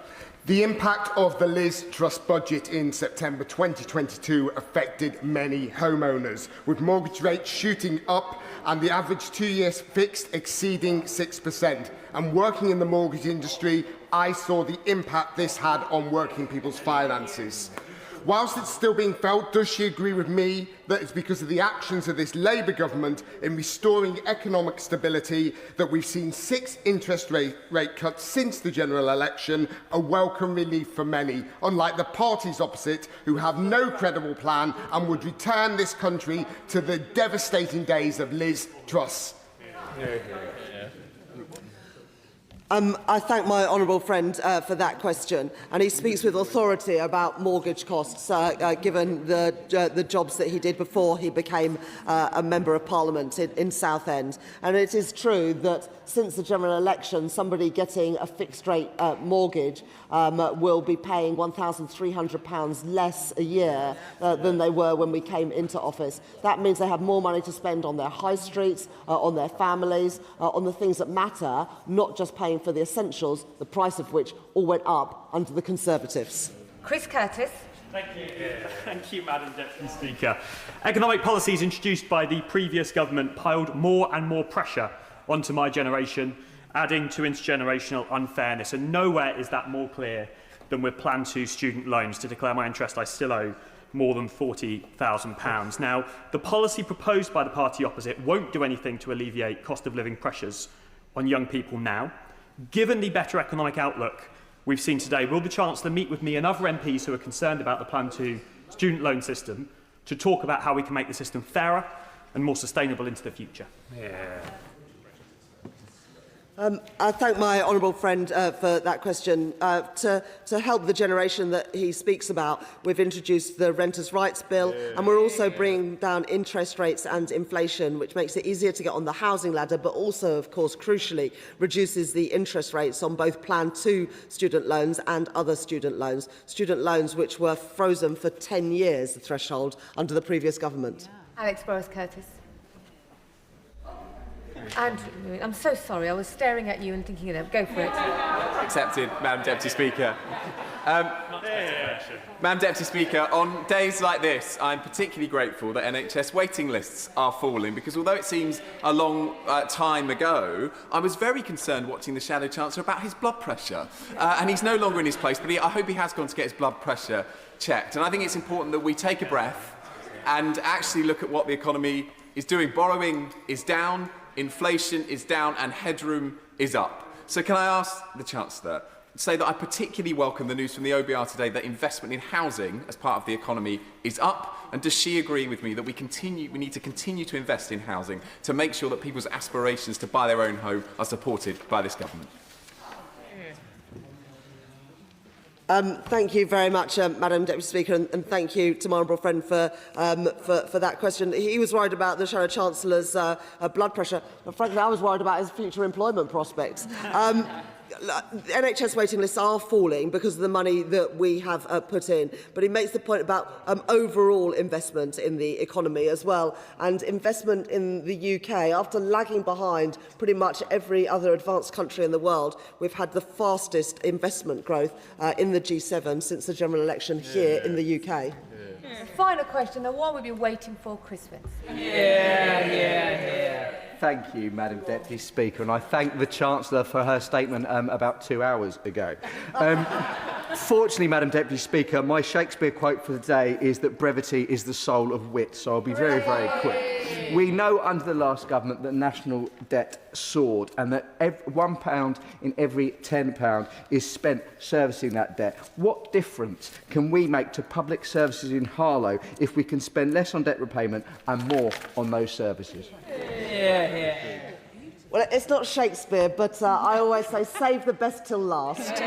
The impact of the Liz Truss budget in September 2022 affected many homeowners, with mortgage rates shooting up and the average 2-year fixed exceeding 6%. And working in the mortgage industry, I saw the impact this had on working people's finances. Whilst it's still being felt, does she agree with me that it's because of the actions of this Labour government in restoring economic stability that we've seen 6 interest rate cuts since the general election, a welcome relief for many, unlike the parties opposite who have no credible plan and would return this country to the devastating days of Liz Truss? I thank my honourable friend for that question, and he speaks with authority about mortgage costs, given the jobs that he did before he became a Member of Parliament in Southend. And it is true that since the general election, somebody getting a fixed-rate mortgage will be paying £1,300 less a year than they were when we came into office. That means they have more money to spend on their high streets, on their families, on the things that matter, not just paying for the essentials, the price of which all went up under the Conservatives. Chris Curtis. Thank you, Madam Deputy Speaker. Economic policies introduced by the previous government piled more and more pressure onto my generation, adding to intergenerational unfairness. And nowhere is that more clear than with Plan 2 student loans. To declare my interest, I still owe more than £40,000. Now, the policy proposed by the party opposite won't do anything to alleviate cost of living pressures on young people now. Given the better economic outlook we've seen today, will the Chancellor meet with me and other MPs who are concerned about the Plan 2 student loan system to talk about how we can make the system fairer and more sustainable into the future? I thank my honourable friend for that question. To help the generation that he speaks about, we've introduced the Renters' Rights Bill, and we're also bringing down interest rates and inflation, which makes it easier to get on the housing ladder, but also, of course, crucially, reduces the interest rates on both Plan 2 student loans and other student loans which were frozen for 10 years, the threshold, under the previous government. Alex Borras-Curtis. Andrew, I'm so sorry. I was staring at you and thinking of them. Go for it. Accepted, Madam Deputy Speaker. Madam Deputy Speaker, on days like this, I'm particularly grateful that NHS waiting lists are falling, because although it seems a long time ago, I was very concerned watching the Shadow Chancellor about his blood pressure. And he's no longer in his place, but I hope he has gone to get his blood pressure checked. And I think it's important that we take a breath and actually look at what the economy is doing. Borrowing is down, inflation is down, and headroom is up. So can I ask the Chancellor to say that I particularly welcome the news from the OBR today that investment in housing as part of the economy is up? And does she agree with me that we need to continue to invest in housing to make sure that people's aspirations to buy their own home are supported by this government? Thank you very much, Madam Deputy Speaker, and thank you to my honourable friend for that question. He was worried about the Shadow Chancellor's blood pressure. But frankly, I was worried about his future employment prospects. NHS waiting lists are falling because of the money that we have put in, but he makes the point about overall investment in the economy as well, and investment in the UK. After lagging behind pretty much every other advanced country in the world, we've had the fastest investment growth in the G7 since the general election here in the UK. Final question, and what we've been waiting for Christmas. Thank you, Madam Deputy Speaker, and I thank the Chancellor for her statement about 2 hours ago. Fortunately, Madam Deputy Speaker, my Shakespeare quote for the day is that brevity is the soul of wit, so I'll be very, very quick. We know under the last government that national debt soared and that £1 in every £10 is spent servicing that debt. What difference can we make to public services in Harlow if we can spend less on debt repayment and more on those services? Well, it's not Shakespeare, but I always say save the best till last.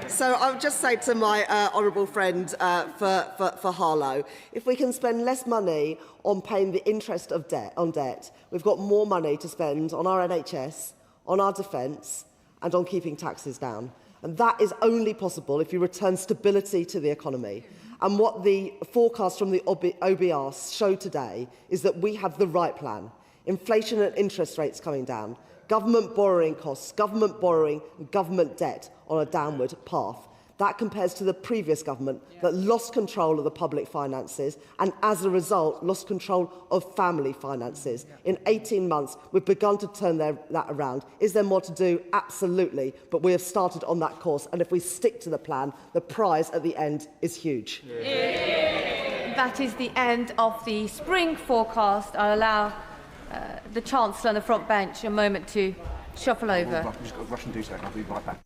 So I would just say to my honourable friend for Harlow, if we can spend less money on paying the interest of debt, we've got more money to spend on our NHS, on our defence and on keeping taxes down. And that is only possible if you return stability to the economy. And what the forecast from the OBR show today is that we have the right plan. Inflation and interest rates coming down, government borrowing costs, government borrowing and government debt on a downward path. That compares to the previous government that lost control of the public finances and, as a result, lost control of family finances. In 18 months, we've begun to turn that around. Is there more to do? Absolutely. But we have started on that course. And if we stick to the plan, the prize at the end is huge. That is the end of the spring forecast. I'll allow the Chancellor on the front bench a moment to shuffle over. I've just got to rush and do so. I'll be right back.